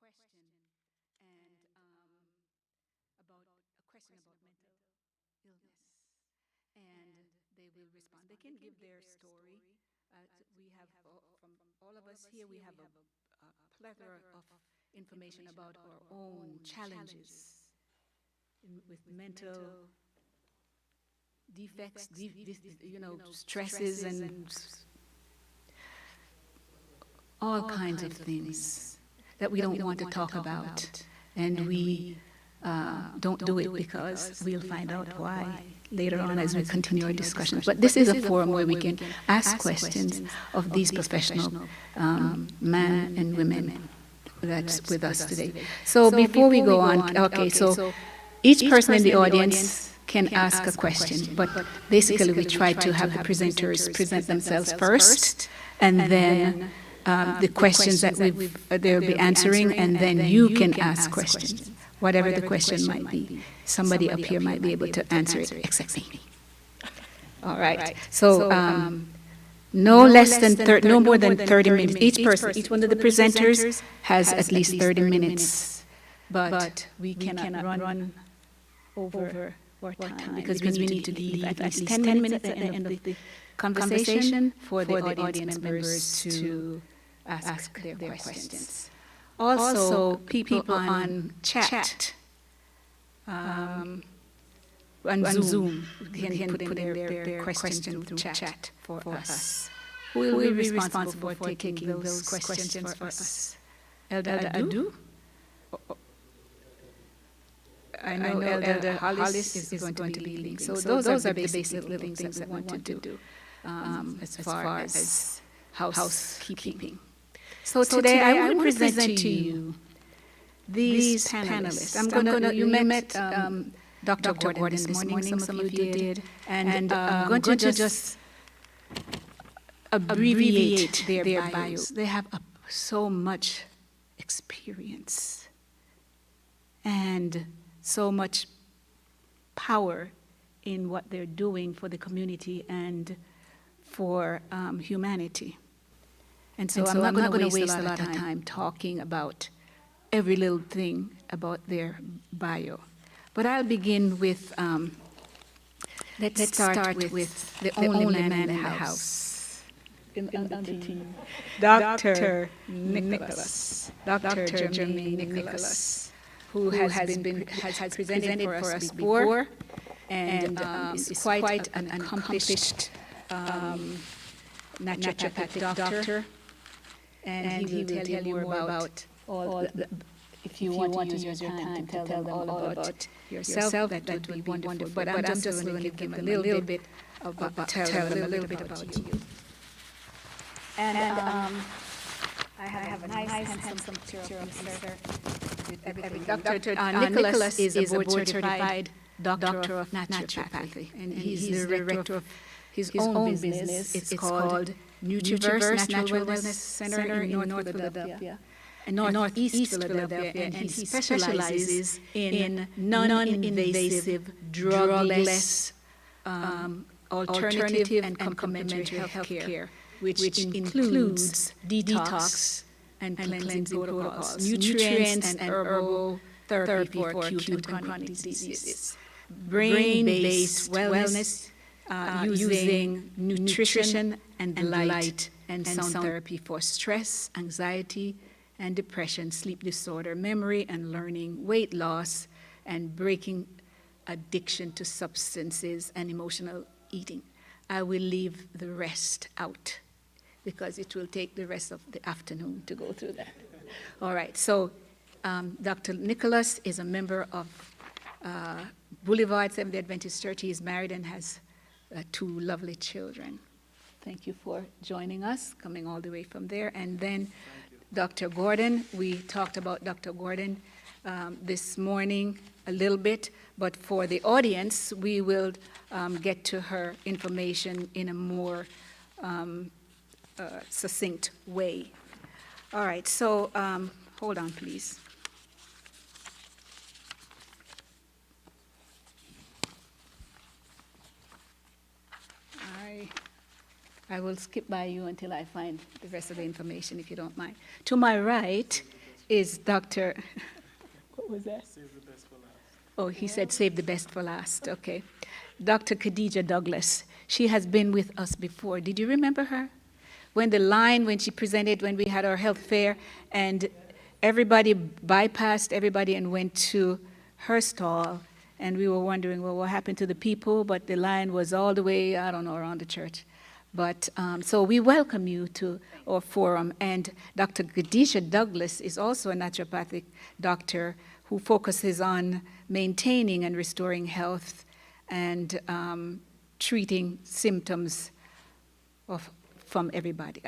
question and about a question about mental illness, and they will respond. They can give their story. We have from all of us here, we have a plethora of information about our own challenges with mental defects, stresses, and all kinds of things that we don't want to talk about. And we don't do it because we'll find out why later on as we continue our discussions. But this is a forum where we can ask questions of these professional men and women that's with us today. So before we go on, okay, so each person in the audience can ask a question, but basically we try to have the presenters present themselves first, and then the questions that they'll be answering, and then you can ask questions, whatever the question might be. Somebody up here might be able to answer it, except me. All right. So no more than 30 minutes. Each person, each one of the presenters has at least 30 minutes, but we cannot run over our time because we need to leave at least 10 minutes at the end of the conversation for the audience members to ask their questions. Also, people on chat, on Zoom, can put in their question through chat for us. Who will be responsible for taking those questions for us? Elder Adu? I know Elder Hollis is going to be leading. So those are the basic little things that we want to do as far as housekeeping. So today I will present to you these panelists. You met Dr. Gordon this morning, some of you did, and I'm going to just abbreviate their bios. They have so much experience and so much power in what they're doing for the community and for humanity. And so I'm not going to waste a lot of time talking about every little thing about their bio. But I'll begin with, let's start with the only man in the house. On the team. Dr. Nicholas. Dr. Jermaine Nicholas, who has presented for us before, and is quite an accomplished naturopathic doctor. And he will tell you more about all if you want to use your time to tell them all about yourself, that would be wonderful. But I'm just going to give them a little bit about, tell them a little bit about you. And I have a nice handsome picture of Mr. Everything. Dr. Nicholas is a board-certified doctor of naturopathy, and he's the director of his own business. It's called Nutriverse Natural Wellness Center in North Philadelphia, and Northeast Philadelphia, and he specializes in non-invasive, drugless, alternative and complementary health care, which includes detox and cleansing protocols, nutrients and herbal therapy for acute and chronic diseases, brain-based wellness using nutrition and light and sound therapy for stress, anxiety, and depression, sleep disorder, memory and learning, weight loss, and breaking addiction to substances and emotional eating. I will leave the rest out because it will take the rest of the afternoon to go through that. All right, so Dr. Nicholas is a member of Boulevard Seventh-day Adventist Church. He is married and has 2 lovely children. Thank you for joining us, coming all the way from there. And then Dr. Gordon, we talked about Dr. Gordon this morning a little bit, but for the audience, we will get to her information in a more succinct way. All right, so hold on, please. I will skip by you until I find the rest of the information, if you don't mind. To my right is Dr. What was that? Oh, he said save the best for last. Okay. Dr. Khadija Douglas. She has been with us before. Did you remember her? When she presented, when we had our health fair, and everybody bypassed everybody and went to her stall, and we were wondering, well, what happened to the people? But the line was all the way, I don't know, around the church. But so we welcome you to our forum. And Dr. Khadija Douglas is also a naturopathic doctor who focuses on maintaining and restoring health and treating symptoms from everybody,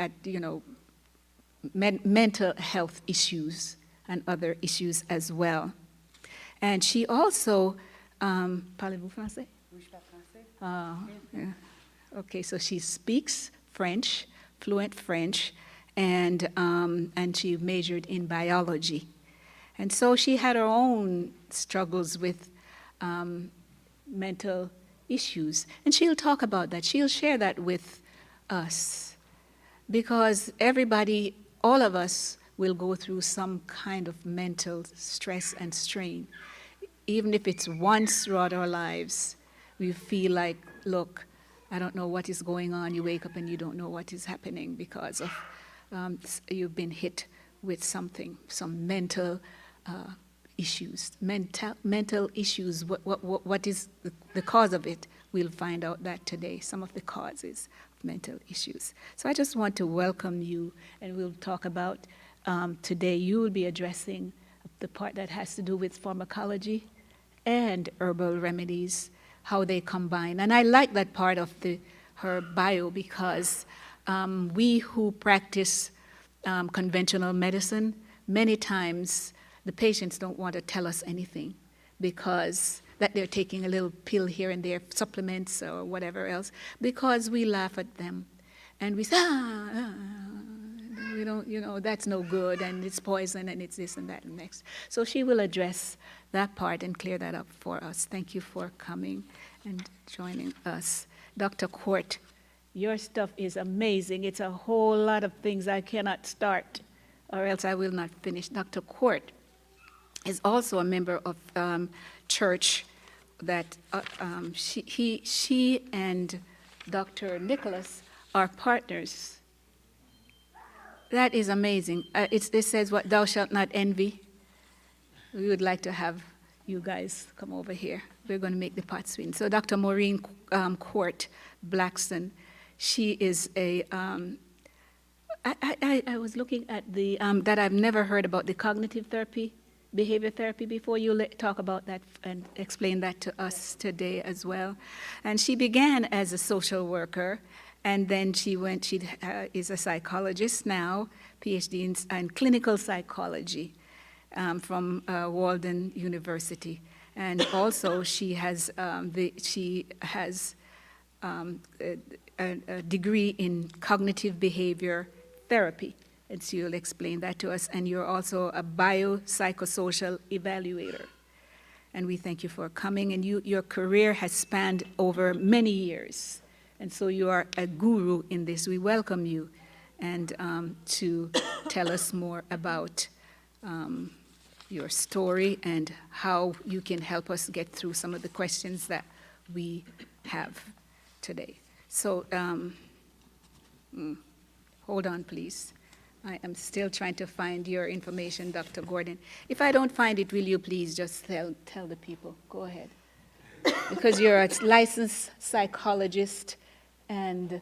mental health issues and other issues as well. And she also, parlez-vous français? Oui, je parle français. Yeah. Okay, so she speaks French, fluent French, and she majored in biology. And so she had her own struggles with mental issues. And she'll talk about that. She'll share that with us. Because everybody, all of us, will go through some kind of mental stress and strain. Even if it's once throughout our lives, we feel like, look, I don't know what is going on. You wake up and you don't know what is happening because of you've been hit with something, some mental issues. Mental issues, what is the cause of it? We'll find out that today, some of the causes of mental issues. So I just want to welcome you, and we'll talk about today. You will be addressing the part that has to do with pharmacology and herbal remedies, how they combine. And I like that part of her bio because we who practice conventional medicine, many times the patients don't want to tell us anything because that they're taking a little pill here and there, supplements or whatever else, because we laugh at them and we say, we don't, that's no good and it's poison and it's this and that and next. So she will address that part and clear that up for us. Thank you for coming and joining us. Dr. Court, your stuff is amazing. It's a whole lot of things I cannot start or else I will not finish. Dr. Court is also a member of church that she and Dr. Nicholas are partners. That is amazing. It says, what, thou shalt not envy. We would like to have you guys come over here. We're going to make the pot sweet. So Dr. Maureen Court Blackson, she is a, I was looking at the, that I've never heard about the cognitive therapy, behavior therapy before. You'll talk about that and explain that to us today as well. And she began as a social worker, and then she is a psychologist now, PhD in clinical psychology from Walden University. And also she has a degree in cognitive behavior therapy. And so you'll explain that to us. And you're also a biopsychosocial evaluator. And we thank you for coming. And your career has spanned over many years. And so you are a guru in this. We welcome you and to tell us more about your story and how you can help us get through some of the questions that we have today. So hold on, please. I am still trying to find your information, Dr. Gordon. If I don't find it, will you please just tell the people? Go ahead. Because you're a licensed psychologist and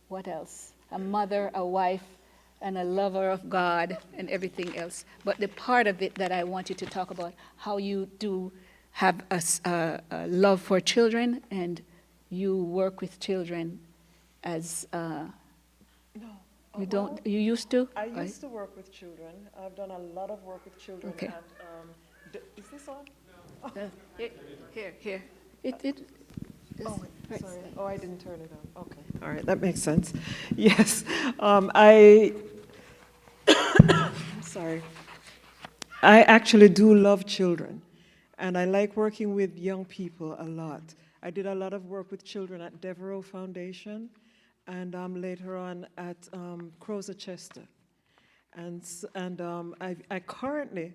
what else? A mother, a wife, and a lover of God and everything else. But the part of it that I want you to talk about, how you do have a love for children and you work with children as... No. You don't. You used to? I used to work with children. I've done a lot of work with children. Okay. And, is this on? Oh. Here. Oh, right. Sorry. Oh, I didn't turn it on. Okay. All right. That makes sense. Yes. I'm sorry. I actually do love children, and I like working with young people a lot. I did a lot of work with children at Devereaux Foundation, and later on at Crozer Chester. I currently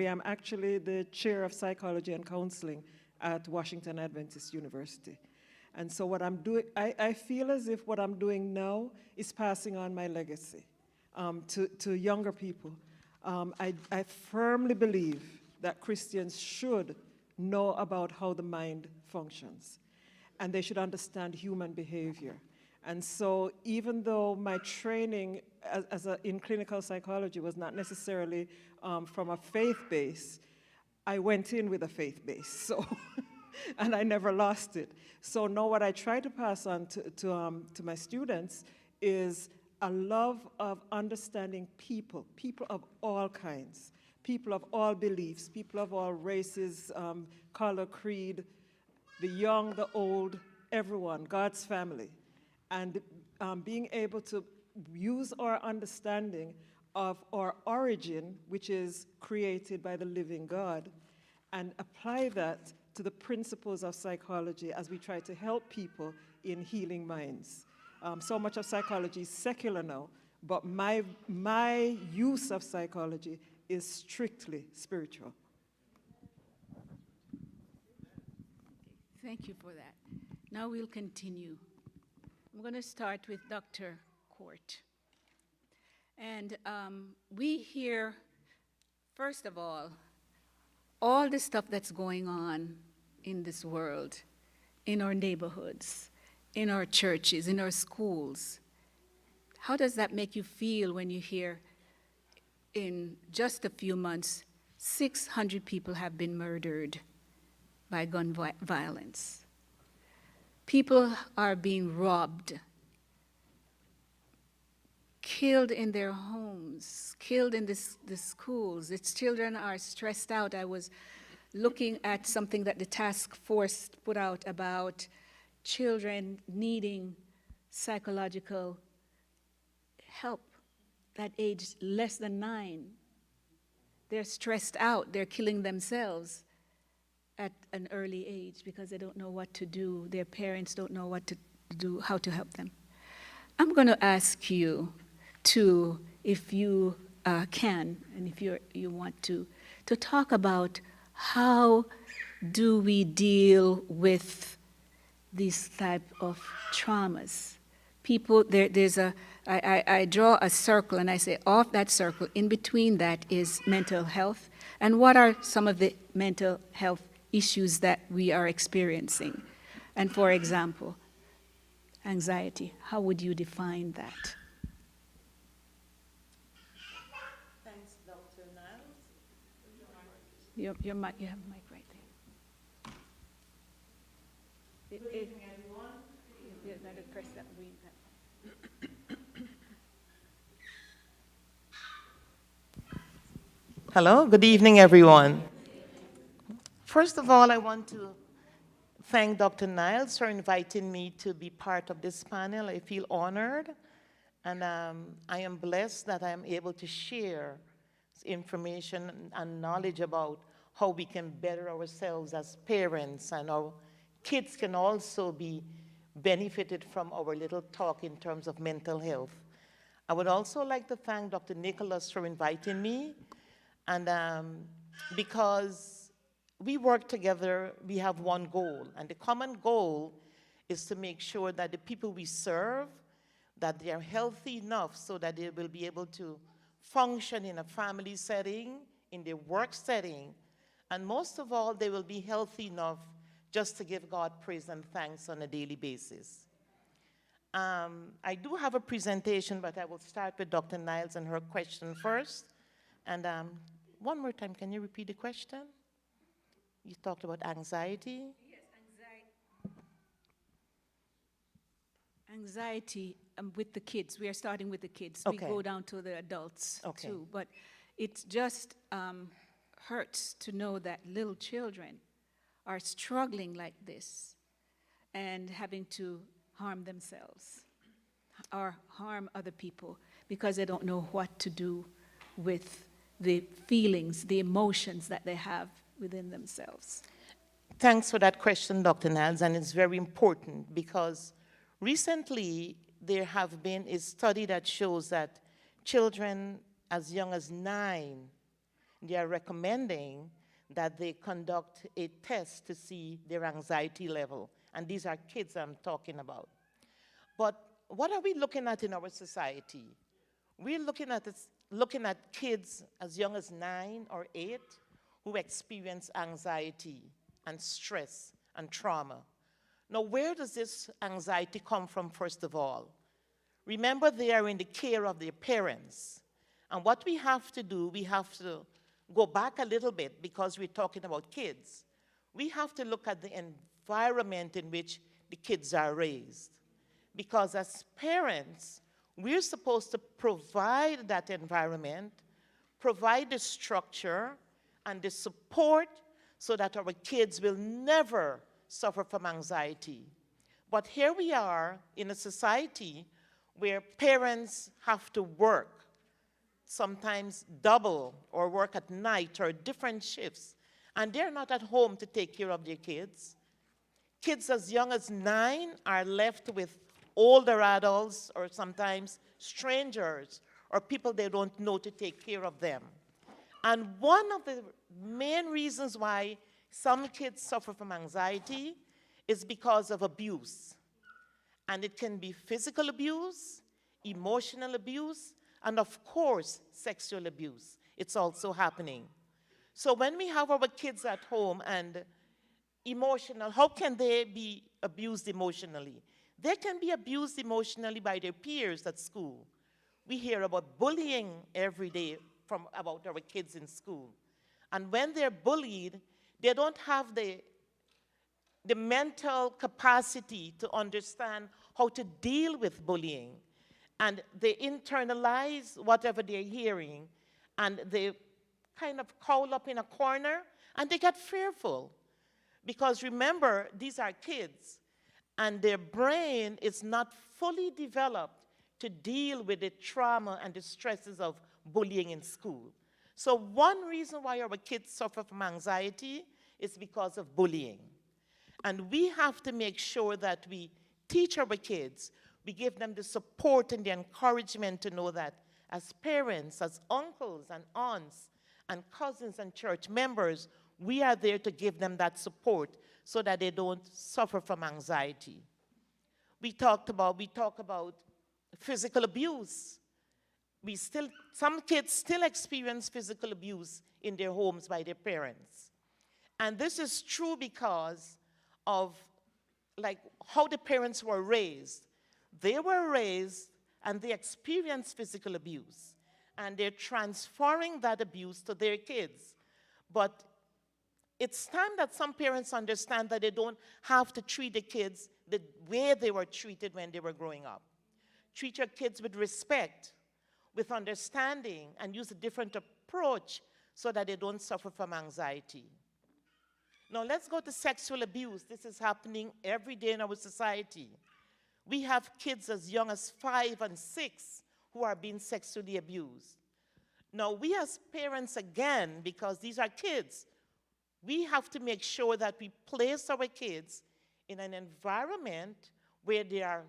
I'm actually the chair of psychology and counseling at Washington Adventist University. And so what I'm doing, I feel as if what I'm doing now is passing on my legacy to younger people. I firmly believe that Christians should know about how the mind functions, and they should understand human behavior. And so even though my training in clinical psychology was not necessarily from a faith base, I went in with a faith base, so, and I never lost it. So now what I try to pass on to my students is a love of understanding people of all kinds, people of all beliefs, people of all races, color, creed, the young, the old, everyone, God's family. And being able to use our understanding of our origin, which is created by the living God, and apply that to the principles of psychology as we try to help people in healing minds. So much of psychology is secular now, but my use of psychology is strictly spiritual. Thank you for that. Now we'll continue. I'm going to start with Dr. Court. And we hear, first of all the stuff that's going on in this world, in our neighborhoods, in our churches, in our schools. How does that make you feel when you hear in just a few months, 600 people have been murdered by gun violence? People are being robbed, killed in their homes, killed in the schools. Its children are stressed out. I was looking at something that the task force put out about children needing psychological help at age less than 9. They're stressed out. They're killing themselves at an early age because they don't know what to do. Their parents don't know what to do, how to help them. I'm going to ask you to, if you can, and if you want to talk about how do we deal with these type of traumas. People, I draw a circle and I say off that circle, in between that is mental health. And what are some of the mental health issues that we are experiencing? And for example, anxiety, how would you define that? Thanks, Dr. Niles. Your mic, you have a mic right there. Good evening, everyone. Yeah, that'll press that green button. Hello, good evening, everyone. First of all, I want to thank Dr. Niles for inviting me to be part of this panel. I feel honored, and I am blessed that I am able to share information and knowledge about how we can better ourselves as parents, and our kids can also be benefited from our little talk in terms of mental health. I would also like to thank Dr. Nicholas for inviting me, and because we work together, we have one goal, and the common goal is to make sure that the people we serve, that they are healthy enough so that they will be able to function in a family setting, in their work setting, and most of all, they will be healthy enough just to give God praise and thanks on a daily basis. I do have a presentation, but I will start with Dr. Niles and her question first. And one more time, can you repeat the question? You talked about anxiety. Yes, anxiety with the kids. We are starting with the kids. Okay. We go down to the adults Okay. too. But it just hurts to know that little children are struggling like this and having to harm themselves or harm other people because they don't know what to do with the feelings, the emotions that they have within themselves. Thanks for that question, Dr. Niles, and it's very important because recently there have been a study that shows that children as young as 9, they are recommending that they conduct a test to see their anxiety level. And these are kids I'm talking about. But what are we looking at in our society? We're looking at kids as young as 9 or 8 who experience anxiety and stress and trauma. Now, where does this anxiety come from, first of all? Remember, they are in the care of their parents. And what we have to do, we have to go back a little bit because we're talking about kids. We have to look at the environment in which the kids are raised. Because as parents, we're supposed to provide that environment, provide the structure and the support so that our kids will never suffer from anxiety. But here we are in a society where parents have to work, sometimes double or work at night or different shifts, and they're not at home to take care of their kids. Kids as young as 9 are left with older adults or sometimes strangers or people they don't know to take care of them. And one of the main reasons why some kids suffer from anxiety is because of abuse. And it can be physical abuse, emotional abuse, and of course, sexual abuse. It's also happening. So when we have our kids at home and emotional, how can they be abused emotionally? They can be abused emotionally by their peers at school. We hear about bullying every day about our kids in school. And when they're bullied, they don't have the mental capacity to understand how to deal with bullying. And they internalize whatever they're hearing, and they kind of cowl up in a corner, and they get fearful. Because remember, these are kids, and their brain is not fully developed to deal with the trauma and the stresses of bullying in school. So one reason why our kids suffer from anxiety is because of bullying. And we have to make sure that we teach our kids, we give them the support and the encouragement to know that as parents, as uncles and aunts and cousins and church members, we are there to give them that support so that they don't suffer from anxiety. We talk about physical abuse. Some kids still experience physical abuse in their homes by their parents. And this is true because of how the parents were raised. They were raised and they experienced physical abuse. And they're transferring that abuse to their kids. But it's time that some parents understand that they don't have to treat the kids the way they were treated when they were growing up. Treat your kids with respect, with understanding, and use a different approach so that they don't suffer from anxiety. Now let's go to sexual abuse. This is happening every day in our society. We have kids as young as 5 and 6 who are being sexually abused. Now we as parents, again, because these are kids, we have to make sure that we place our kids in an environment where they are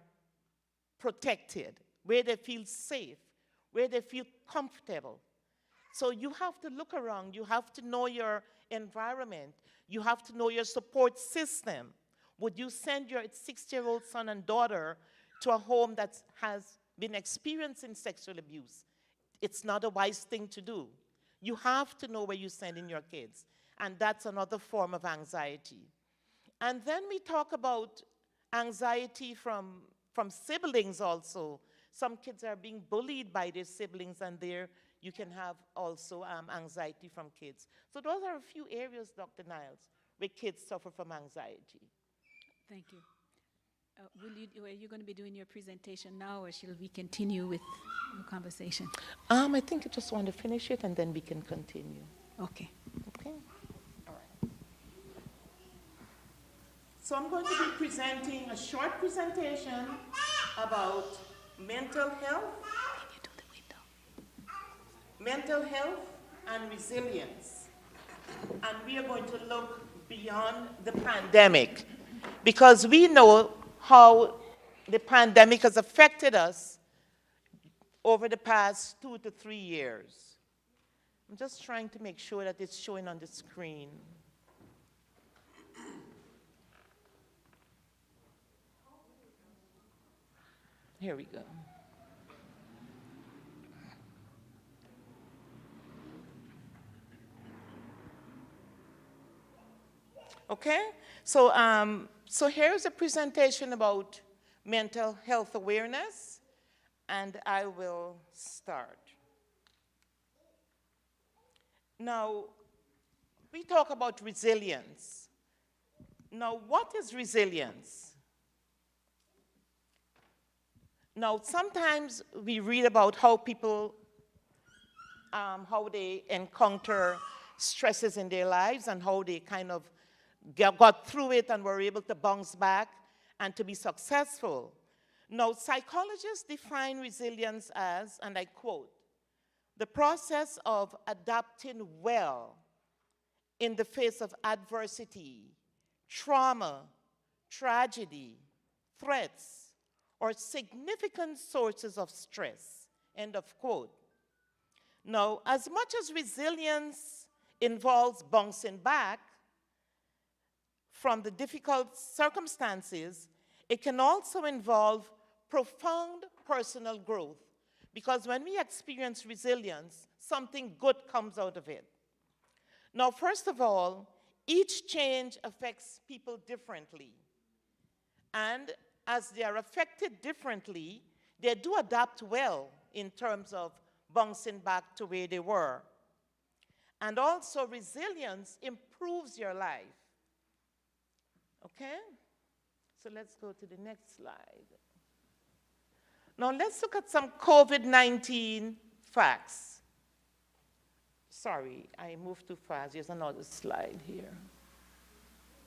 protected, where they feel safe, where they feel comfortable. So you have to look around, you have to know your environment, you have to know your support system. Would you send your 6-year-old son and daughter to a home that has been experiencing sexual abuse? It's not a wise thing to do. You have to know where you're sending your kids. And that's another form of anxiety. And then we talk about anxiety from siblings also. Some kids are being bullied by their siblings, and there you can have also anxiety from kids. So those are a few areas, Dr. Niles, where kids suffer from anxiety. Thank you. Are you going to be doing your presentation now, or shall we continue with the conversation? I think I just want to finish it, and then we can continue. Okay. Okay? All right. So I'm going to be presenting a short presentation about mental health, and resilience. And we are going to look beyond the pandemic, because we know how the pandemic has affected us over the past 2 to 3 years. I'm just trying to make sure that it's showing on the screen. Here we go. Okay, so here's a presentation about mental health awareness, and I will start. Now, we talk about resilience. Now, what is resilience? Now, sometimes we read about how people, how they encounter stresses in their lives and how they kind of got through it and were able to bounce back and to be successful. Now, psychologists define resilience as, and I quote, the process of adapting well in the face of adversity, trauma, tragedy, threats, or significant sources of stress, end of quote. Now, as much as resilience involves bouncing back from the difficult circumstances, it can also involve profound personal growth, because when we experience resilience, something good comes out of it. Now, first of all, each change affects people differently. And as they are affected differently, they do adapt well in terms of bouncing back to where they were. And also, resilience improves your life. Okay? So let's go to the next slide. Now let's look at some COVID-19 facts. Sorry, I moved too fast. There's another slide here.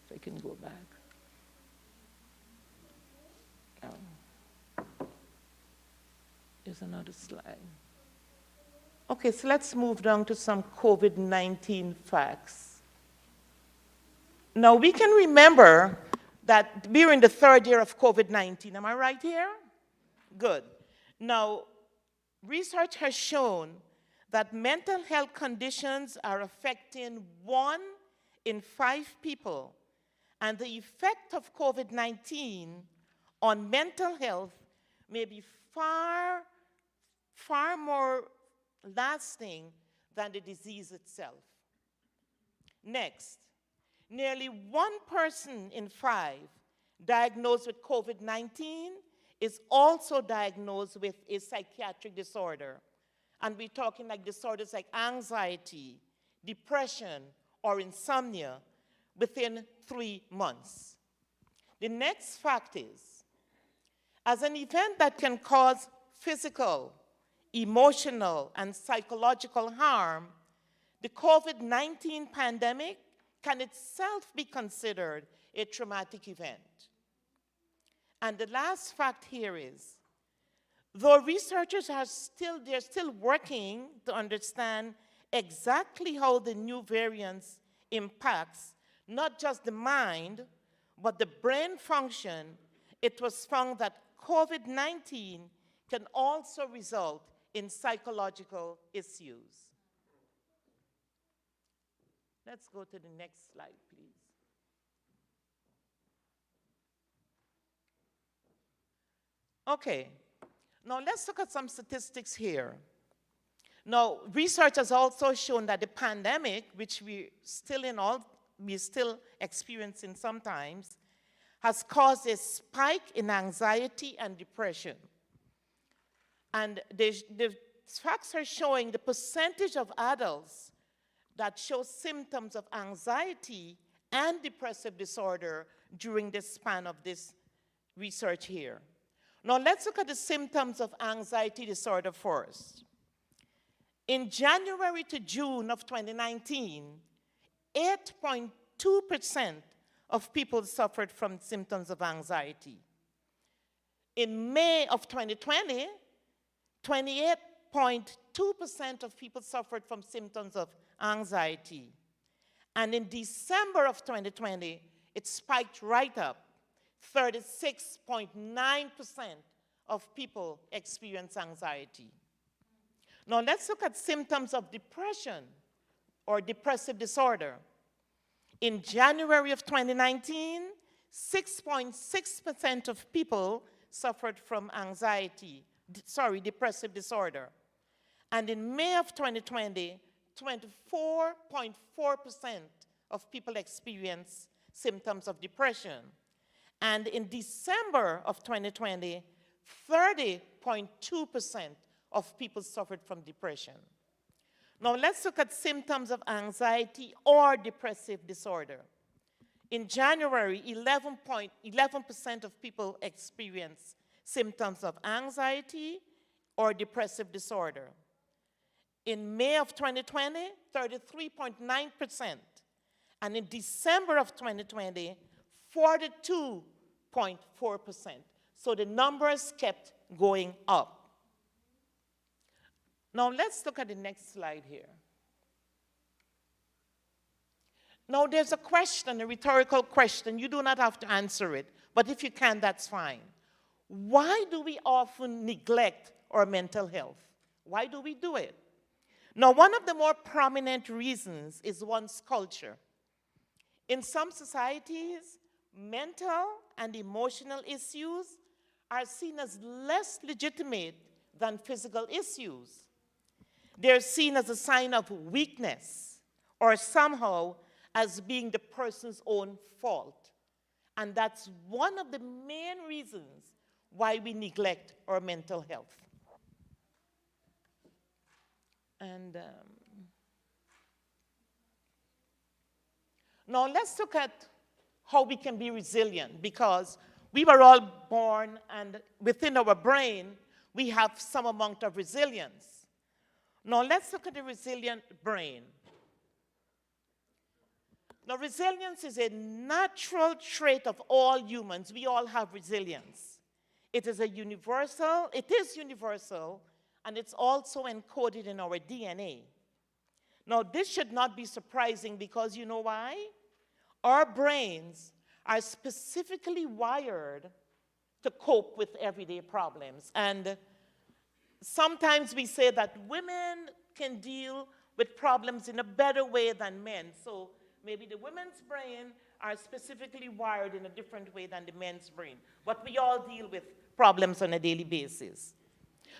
If I can go back. Here's another slide. Okay, so let's move down to some COVID-19 facts. Now, we can remember that we're in the third year of COVID-19. Am I right here? Good. Now, research has shown that mental health conditions are affecting 1 in 5 people, and the effect of COVID-19 on mental health may be far more lasting than the disease itself. Next, nearly 1 person in 5 diagnosed with COVID-19 is also diagnosed with a psychiatric disorder. And we're talking like disorders like anxiety, depression, or insomnia within 3 months. The next fact is, as an event that can cause physical, emotional, and psychological harm, the COVID-19 pandemic can itself be considered a traumatic event. And the last fact here is, though researchers are still working to understand exactly how the new variants impacts not just the mind, but the brain function, it was found that COVID-19 can also result in psychological issues. Let's go to the next slide, please. Okay, now let's look at some statistics here. Now, research has also shown that the pandemic, which we're still experiencing sometimes, has caused a spike in anxiety and depression. And the facts are showing the percentage of adults that show symptoms of anxiety and depressive disorder during the span of this research here. Now let's look at the symptoms of anxiety disorder first. In January to June of 2019, 8.2% of people suffered from symptoms of anxiety. In May of 2020, 28.2% of people suffered from symptoms of anxiety. And in December of 2020, it spiked right up. 36.9% of people experience anxiety. Now let's look at symptoms of depression or depressive disorder. In January of 2019, 6.6% of people suffered from depressive disorder. And in May of 2020, 24.4% of people experienced symptoms of depression. And in December of 2020, 30.2% of people suffered from depression. Now let's look at symptoms of anxiety or depressive disorder. In January, 11% of people experienced symptoms of anxiety or depressive disorder. In May of 2020, 33.9%. And in December of 2020, 42.4%. So the numbers kept going up. Now let's look at the next slide here. Now there's a question, a rhetorical question. You do not have to answer it, but if you can, that's fine. Why do we often neglect our mental health? Why do we do it? Now, one of the more prominent reasons is one's culture. In some societies, mental and emotional issues are seen as less legitimate than physical issues. They're seen as a sign of weakness or somehow as being the person's own fault. And that's one of the main reasons why we neglect our mental health. And now let's look at how we can be resilient, because we were all born and within our brain we have some amount of resilience. Now let's look at the resilient brain. Now resilience is a natural trait of all humans. We all have resilience. It is universal, and it's also encoded in our DNA. Now this should not be surprising, because you know why? Our brains are specifically wired to cope with everyday problems. And sometimes we say that women can deal with problems in a better way than men. So maybe the women's brain are specifically wired in a different way than the men's brain. But we all deal with problems on a daily basis.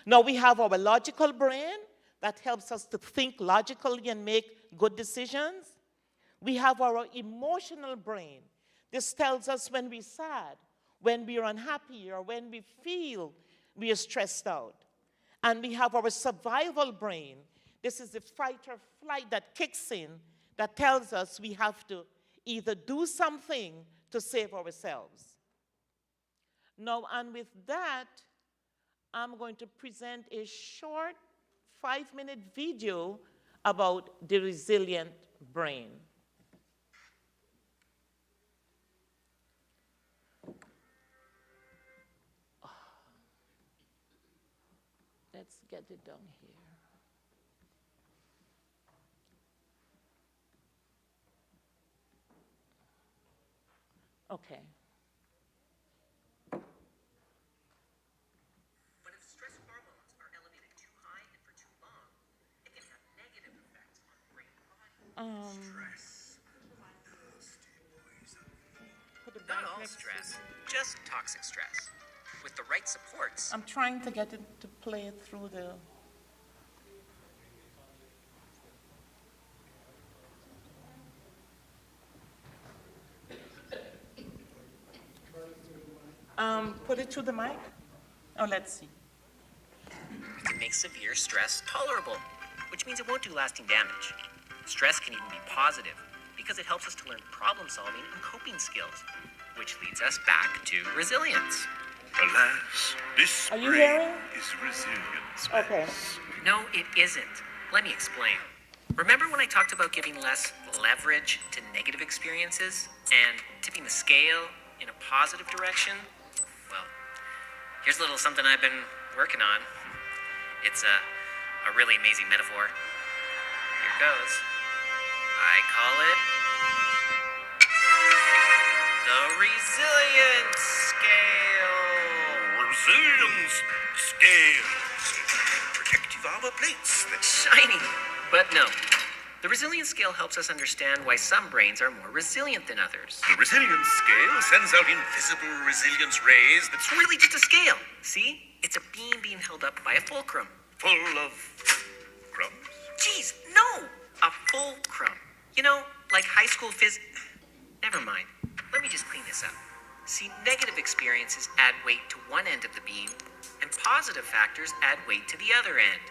Now we have our logical brain that helps us to think logically and make good decisions. We have our emotional brain. This tells us when we're sad, when we're unhappy, or when we feel we are stressed out. And we have our survival brain. This is the fight or flight that kicks in, that tells us we have to either do something to save ourselves. Now, and with that, I'm going to present a short 5-minute video about the resilient brain. Let's get it down here. Okay. But if stress hormones are elevated too high and for too long, it can have negative effects on brain and body. Stress. Not all stress, just toxic stress. With the right supports. I'm trying to get it to play through the... Put it through the mic? Oh, let's see. It can make severe stress tolerable, which means it won't do lasting damage. Stress can even be positive because it helps us to learn problem solving and coping skills, which leads us back to resilience. Alas, this Are you brain hearing? is resilience. Okay. No, it isn't. Let me explain. Remember when I talked about giving less leverage to negative experiences and tipping the scale in a positive direction? Well, here's a little something I've been working on. It's a really amazing metaphor. Here it goes. I call it the resilience scale. Resilience scale. Protective lava plates that Shiny! But no. The resilience scale helps us understand why some brains are more resilient than others. the resilience scale sends out invisible resilience rays It's really just a scale. See? It's a beam being held up by a fulcrum. full of crumbs. Geez, no! A fulcrum. You know, like high school Never mind. Let me just clean this up. See, negative experiences add weight to one end of the beam, and positive factors add weight to the other end.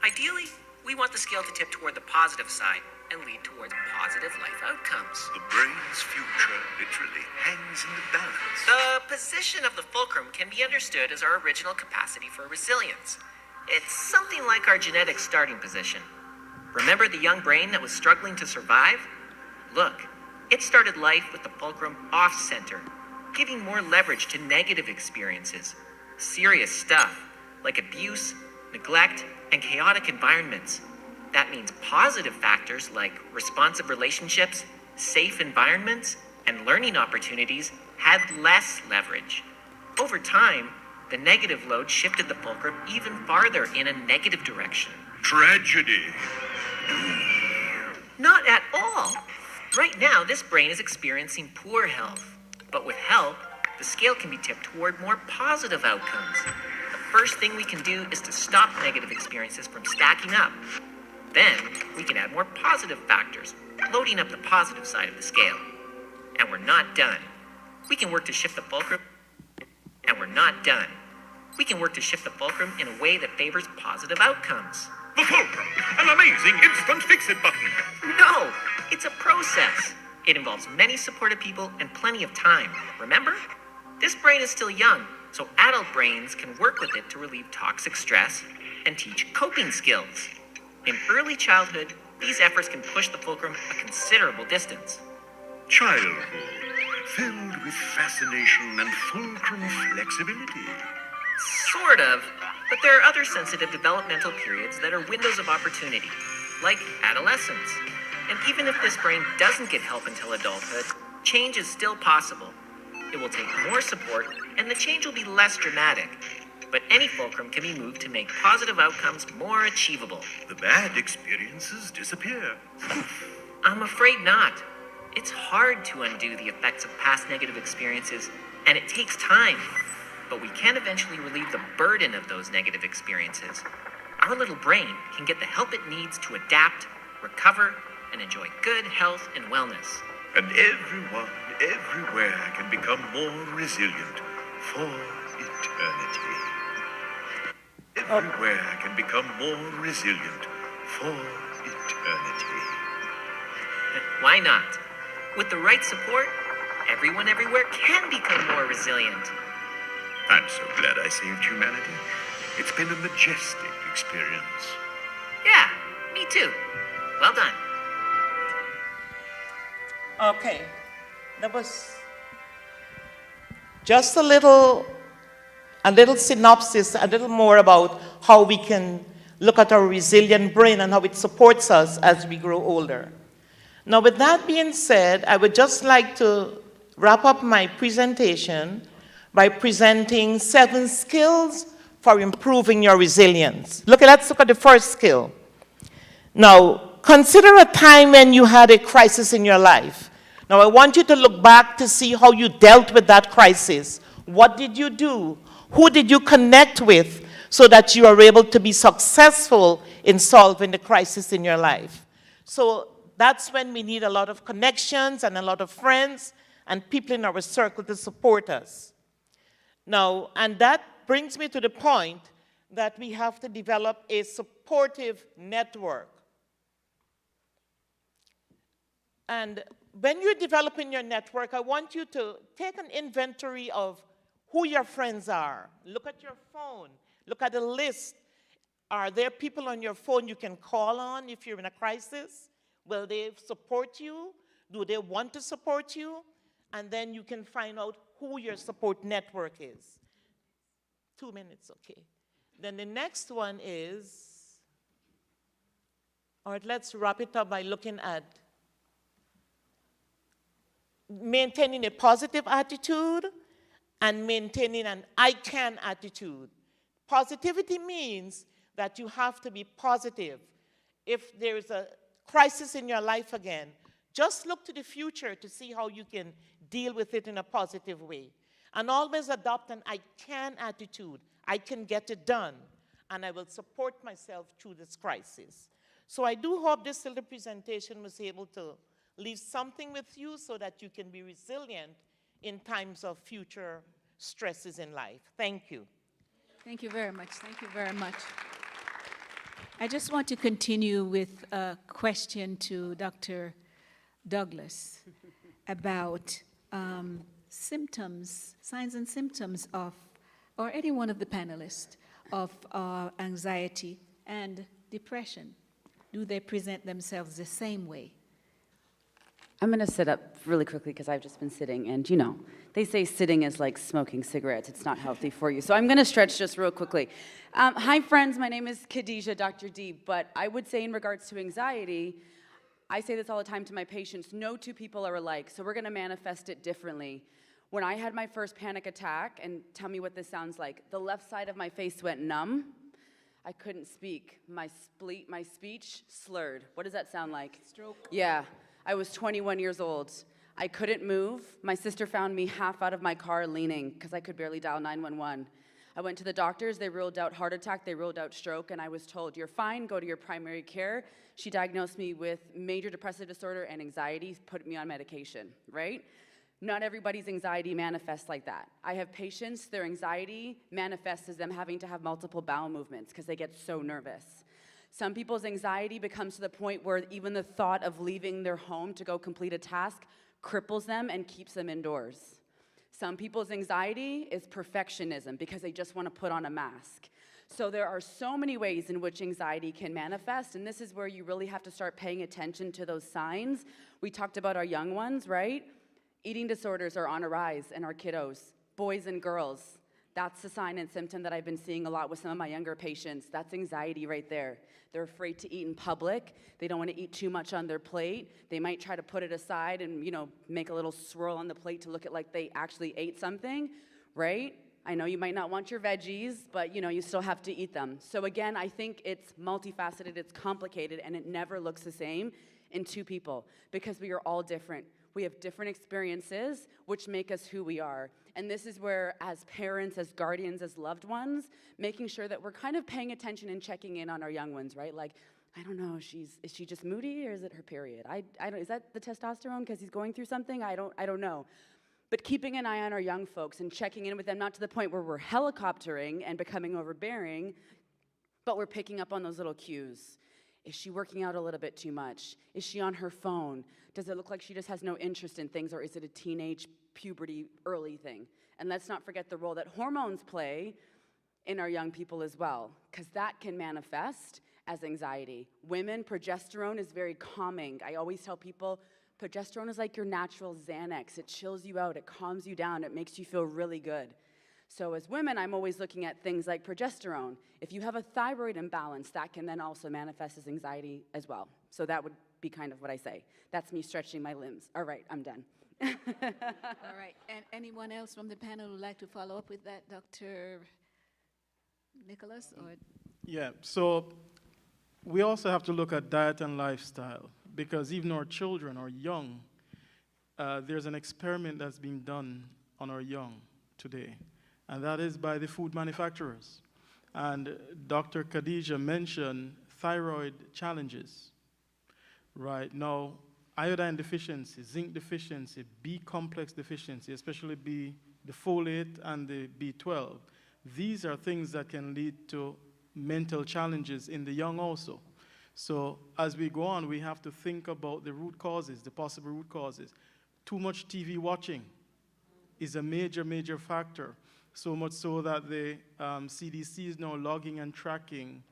Ideally, we want the scale to tip toward the positive side and lead towards positive life outcomes. The brain's future literally hangs in the balance. The position of the fulcrum can be understood as our original capacity for resilience. It's something like our genetic starting position. Remember the young brain that was struggling to survive? Look, it started life with the fulcrum off-center, giving more leverage to negative experiences. Serious stuff, like abuse, neglect, and chaotic environments. That means positive factors like responsive relationships, safe environments, and learning opportunities had less leverage. Over time, the negative load shifted the fulcrum even farther in a negative direction. Tragedy. Not at all. Right now, this brain is experiencing poor health. But with help, the scale can be tipped toward more positive outcomes. The first thing we can do is to stop negative experiences from stacking up. Then, we can add more positive factors, loading up the positive side of the scale. And we're not done. We can work to shift the fulcrum. And we're not done. We can work to shift the fulcrum in a way that favors positive outcomes. The fulcrum, an amazing instant fix-it button. No, it's a process. It involves many supportive people and plenty of time. Remember? This brain is still young, so adult brains can work with it to relieve toxic stress and teach coping skills. In early childhood, these efforts can push the fulcrum a considerable distance. Childhood, filled with fascination and fulcrum flexibility. Sort of, but there are other sensitive developmental periods that are windows of opportunity, like adolescence. And even if this brain doesn't get help until adulthood, change is still possible. It will take more support, and the change will be less dramatic. But any fulcrum can be moved to make positive outcomes more achievable. The bad experiences disappear. I'm afraid not. It's hard to undo the effects of past negative experiences, and it takes time. But we can eventually relieve the burden of those negative experiences. Our little brain can get the help it needs to adapt, recover, and enjoy good health and wellness. And everyone, everywhere can become more resilient for eternity. Everywhere can become more resilient for eternity. Why not? With the right support, everyone everywhere can become more resilient. I'm so glad I saved humanity. It's been a majestic experience. Yeah, me too. Well done. Okay, that was just a little synopsis, a little more about how we can look at our resilient brain and how it supports us as we grow older. Now, with that being said, I would just like to wrap up my presentation by presenting 7 skills for improving your resilience. Let's look at the first skill. Now, consider a time when you had a crisis in your life. Now, I want you to look back to see how you dealt with that crisis. What did you do? Who did you connect with so that you are able to be successful in solving the crisis in your life? So that's when we need a lot of connections and a lot of friends and people in our circle to support us. Now, and that brings me to the point that we have to develop a supportive network. And when you're developing your network, I want you to take an inventory of who your friends are. Look at your phone. Look at the list. Are there people on your phone you can call on if you're in a crisis? Will they support you? Do they want to support you? And then you can find out who your support network is. 2 minutes, okay. Then the next one is, all right, let's wrap it up by looking at maintaining a positive attitude and maintaining an I can attitude. Positivity means that you have to be positive. If there's a crisis in your life again, just look to the future to see how you can deal with it in a positive way. And always adopt an I can attitude. I can get it done, and I will support myself through this crisis. So I do hope this little presentation was able to leave something with you so that you can be resilient in times of future stresses in life. Thank you. Thank you very much. Thank you very much. I just want to continue with a question to Dr. Douglas about symptoms, signs and symptoms of, or any one of the panelists, of anxiety and depression. Do they present themselves the same way? I'm going to sit up really quickly because I've just been sitting, and you know, they say sitting is like smoking cigarettes. It's not healthy for you. So I'm going to stretch just real quickly. Hi, friends. My name is Khadija, Dr. D. But I would say in regards to anxiety, I say this all the time to my patients, no two people are alike, so we're going to manifest it differently. When I had my first panic attack, and tell me what this sounds like, the left side of my face went numb. I couldn't speak. My speech slurred. What does that sound like? Stroke. Yeah. I was 21 years old. I couldn't move. My sister found me half out of my car leaning because I could barely dial 911. I went to the doctors. They ruled out heart attack. They ruled out stroke. And I was told, you're fine. Go to your primary care. She diagnosed me with major depressive disorder and anxiety, put me on medication, right? Not everybody's anxiety manifests like that. I have patients, their anxiety manifests as them having to have multiple bowel movements because they get so nervous. Some people's anxiety becomes to the point where even the thought of leaving their home to go complete a task cripples them and keeps them indoors. Some people's anxiety is perfectionism because they just want to put on a mask. So there are so many ways in which anxiety can manifest, and this is where you really have to start paying attention to those signs. We talked about our young ones, right? Eating disorders are on a rise in our kiddos, boys and girls. That's the sign and symptom that I've been seeing a lot with some of my younger patients. That's anxiety right there. They're afraid to eat in public. They don't want to eat too much on their plate. They might try to put it aside and, you know, make a little swirl on the plate to look at like they actually ate something, right? I know you might not want your veggies, but, you know, you still have to eat them. So again, I think it's multifaceted, it's complicated, and it never looks the same in two people because we are all different. We have different experiences which make us who we are. And this is where, as parents, as guardians, as loved ones, making sure that we're kind of paying attention and checking in on our young ones, right? Like, I don't know, is she just moody or is it her period? I don't, is that the testosterone because he's going through something? I don't know. But keeping an eye on our young folks and checking in with them, not to the point where we're helicoptering and becoming overbearing, but we're picking up on those little cues. Is she working out a little bit too much? Is she on her phone? Does it look like she just has no interest in things, or is it a teenage puberty early thing? And let's not forget the role that hormones play in our young people as well, because that can manifest as anxiety. Women, progesterone is very calming. I always tell people, progesterone is like your natural Xanax. It chills you out, it calms you down, it makes you feel really good. So as women, I'm always looking at things like progesterone. If you have a thyroid imbalance, that can then also manifest as anxiety as well. So that would be kind of what I say. That's me stretching my limbs. All right, I'm done. All right. And anyone else from the panel would like to follow up with that, Dr. Nicholas? Or Yeah, so we also have to look at diet and lifestyle because even our children are young. There's an experiment that's being done on our young today, and that is by the food manufacturers. And Dr. Khadija mentioned thyroid challenges. Right now, iodine deficiency, zinc deficiency, B-complex deficiency, especially the folate and the B12, these are things that can lead to mental challenges in the young also. So as we go on, we have to think about the root causes, the possible root causes. Too much TV watching is a major, major factor, so much so that the CDC is now logging and tracking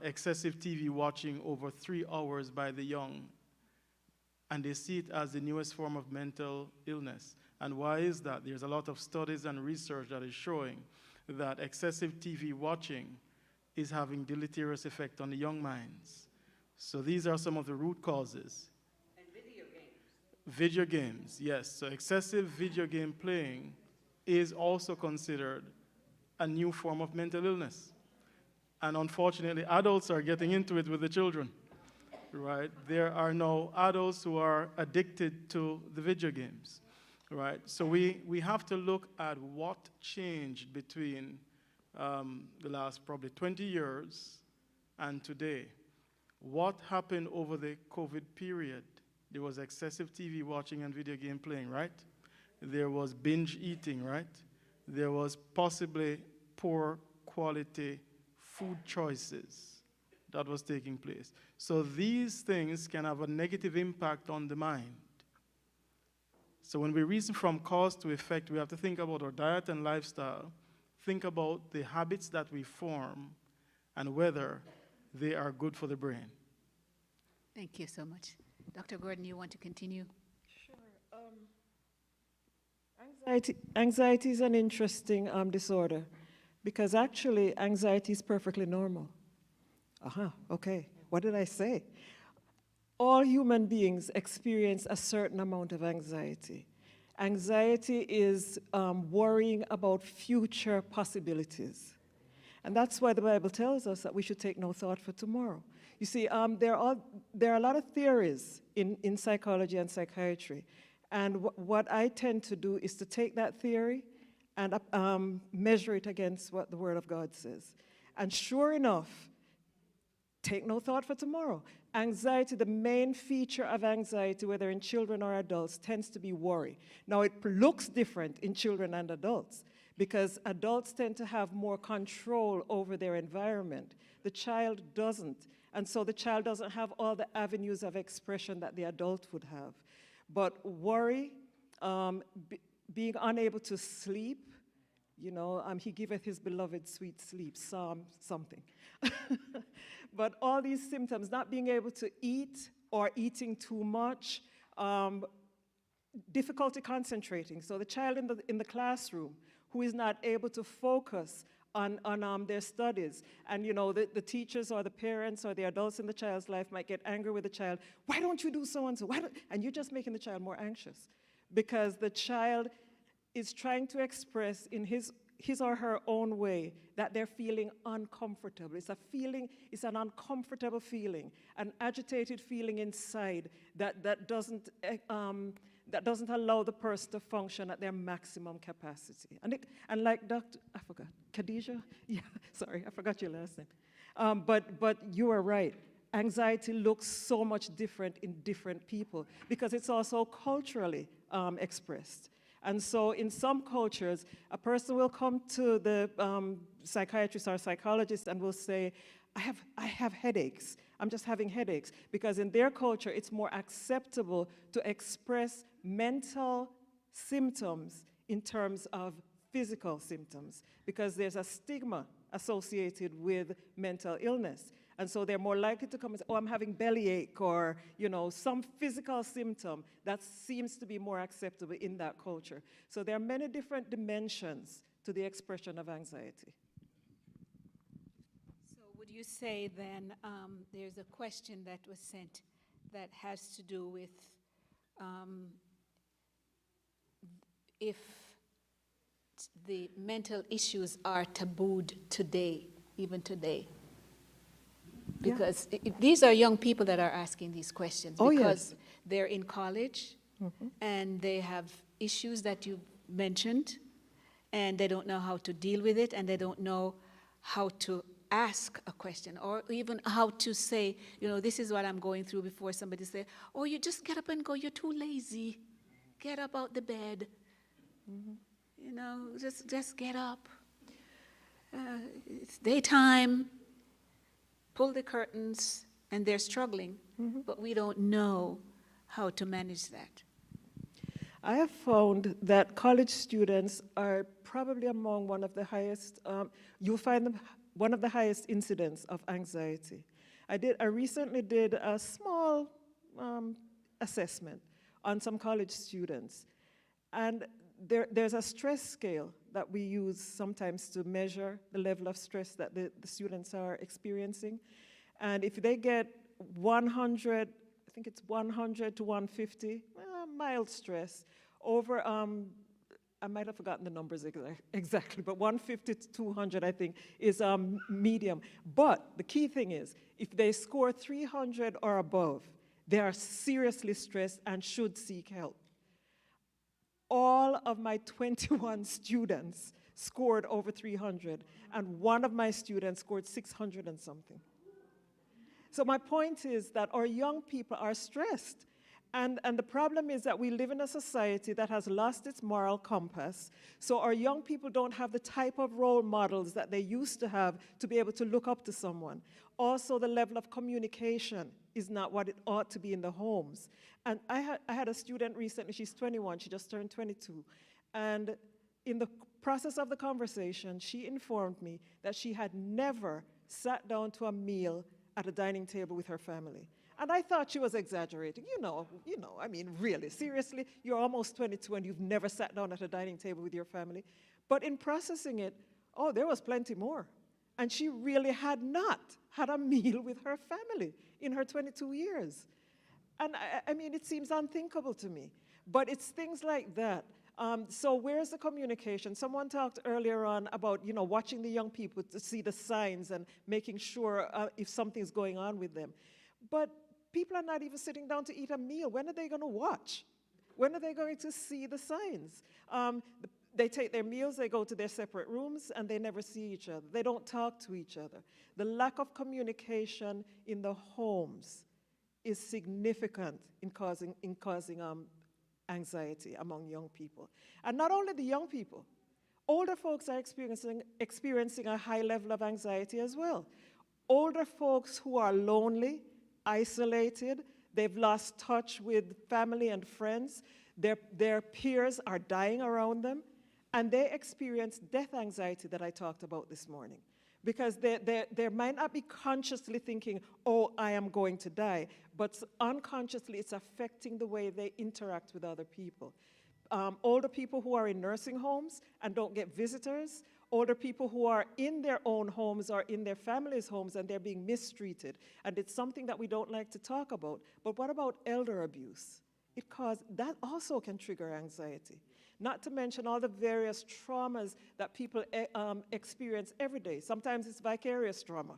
excessive TV watching over 3 hours by the young. And they see it as the newest form of mental illness. And why is that? There's a lot of studies and research that is showing that excessive TV watching is having deleterious effect on the young minds. So these are some of the root causes. And video games. Video games, yes. So excessive video game playing is also considered a new form of mental illness. And unfortunately, adults are getting into it with the children, right? There are now adults who are addicted to the video games, right? So we have to look at what changed between the last probably 20 years and today. What happened over the COVID period? There was excessive TV watching and video game playing, right? There was binge eating, right? There was possibly poor quality food choices that was taking place. So these things can have a negative impact on the mind. So when we reason from cause to effect, we have to think about our diet and lifestyle, think about the habits that we form and whether they are good for the brain. Thank you so much. Dr. Gordon, you want to continue? Anxiety is an interesting disorder because actually anxiety is perfectly normal. Okay. What did I say? All human beings experience a certain amount of anxiety. Anxiety is worrying about future possibilities. And that's why the Bible tells us that we should take no thought for tomorrow. You see, there are a lot of theories in psychology and psychiatry. And what I tend to do is to take that theory and measure it against what the Word of God says. And sure enough, take no thought for tomorrow. Anxiety, the main feature of anxiety, whether in children or adults, tends to be worry. Now, it looks different in children and adults because adults tend to have more control over their environment. The child doesn't. And so the child doesn't have all the avenues of expression that the adult would have. But worry, being unable to sleep, he giveth his beloved sweet sleep, Psalm something. But all these symptoms, not being able to eat or eating too much, difficulty concentrating. So the child in the classroom who is not able to focus on their studies. And the teachers or the parents or the adults in the child's life might get angry with the child. Why don't you do so-and-so? And you're just making the child more anxious because the child is trying to express in his or her own way that they're feeling uncomfortable. It's an uncomfortable feeling, an agitated feeling inside that doesn't allow the person to function at their maximum capacity. And like Khadijah? Yeah, sorry, I forgot your last name. But you are right. Anxiety looks so much different in different people because it's also culturally expressed. And so in some cultures, a person will come to the psychiatrist or psychologist and will say, I have headaches. I'm just having headaches. Because in their culture, it's more acceptable to express mental symptoms in terms of physical symptoms because there's a stigma associated with mental illness. And so they're more likely to come and say, I'm having bellyache or, some physical symptom that seems to be more acceptable in that culture. So there are many different dimensions to the expression of anxiety. So would you say then there's a question that was sent that has to do with if the mental issues are tabooed today, even today? Because these are young people that are asking these questions because they're in college and they have issues that you mentioned and they don't know how to deal with it and they don't know how to ask a question or even how to say, this is what I'm going through before somebody say, you just get up and go, you're too lazy. Get up out the bed. Just get up. It's daytime. Pull the curtains, and they're struggling, but we don't know how to manage that. I have found that college students are probably among one of the highest, you'll find them one of the highest incidents of anxiety. I recently did a small assessment on some college students, and there's a stress scale that we use sometimes to measure the level of stress that the students are experiencing. And if they get 100, I think it's 100 to 150, mild stress, over I might have forgotten the numbers exactly, but 150 to 200, I think, is medium. But the key thing is, if they score 300 or above, they are seriously stressed and should seek help. All of my 21 students scored over 300, and one of my students scored 600 and something. So my point is that our young people are stressed. And the problem is that we live in a society that has lost its moral compass. So our young people don't have the type of role models that they used to have to be able to look up to someone. Also, the level of communication is not what it ought to be in the homes. And I had a student recently, she's 21, she just turned 22. And in the process of the conversation, she informed me that she had never sat down to a meal at a dining table with her family. And I thought she was exaggerating. I mean, really, seriously, you're almost 22 and you've never sat down at a dining table with your family. But in processing it, oh, there was plenty more. And she really had not had a meal with her family in her 22 years. And I mean, it seems unthinkable to me. But it's things like that. So where's the communication? Someone talked earlier on about, watching the young people to see the signs and making sure if something's going on with them. But people are not even sitting down to eat a meal. When are they going to watch? When are they going to see the signs? They take their meals, they go to their separate rooms, and they never see each other. They don't talk to each other. The lack of communication in the homes is significant in causing anxiety among young people. And not only the young people, older folks are experiencing a high level of anxiety as well. Older folks who are lonely, isolated, they've lost touch with family and friends, their peers are dying around them, and they experience death anxiety that I talked about this morning. Because they might not be consciously thinking, oh, I am going to die, but unconsciously it's affecting the way they interact with other people. Older people who are in nursing homes and don't get visitors, older people who are in their own homes or in their families' homes and they're being mistreated. And it's something that we don't like to talk about. But what about elder abuse? That also can trigger anxiety. Not to mention all the various traumas that people experience every day. Sometimes it's vicarious trauma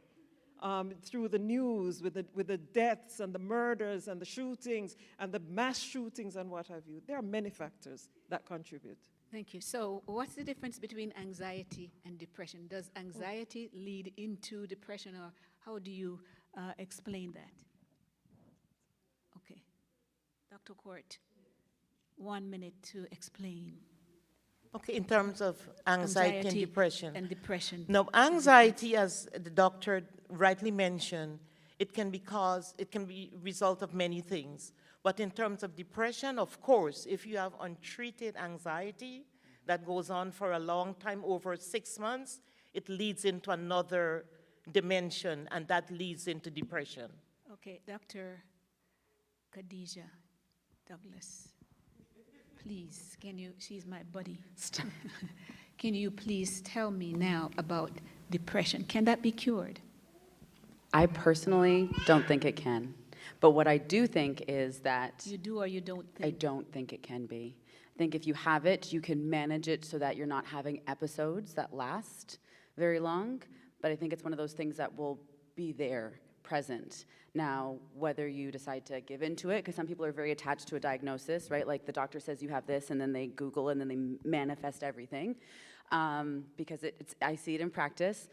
through the news with the deaths and the murders and the shootings and the mass shootings and what have you. There are many factors that contribute. Thank you. So what's the difference between anxiety and depression? Does anxiety lead into depression, or how do you explain that? Okay. Dr. Court, 1 minute to explain. Okay, in terms of anxiety and depression. And depression. Now, anxiety, as the doctor rightly mentioned, it can be result of many things. But in terms of depression, of course, if you have untreated anxiety that goes on for a long time, over 6 months, it leads into another dimension, and that leads into depression. Okay, Dr. Khadija Douglas, please, she's my buddy. Can you please tell me now about depression? Can that be cured? I personally don't think it can. But what I do think is that You do or you don't think? I don't think it can be. I think if you have it, you can manage it so that you're not having episodes that last very long. But I think it's one of those things that will be there, present. Now, whether you decide to give into it, because some people are very attached to a diagnosis, right? Like the doctor says you have this, and then they Google, and then they manifest everything. Because I see it in practice.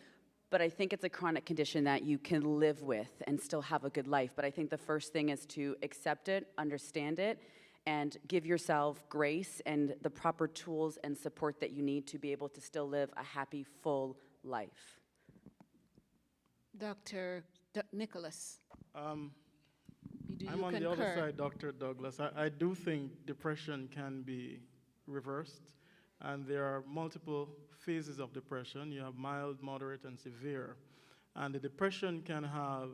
But I think it's a chronic condition that you can live with and still have a good life. But I think the first thing is to accept it, understand it, and give yourself grace and the proper tools and support that you need to be able to still live a happy, full life. Dr. Nicholas, do you I'm on concur? the other side, Dr. Douglas. I do think depression can be reversed, and there are multiple phases of depression. You have mild, moderate, and severe. And the depression can have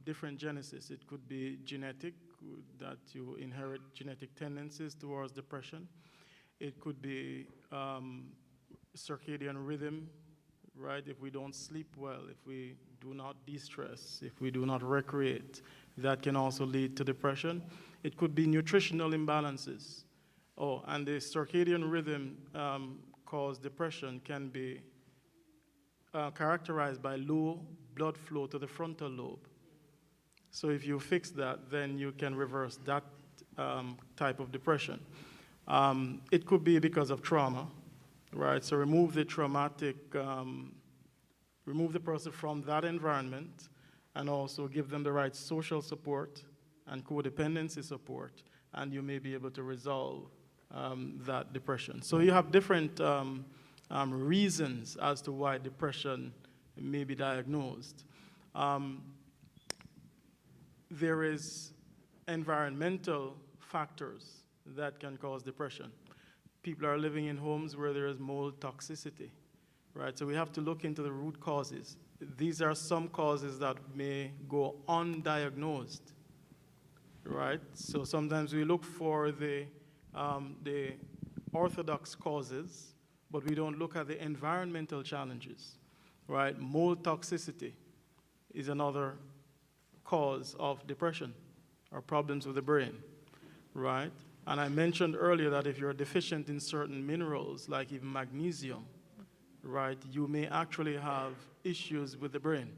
different genesis. It could be genetic, that you inherit genetic tendencies towards depression. It could be circadian rhythm, right? If we don't sleep well, if we do not de-stress, if we do not recreate, that can also lead to depression. It could be nutritional imbalances. Oh, and the circadian rhythm caused depression can be characterized by low blood flow to the frontal lobe. So if you fix that, then you can reverse that type of depression. It could be because of trauma, right? So remove the traumatic, remove the person from that environment, and also give them the right social support and codependency support, and you may be able to resolve that depression. So you have different reasons as to why depression may be diagnosed. There is environmental factors that can cause depression. People are living in homes where there is mold toxicity, right? So we have to look into the root causes. These are some causes that may go undiagnosed, right? So sometimes we look for the orthodox causes, but we don't look at the environmental challenges, right? Mold toxicity is another cause of depression or problems with the brain, right? And I mentioned earlier that if you're deficient in certain minerals, like even magnesium, right, you may actually have issues with the brain,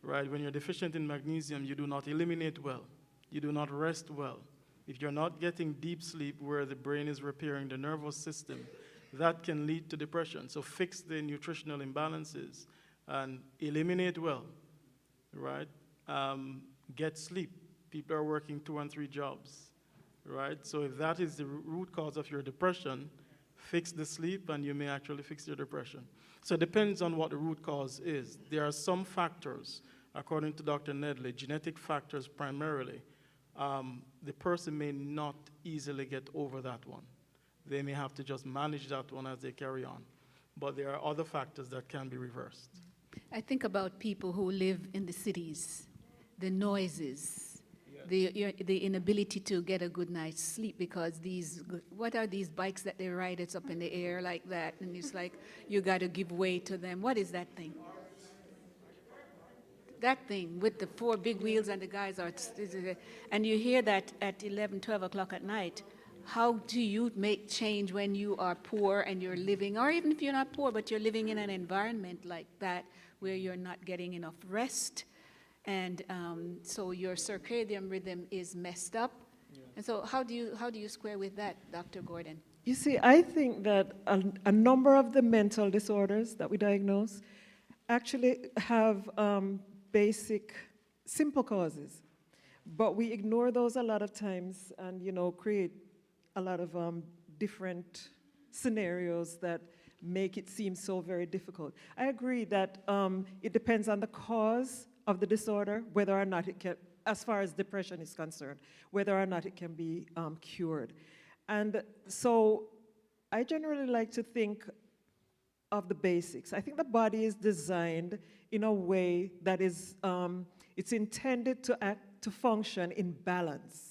right? When you're deficient in magnesium, you do not eliminate well. You do not rest well. If you're not getting deep sleep where the brain is repairing the nervous system, that can lead to depression. So fix the nutritional imbalances and eliminate well, right? Get sleep. People are working 2 and 3 jobs, right? So if that is the root cause of your depression, fix the sleep and you may actually fix your depression. So it depends on what the root cause is. There are some factors, according to Dr. Nedley, genetic factors primarily. The person may not easily get over that one. They may have to just manage that one as they carry on. But there are other factors that can be reversed. I think about people who live in the cities, the noises, the inability to get a good night's sleep because what are these bikes that they ride? It's up in the air like that, and it's like you got to give way to them. What is that thing? That thing with the 4 big wheels and the guys are, and you hear that at 11, 12 o'clock at night. How do you make change when you are poor and you're living, or even if you're not poor, but you're living in an environment like that where you're not getting enough rest, and so your circadian rhythm is messed up? Yeah. And so how do you square with that, Dr. Gordon? You see, I think that a number of the mental disorders that we diagnose actually have basic, simple causes, but we ignore those a lot of times and, create a lot of different scenarios that make it seem so very difficult. I agree that it depends on the cause of the disorder, whether or not it can, as far as depression is concerned, whether or not it can be cured. And so I generally like to think of the basics. I think the body is designed in a way that is, it's intended to function in balance.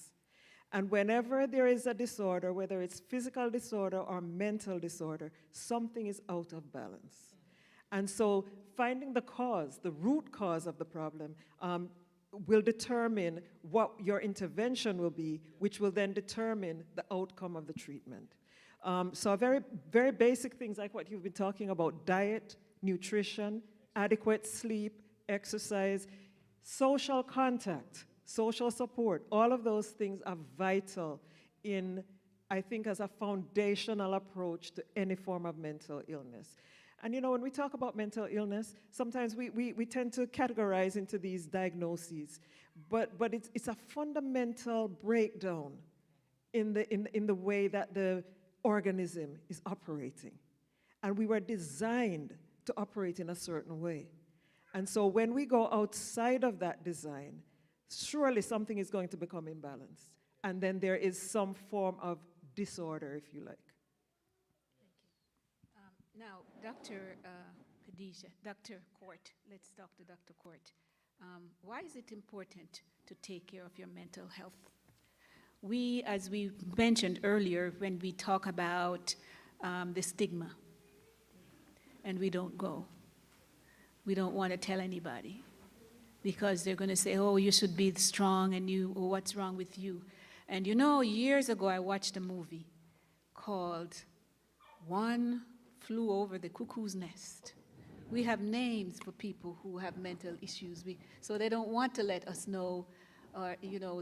And whenever there is a disorder, whether it's physical disorder or mental disorder, something is out of balance. And so finding the cause, the root cause of the problem, will determine what your intervention will be, which will then determine the outcome of the treatment. So very, very basic things like what you've been talking about: diet, nutrition, adequate sleep, exercise, social contact, social support. All of those things are vital in, I think, as a foundational approach to any form of mental illness. And when we talk about mental illness, sometimes we tend to categorize into these diagnoses, but it's a fundamental breakdown in the way that the organism is operating. And we were designed to operate in a certain way. And so when we go outside of that design, surely something is going to become imbalanced. And then there is some form of disorder, if you like. Now, Dr. Khadija, Dr. Court, let's talk to Dr. Court. Why is it important to take care of your mental health? We, as we mentioned earlier, when we talk about the stigma, and we don't go, we don't want to tell anybody, because they're going to say, oh, you should be strong, and what's wrong with you? And years ago I watched a movie, called One Flew Over the Cuckoo's Nest. We have names for people who have mental issues, so they don't want to let us know, or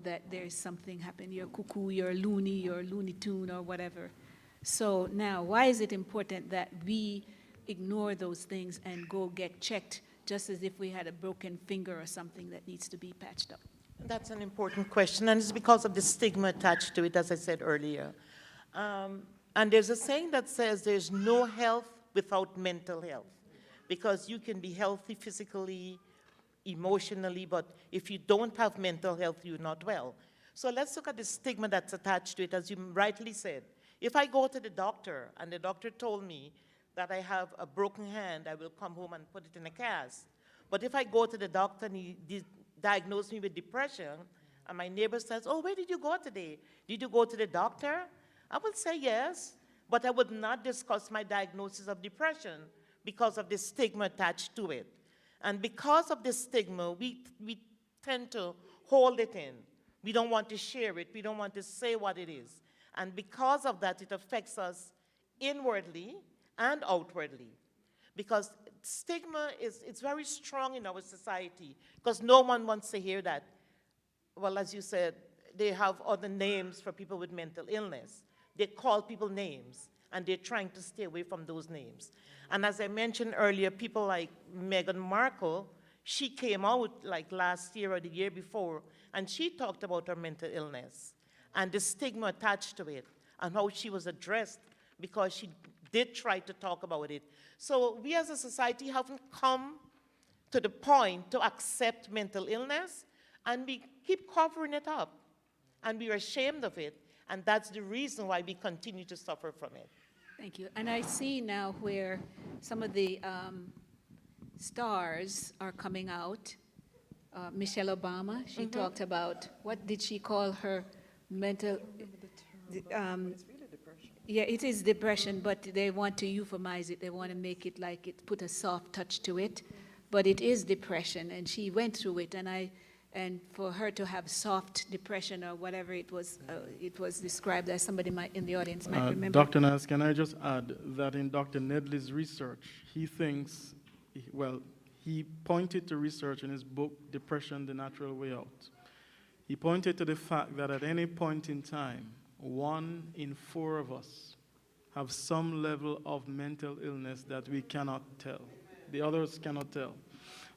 that there's something happening. You're cuckoo, you're loony, you're Looney Tune, or whatever. So now, why is it important that we ignore those things and go get checked, just as if we had a broken finger or something that needs to be patched up? That's an important question, and it's because of the stigma attached to it, as I said earlier. And there's a saying that says there's no health without mental health, because you can be healthy physically, emotionally, but if you don't have mental health, you're not well. So let's look at the stigma that's attached to it, as you rightly said. If I go to the doctor and the doctor told me that I have a broken hand, I will come home and put it in a cast. But if I go to the doctor and he diagnosed me with depression, and my neighbor says, oh, where did you go today? Did you go to the doctor? I would say yes, but I would not discuss my diagnosis of depression because of the stigma attached to it. And because of the stigma, we tend to hold it in. We don't want to share it. We don't want to say what it is. And because of that, it affects us inwardly and outwardly. Because stigma it's very strong in our society, because no one wants to hear that. Well, as you said, they have other names for people with mental illness. They call people names, and they're trying to stay away from those names. And as I mentioned earlier, people like Meghan Markle, she came out like last year or the year before, and she talked about her mental illness and the stigma attached to it and how she was addressed because she did try to talk about it. So we as a society haven't come to the point to accept mental illness, and we keep covering it up, and we are ashamed of it, and that's the reason why we continue to suffer from it. Thank you. And I see now where some of the stars are coming out. Michelle Obama, she talked about, what did she call her mental? Yeah, it is depression, but they want to euphemize it. They want to make it like it, put a soft touch to it, but it is depression, and she went through it, and for her to have soft depression or whatever it was described as, somebody might in the audience might remember. Dr. Niles, can I just add that in Dr. Nedley's research, he thinks, well, he pointed to research in his book, Depression, The Natural Way Out. He pointed to the fact that at any point in time, 1 in 4 of us have some level of mental illness that we cannot tell. The others cannot tell.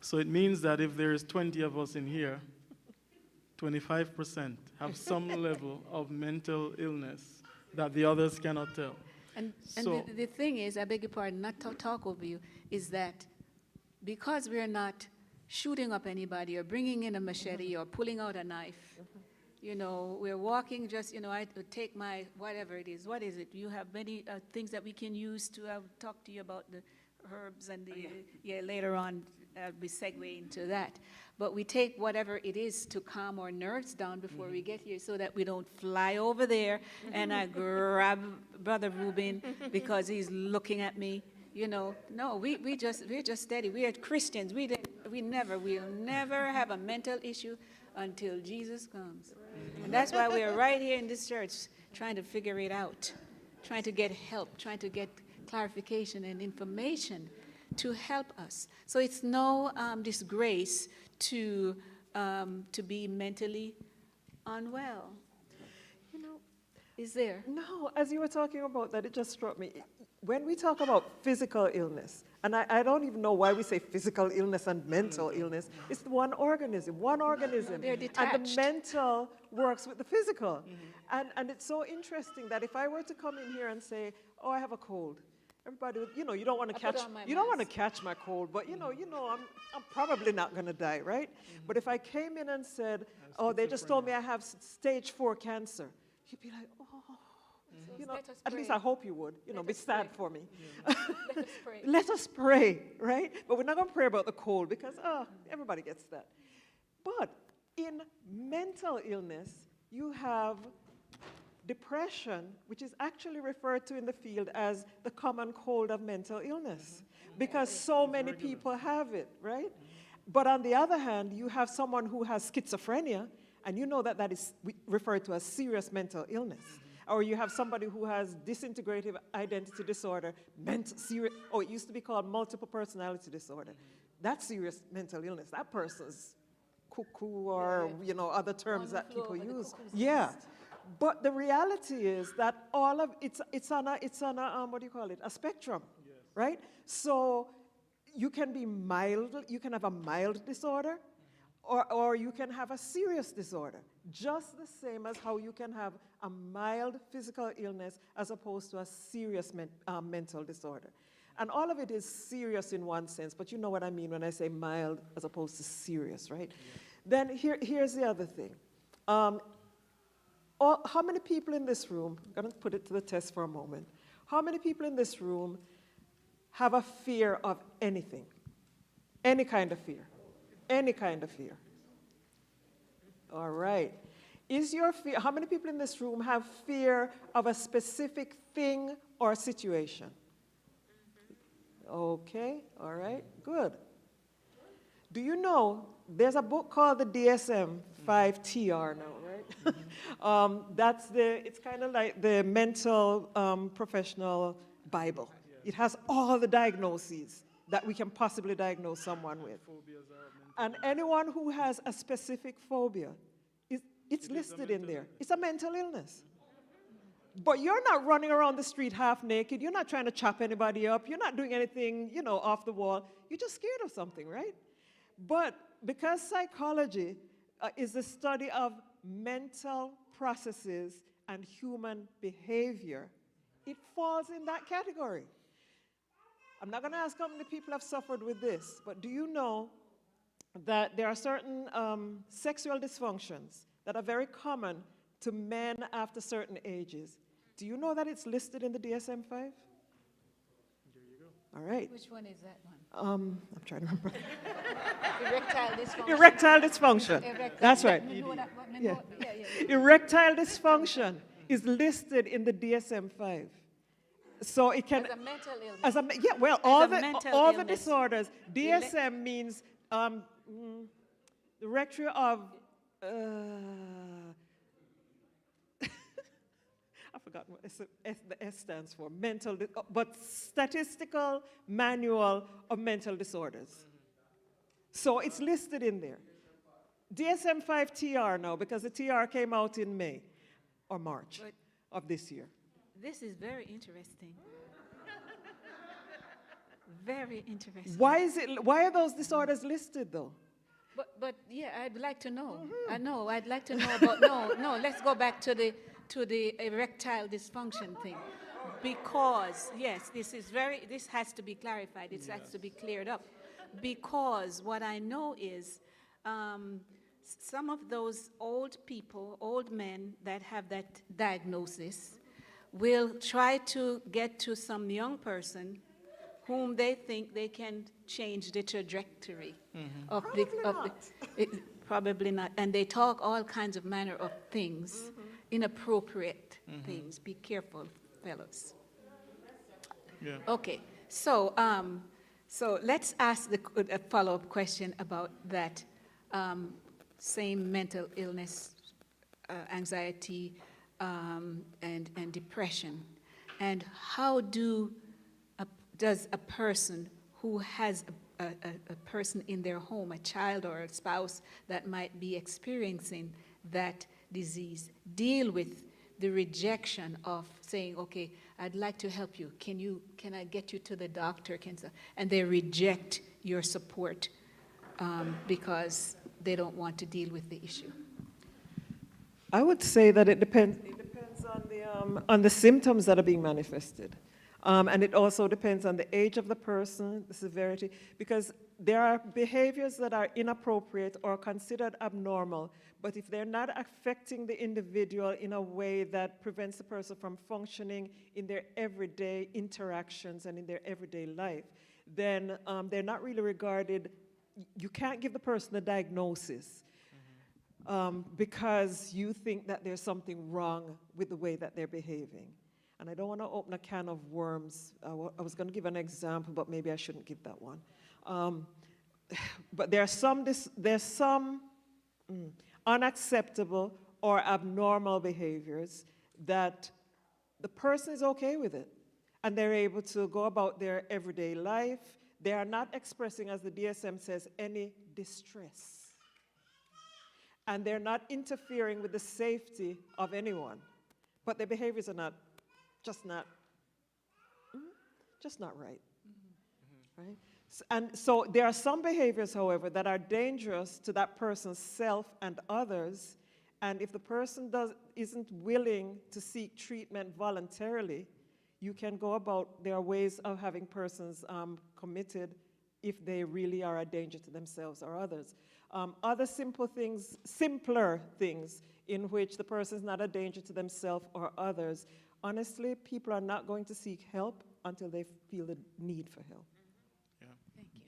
So it means that if there is 20 of us in here, 25% have some level of mental illness that the others cannot tell. And So- the thing is, I beg your pardon, not to talk over you, is that because we're not shooting up anybody or bringing in a machete or pulling out a knife, we're walking just, I take my, whatever it is, what is it? You have many things that we can use to talk to you about the herbs and later on I'll be segueing into that. But we take whatever it is to calm our nerves down before we get here so that we don't fly over there and I grab Brother Reuben because he's looking at me. No, we're just steady. We are Christians. We'll never have a mental issue until Jesus comes. And that's why we're right here in this church trying to figure it out, trying to get help, trying to get clarification and information to help us. So it's no disgrace to be mentally unwell. Is there? No, as you were talking about that, it just struck me. When we talk about physical illness, and I don't even know why we say physical illness and mental illness, it's one organism. They're detached. And the mental works with the physical. And it's so interesting that if I were to come in here and say, oh, I have a cold, everybody would, you don't want to catch my cold, but I'm probably not going to die, right? But if I came in and said, oh, they just told me I have stage 4 cancer, you'd be like, oh, at least I hope you would, be sad for me. Let us pray. Let us pray, right? But we're not going to pray about the cold because, everybody gets that. But in mental illness, you have depression, which is actually referred to in the field as the common cold of mental illness, because so many people have it, right? But on the other hand, you have someone who has schizophrenia, and you know that is referred to as serious mental illness. Or you have somebody who has disintegrative identity disorder, it used to be called multiple personality disorder. That's serious mental illness. That person's cuckoo or, other terms that people use. Yeah. But the reality is that all of it's on a what do you call it? A spectrum, right? So you can be mild, you can have a mild disorder, or you can have a serious disorder, just the same as how you can have a mild physical illness as opposed to a serious mental disorder. And all of it is serious in one sense, but you know what I mean when I say mild as opposed to serious, right? Then here's the other thing. How many people in this room, I'm going to put it to the test for a moment, how many people in this room have a fear of anything? Any kind of fear? Any kind of fear? All right. Is your fear, how many people in this room have fear of a specific thing or situation? Okay, all right, good. Do you know there's a book called the DSM-5 TR now, right? It's kind of like the mental professional Bible. It has all the diagnoses that we can possibly diagnose someone with. And anyone who has a specific phobia, it's listed in there. It's a mental illness. But you're not running around the street half naked. You're not trying to chop anybody up. You're not doing anything, off the wall. You're just scared of something, right? But because psychology is the study of mental processes and human behavior, it falls in that category. I'm not going to ask how many people have suffered with this, but do you know that there are certain sexual dysfunctions that are very common to men after certain ages? Do you know that it's listed in the DSM-5? There you go. All right. Which one is that one? I'm trying to remember. Erectile dysfunction. Erectile dysfunction. That's right. Yeah. Erectile dysfunction is listed in the DSM-5. So it can... As a mental illness. All the disorders. DSM means Directory of... I forgot what the S stands for, but Statistical Manual of Mental Disorders. So it's listed in there. DSM-5 TR now, because the TR came out in May or March of this year. This is very interesting. Very interesting. Why are those disorders listed though? But yeah, I'd like to know. I know, I'd like to know about, let's go back to the erectile dysfunction thing. Because, yes, this has to be clarified, it has to be cleared up. Because what I know is some of those old people, old men that have that diagnosis will try to get to some young person whom they think they can change the trajectory of the probably not. And they talk all kinds of manner of things, inappropriate things. Be careful, fellows. Yeah. Okay, so let's ask a follow-up question about that same mental illness, anxiety, and depression, and how does a person who has a person in their home, a child or a spouse that might be experiencing that disease, deal with the rejection of saying, okay, I'd like to help you. Can I get you to the doctor? And they reject your support because they don't want to deal with the issue. I would say that it depends on the symptoms that are being manifested. And it also depends on the age of the person, the severity, because there are behaviors that are inappropriate or considered abnormal, but if they're not affecting the individual in a way that prevents the person from functioning in their everyday interactions and in their everyday life, then they're not really regarded. You can't give the person a diagnosis because you think that there's something wrong with the way that they're behaving. And I don't want to open a can of worms. I was going to give an example, but maybe I shouldn't give that one. But there's some unacceptable or abnormal behaviors that the person is okay with it, and they're able to go about their everyday life. They are not expressing, as the DSM says, any distress. And they're not interfering with the safety of anyone. But their behaviors are just not right. Right? And so there are some behaviors, however, that are dangerous to that person's self and others. And if the person isn't willing to seek treatment voluntarily, you can go about, there are ways of having persons committed if they really are a danger to themselves or others. Other simpler things in which the person is not a danger to themselves or others, honestly, people are not going to seek help until they feel the need for help. Yeah. Thank you.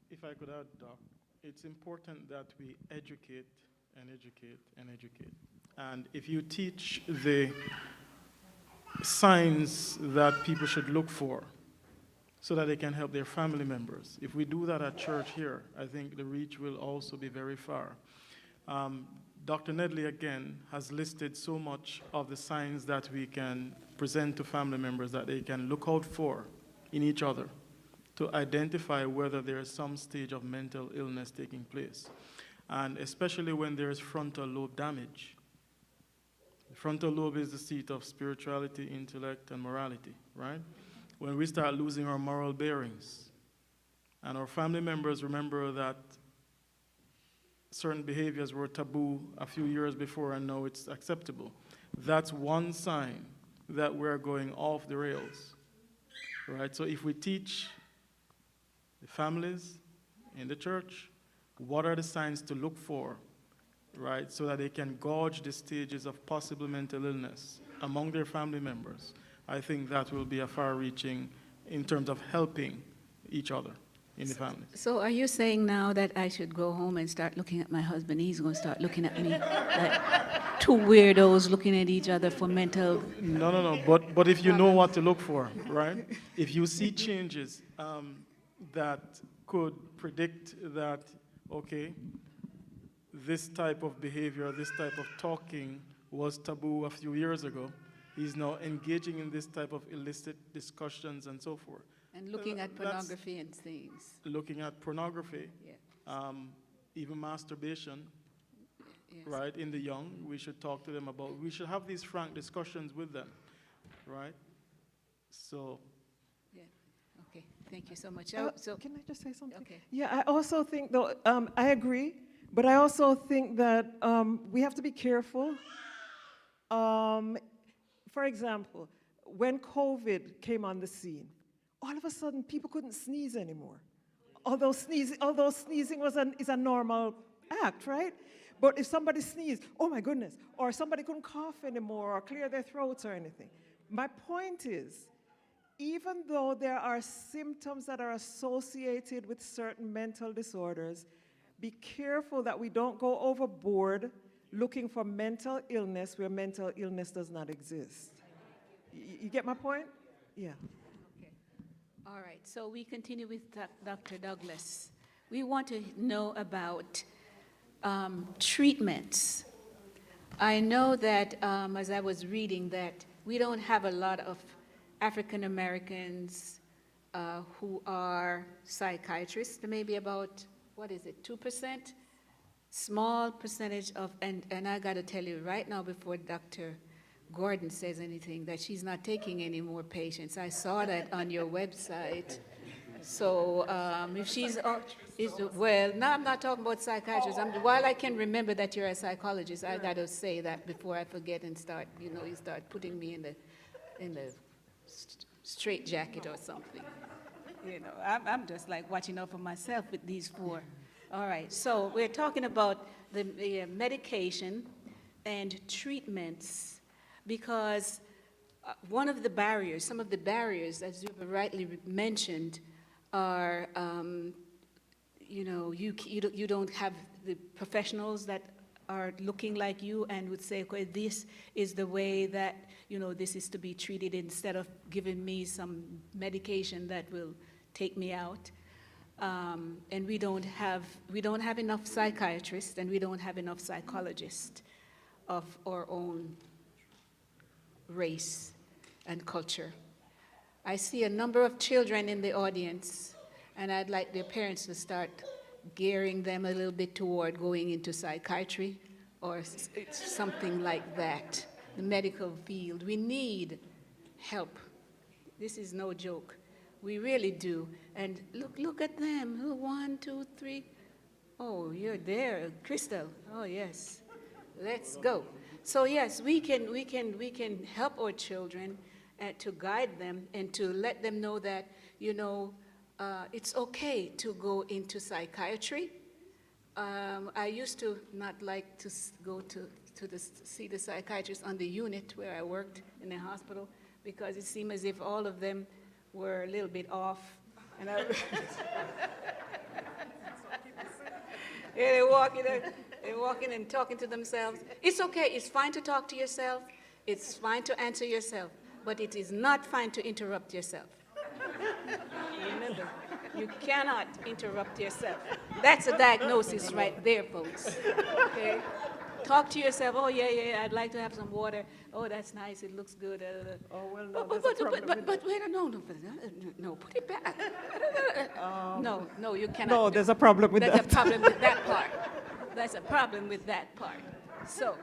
If I could add, Doc, it's important that we educate and educate and educate. And if you teach the signs that people should look for so that they can help their family members, if we do that at church here, I think the reach will also be very far. Dr. Nedley, again, has listed so much of the signs that we can present to family members that they can look out for in each other to identify whether there is some stage of mental illness taking place. And especially when there is frontal lobe damage. The frontal lobe is the seat of spirituality, intellect, and morality, right? When we start losing our moral bearings, and our family members remember that certain behaviors were taboo a few years before and now it's acceptable, that's one sign that we're going off the rails, right? So if we teach the families in the church what are the signs to look for, right, so that they can gauge the stages of possible mental illness among their family members, I think that will be a far-reaching in terms of helping each other in the family. So are you saying now that I should go home and start looking at my husband? He's going to start looking at me like two weirdos looking at each other for mental... No. But if you know what to look for, right? If you see changes that could predict that, okay, this type of behavior, this type of talking was taboo a few years ago, he's now engaging in this type of illicit discussions and so forth. And looking at pornography and things. Looking at pornography, Yeah. even masturbation, Yes. right, in the young, we should talk to them about, we should have these frank discussions with them, right? So, Yeah. Okay. Thank you so much. So Can I just say something? Okay. Yeah, I also think, though, I agree, but I also think that we have to be careful. For example, when COVID came on the scene, all of a sudden people couldn't sneeze anymore. Although sneezing is a normal act, right? But if somebody sneezed, oh my goodness, or somebody couldn't cough anymore or clear their throats or anything. My point is, even though there are symptoms that are associated with certain mental disorders, be careful that we don't go overboard looking for mental illness where mental illness does not exist. You get my point? Yeah. Okay. All right. So we continue with Dr. Douglas. We want to know about treatments. I know that as I was reading that we don't have a lot of African Americans who are psychiatrists, maybe about, 2%? Small percentage of, and I got to tell you right now before Dr. Gordon says anything, that she's not taking any more patients. I saw that on your website. So if she's, well, now I'm not talking about psychiatrists. While I can remember that you're a psychologist, I got to say that before I forget and start, you start putting me in the straight jacket or something. I'm just like watching out for myself with these four. All right, so we're talking about the medication and treatments because one of the barriers, some of the barriers, as you rightly mentioned, are, you don't have the professionals that are looking like you and would say, okay, this is the way that, this is to be treated instead of giving me some medication that will take me out. And we don't have enough psychiatrists and we don't have enough psychologists of our own race and culture. I see a number of children in the audience, and I'd like their parents to start gearing them a little bit toward going into psychiatry or something like that, the medical field. We need help. This is no joke. We really do. And look at them. Oh, 1, 2, 3. Oh, you're there, Crystal. Oh, yes. Let's go. So yes, we can help our children to guide them and to let them know that, you know, it's okay to go into psychiatry. I used to not like to go to see the psychiatrist on the unit where I worked in the hospital because it seemed as if all of them were a little bit off. And yeah, they're walking and talking to themselves. It's okay. It's fine to talk to yourself. It's fine to answer yourself. But it is not fine to interrupt yourself. Remember, you cannot interrupt yourself. That's a diagnosis right there, folks. Okay? Talk to yourself. Oh, yeah, I'd like to have some water. Oh, that's nice. It looks good. Oh, well, no, there's a problem with but wait, no, put it back. No, you cannot. No, there's a problem with There's that. a problem with that part. That's a problem with that part. So,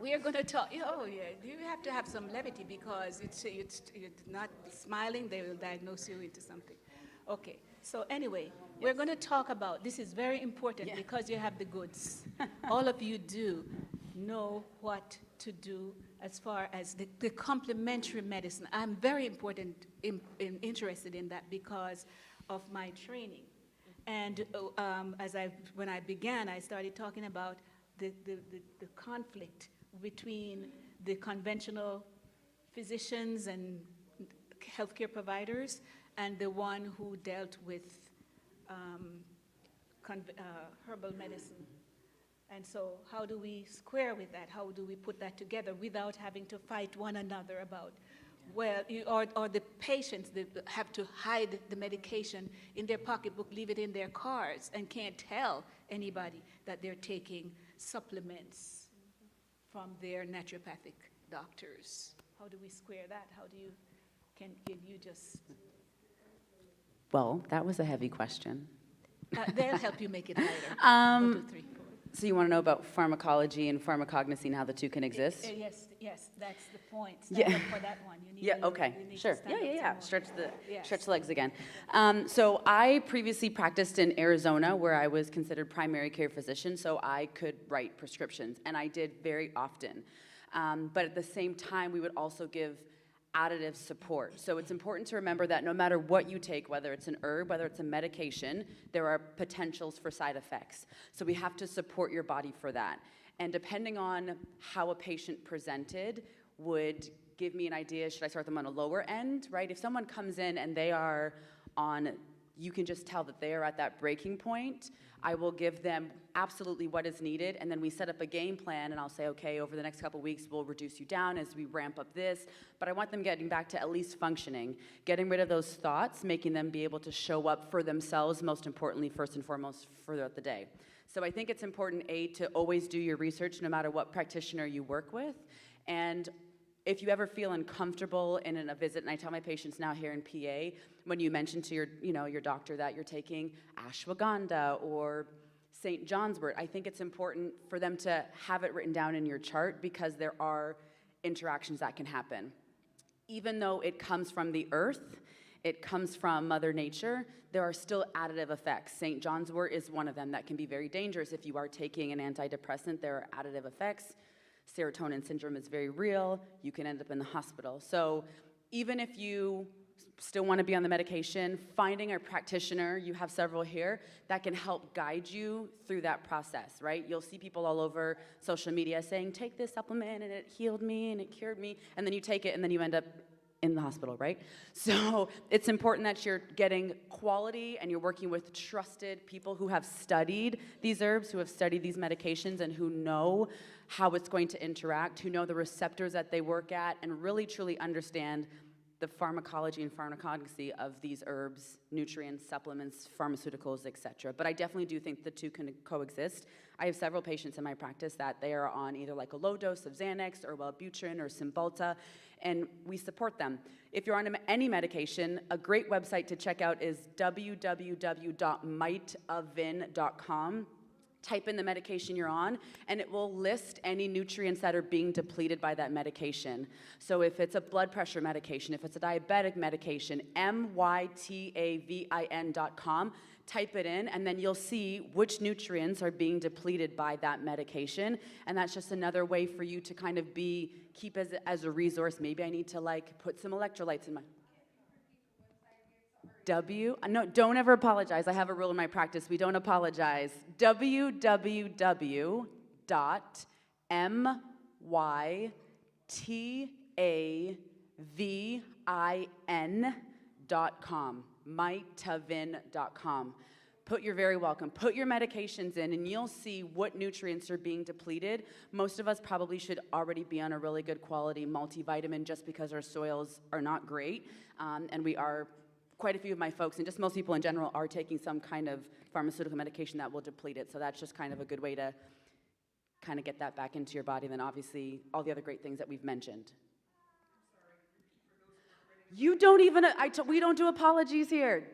we are going to talk. Oh, yeah, you have to have some levity because you're not smiling, they will diagnose you into something. Okay, so anyway, we're going to talk about, this is very important because you have the goods. All of you do know what to do as far as the complementary medicine. I'm very interested in that because of my training. And when I began, I started talking about the conflict between the conventional physicians and healthcare providers and the one who dealt with herbal medicine. And so how do we square with that? How do we put that together without having to fight one another about, well, or the patients that have to hide the medication in their pocketbook, leave it in their cars, and can't tell anybody that they're taking supplements from their naturopathic doctors. How do we square that? Can you just? Well, that was a heavy question. They'll help you make it lighter. 1, 2, 3, 4. So you want to know about pharmacology and pharmacognosy and how the two can exist? Yes, that's the point. Stand Yeah. up for that one. You need Yeah, to- okay, you need to sure. stand up some Yeah. more. Stretch Yes. the legs again. So I previously practiced in Arizona where I was considered primary care physician, so I could write prescriptions, and I did very often. But at the same time, we would also give additive support. So it's important to remember that no matter what you take, whether it's an herb, whether it's a medication, there are potentials for side effects. So we have to support your body for that. And depending on how a patient presented would give me an idea, should I start them on a lower end, right? If someone comes in and they are on, you can just tell that they are at that breaking point, I will give them absolutely what is needed, and then we set up a game plan, and I'll say, okay, over the next couple weeks, we'll reduce you down as we ramp up this, but I want them getting back to at least functioning, getting rid of those thoughts, making them be able to show up for themselves, most importantly, first and foremost, throughout the day. So I think it's important, A, to always do your research no matter what practitioner you work with, and if you ever feel uncomfortable in a visit, and I tell my patients now here in PA, when you mention to your doctor that you're taking ashwagandha or St. John's wort, I think it's important for them to have it written down in your chart because there are interactions that can happen. Even though it comes from the earth, it comes from Mother Nature, there are still additive effects. St. John's wort is one of them that can be very dangerous. If you are taking an antidepressant, there are additive effects. Serotonin syndrome is very real. You can end up in the hospital. So even if you still want to be on the medication, finding a practitioner, you have several here, that can help guide you through that process, right? You'll see people all over social media saying, take this supplement and it healed me and it cured me, and then you take it and then you end up in the hospital, right? So it's important that you're getting quality and you're working with trusted people who have studied these herbs, who have studied these medications, and who know how it's going to interact, who know the receptors that they work at, and really truly understand the pharmacology and pharmacognosy of these herbs, nutrients, supplements, pharmaceuticals, et cetera. But I definitely do think the two can coexist. I have several patients in my practice that they are on either like a low dose of Xanax or Wellbutrin or Cymbalta, and we support them. If you're on any medication, a great website to check out is www.mightofvin.com. Type in the medication you're on, and it will list any nutrients that are being depleted by that medication. So if it's a blood pressure medication, if it's a diabetic medication, mytavin.com, type it in, and then you'll see which nutrients are being depleted by that medication. And that's just another way for you to kind of keep as a resource. Maybe I need to like put some electrolytes in my... No, don't ever apologize. I have a rule in my practice. We don't apologize. www.mytavin.com. mytavin.com. You're very welcome. Put your medications in, and you'll see what nutrients are being depleted. Most of us probably should already be on a really good quality multivitamin just because our soils are not great, and we are... Quite a few of my folks, and just most people in general, are taking some kind of pharmaceutical medication that will deplete it. So that's just kind of a good way to kind of get that back into your body. And then obviously all the other great things that we've mentioned. You don't even, we don't do apologies here.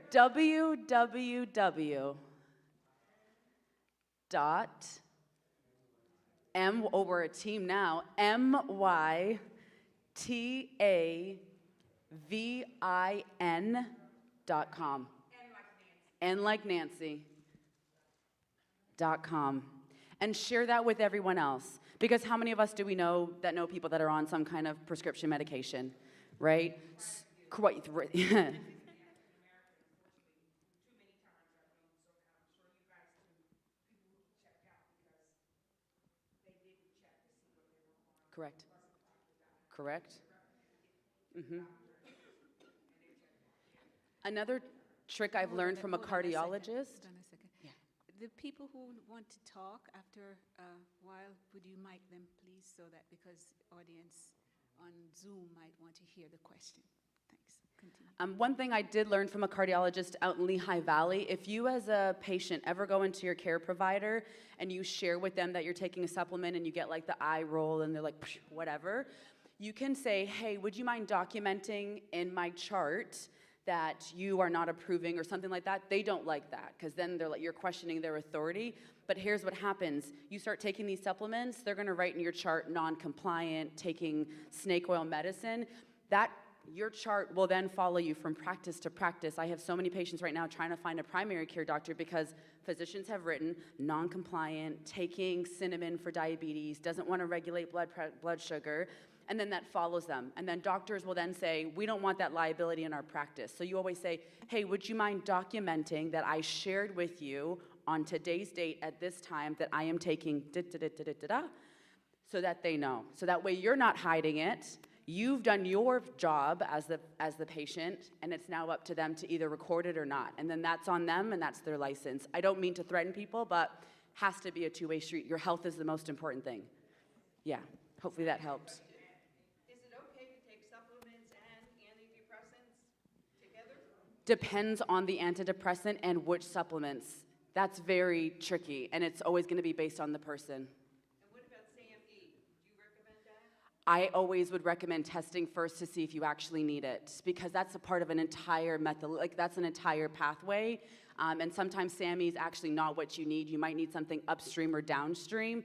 we're a team now, mytavin.com. And like Nancy.com. And share that with everyone else. Because how many of us do we know that know people that are on some kind of prescription medication, right? Quite. Correct. Correct. Mm-hmm. Another trick I've learned from a cardiologist. Hold on a second. Yeah. The people who want to talk after a while, would you mic them, please, so that because audience on Zoom might want to hear the question. Thanks. Continue. One thing I did learn from a cardiologist out in Lehigh Valley, if you as a patient ever go into your care provider and you share with them that you're taking a supplement and you get like the eye roll and they're like, whatever, you can say, hey, would you mind documenting in my chart that you are not approving or something like that? They don't like that because then they're like, you're questioning their authority. But here's what happens. You start taking these supplements, they're gonna write in your chart non-compliant, taking snake oil medicine. Your chart will then follow you from practice to practice. I have so many patients right now trying to find a primary care doctor because physicians have written non-compliant, taking cinnamon for diabetes, doesn't want to regulate blood sugar, and then that follows them. And then doctors will then say, we don't want that liability in our practice. So you always say, hey, would you mind documenting that I shared with you on today's date at this time that I am taking da-da-da-da-da-da, so that they know. So that way you're not hiding it. You've done your job as the patient, and it's now up to them to either record it or not. And then that's on them, and that's their license. I don't mean to threaten people, but has to be a two-way street. Your health is the most important thing. Yeah, hopefully that helps. Is it okay to take supplements and antidepressants together? Depends on the antidepressant and which supplements. That's very tricky, and it's always gonna be based on the person. I always would recommend testing first to see if you actually need it, because that's a part of an entire method, like that's an entire pathway. And sometimes SAMe is actually not what you need. You might need something upstream or downstream.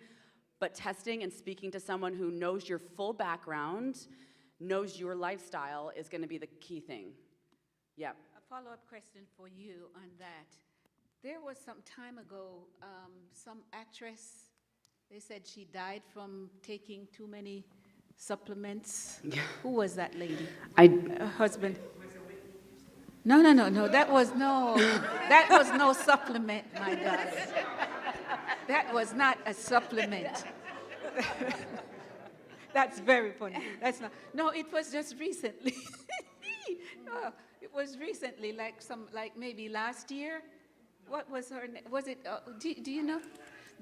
But testing and speaking to someone who knows your full background, knows your lifestyle, is gonna be the key thing. Yeah. A follow-up question for you on that. There was some time ago, some actress, they said she died from taking too many supplements. Who was that lady? Her husband. No. That was no supplement, my God. That was not a supplement. That's very funny. That's not. No, it was just recently. No, it was recently, like maybe last year. What was her name? Was it? Do you know?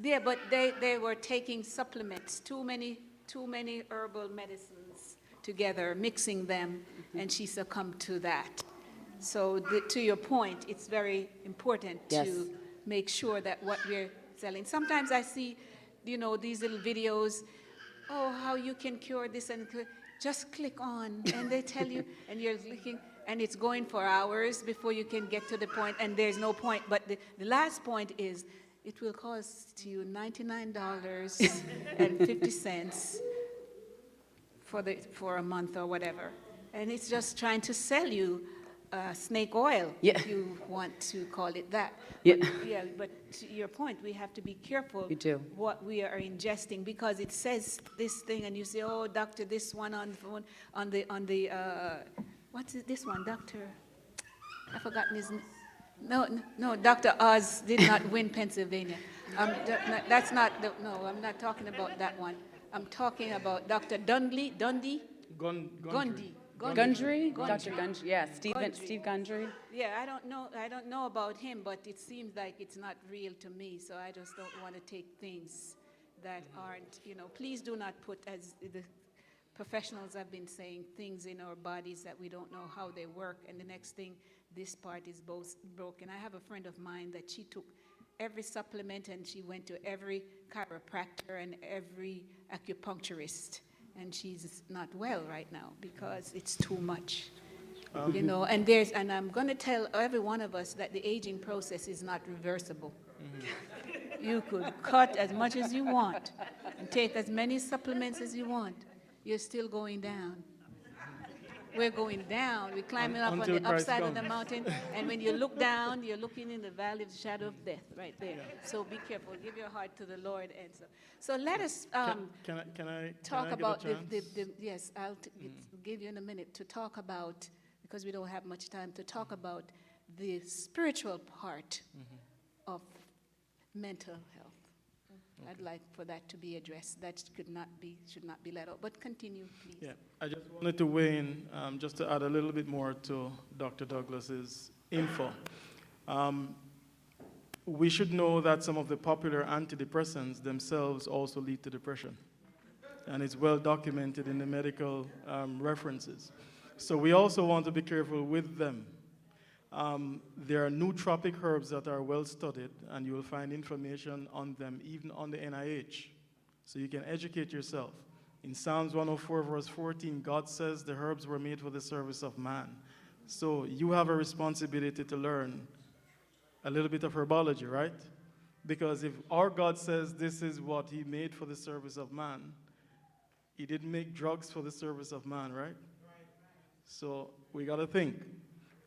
Yeah, but they were taking supplements. Too many herbal medicines together, mixing them, and she succumbed to that. So to your point, it's very important Yes. to make sure that what we're selling. Sometimes I see, these little videos, oh, how you can cure this, and just click on, and they tell you, and you're clicking, and it's going for hours before you can get to the point, and there's no point. But the last point is, it will cost you $99.50 for a month or whatever. And it's just trying to sell you snake oil, Yeah. if you want to call it that. Yeah. But to your point, we have to be careful You do. what we are ingesting, because it says this thing, and you say, oh, doctor, this one on the phone, what's this one, doctor? I've forgotten his name. No, Dr. Oz did not win Pennsylvania. That's not, I'm not talking about that one. I'm talking about Dr. Dundee? Gundry. Gundry. Gundry? Dr. Gundry, yeah, Gundry. Steve Gundry. Yeah, I don't know about him, but it seems like it's not real to me, so I just don't want to take things that aren't, please do not put, as the professionals have been saying, things in our bodies that we don't know how they work, and the next thing, this part is both broken. I have a friend of mine that she took every supplement, and she went to every chiropractor and every acupuncturist, and she's not well right now because it's too much. And I'm going to tell every one of us that the aging process is not reversible. You could cut as much as you want and take as many supplements as you want. You're still going down. We're going down. We're climbing up on Until the Christ upside of the comes. mountain, and when you look down, you're looking in the valley of the shadow of death right there. So be careful. Give your heart to the Lord. And so let us Can I talk get a about chance? yes, I'll give you in a minute to talk about, because we don't have much time, to talk about the spiritual part of mental health. I'd like for that to be addressed. That should not be let out. But continue, please. Yeah, I just wanted to weigh in, just to add a little bit more to Dr. Douglas's info. We should know that some of the popular antidepressants themselves also lead to depression. And it's well documented in the medical references. So we also want to be careful with them. There are nootropic herbs that are well studied, and you will find information on them even on the NIH. So you can educate yourself. In Psalms 104, verse 14, God says the herbs were made for the service of man. So you have a responsibility to learn a little bit of herbology, right? Because if our God says this is what he made for the service of man, he didn't make drugs for the service of man, right? So we got to think.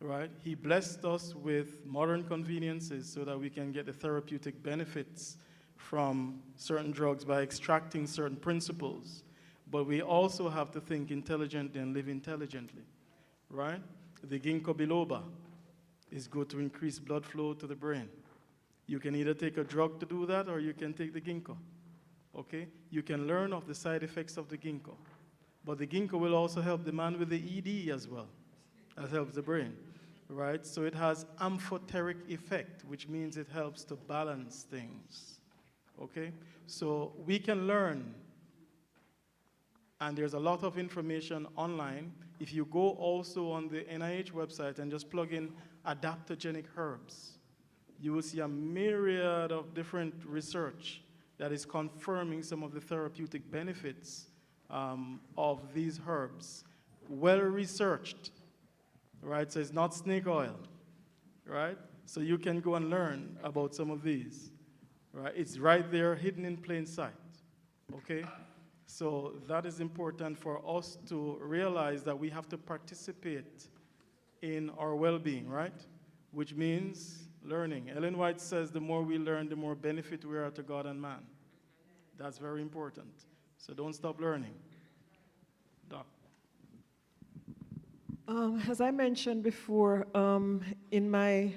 Right? He blessed us with modern conveniences so that we can get the therapeutic benefits from certain drugs by extracting certain principles. But we also have to think intelligently and live intelligently. Right? The ginkgo biloba is good to increase blood flow to the brain. You can either take a drug to do that, or you can take the ginkgo. Okay? You can learn of the side effects of the ginkgo. But the ginkgo will also help the man with the ED as well. That helps the brain, right? So it has amphoteric effect, which means it helps to balance things, okay? So we can learn, and there's a lot of information online. If you go also on the NIH website and just plug in adaptogenic herbs, you will see a myriad of different research that is confirming some of the therapeutic benefits of these herbs. Well researched. Right, so it's not snake oil, right? So you can go and learn about some of these, right? It's right there, hidden in plain sight, okay? So that is important for us to realize that we have to participate in our well-being, right? Which means learning. Ellen White says the more we learn, the more benefit we are to God and man. That's very important. So don't stop learning. Doc. As I mentioned before, in my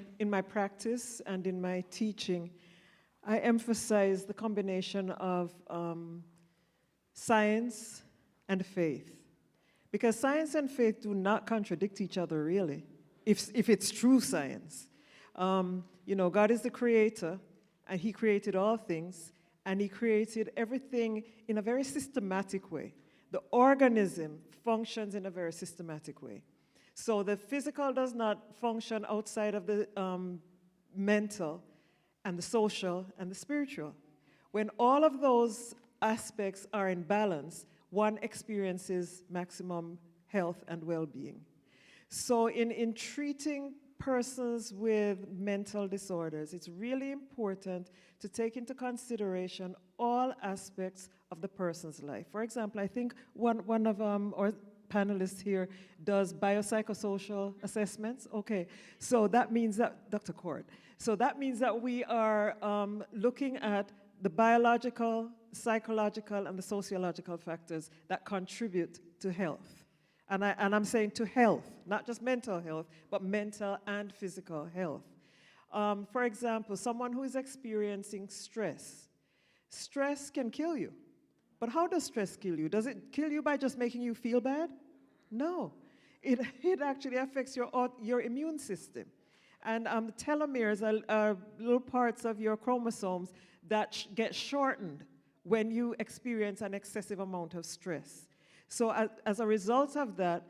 practice and in my teaching, I emphasize the combination of science and faith. Because science and faith do not contradict each other, really, if it's true science. God is the creator, and he created all things, and he created everything in a very systematic way. The organism functions in a very systematic way. So the physical does not function outside of the mental and the social and the spiritual. When all of those aspects are in balance, one experiences maximum health and well-being. So in treating persons with mental disorders, it's really important to take into consideration all aspects of the person's life. For example, I think one of our panelists here does biopsychosocial assessments. Okay, so that means that, Dr. Court, so that means that we are looking at the biological, psychological, and the sociological factors that contribute to health. And I'm saying to health, not just mental health, but mental and physical health. For example, someone who is experiencing stress. Stress can kill you. But how does stress kill you? Does it kill you by just making you feel bad? No. It actually affects your immune system. And the telomeres are little parts of your chromosomes that get shortened when you experience an excessive amount of stress. So as a result of that,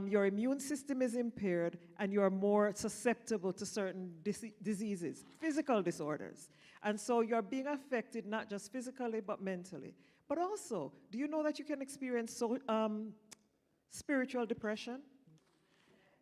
your immune system is impaired and you're more susceptible to certain diseases, physical disorders. And so you're being affected not just physically but mentally. But also, do you know that you can experience spiritual depression?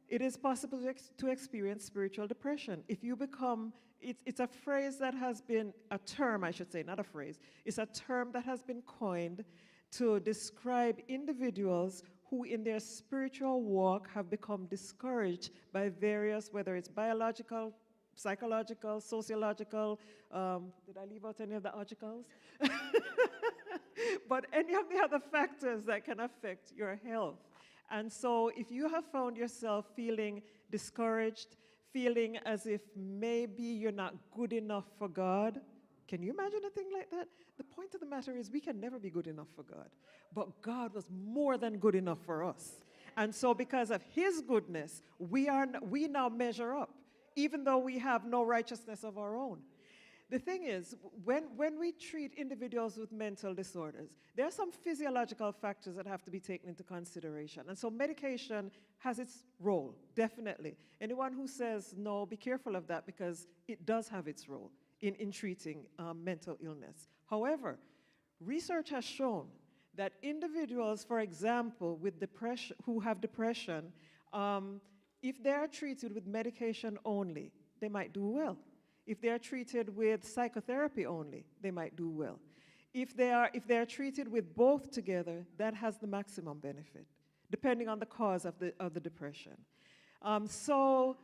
It is possible to experience spiritual depression. If you become, it's a phrase that has been, a term I should say, not a phrase, it's a term that has been coined to describe individuals who in their spiritual walk have become discouraged by various, whether it's biological, psychological, sociological, did I leave out any of the logicals? But any of the other factors that can affect your health. And so if you have found yourself feeling discouraged, feeling as if maybe you're not good enough for God, can you imagine a thing like that? The point of the matter is we can never be good enough for God. But God was more than good enough for us. And so because of his goodness, we now measure up, even though we have no righteousness of our own. The thing is, when we treat individuals with mental disorders, there are some physiological factors that have to be taken into consideration. And so medication has its role, definitely. Anyone who says no, be careful of that because it does have its role in treating mental illness. However, research has shown that individuals, for example, with depression, who have depression, if they are treated with medication only, they might do well. If they are treated with psychotherapy only, they might do well. If they are treated with both together, that has the maximum benefit, depending on the cause of the depression. So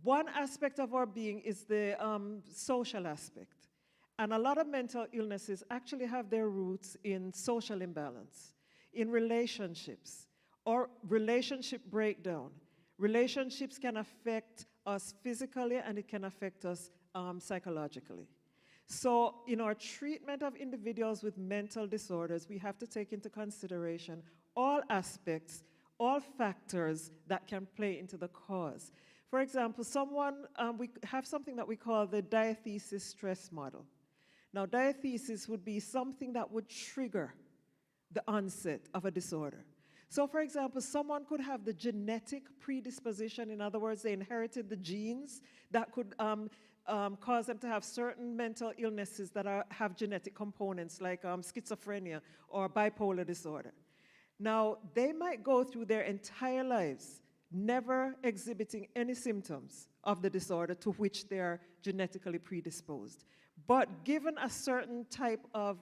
one aspect of our being is the social aspect. And a lot of mental illnesses actually have their roots in social imbalance, in relationships, or relationship breakdown. Relationships can affect us physically and it can affect us psychologically. So in our treatment of individuals with mental disorders, we have to take into consideration all aspects, all factors that can play into the cause. For example, we have something that we call the diathesis stress model. Now, diathesis would be something that would trigger the onset of a disorder. So, for example, someone could have the genetic predisposition, in other words, they inherited the genes that could cause them to have certain mental illnesses that have genetic components like schizophrenia or bipolar disorder. Now, they might go through their entire lives never exhibiting any symptoms of the disorder to which they are genetically predisposed. But given a certain type of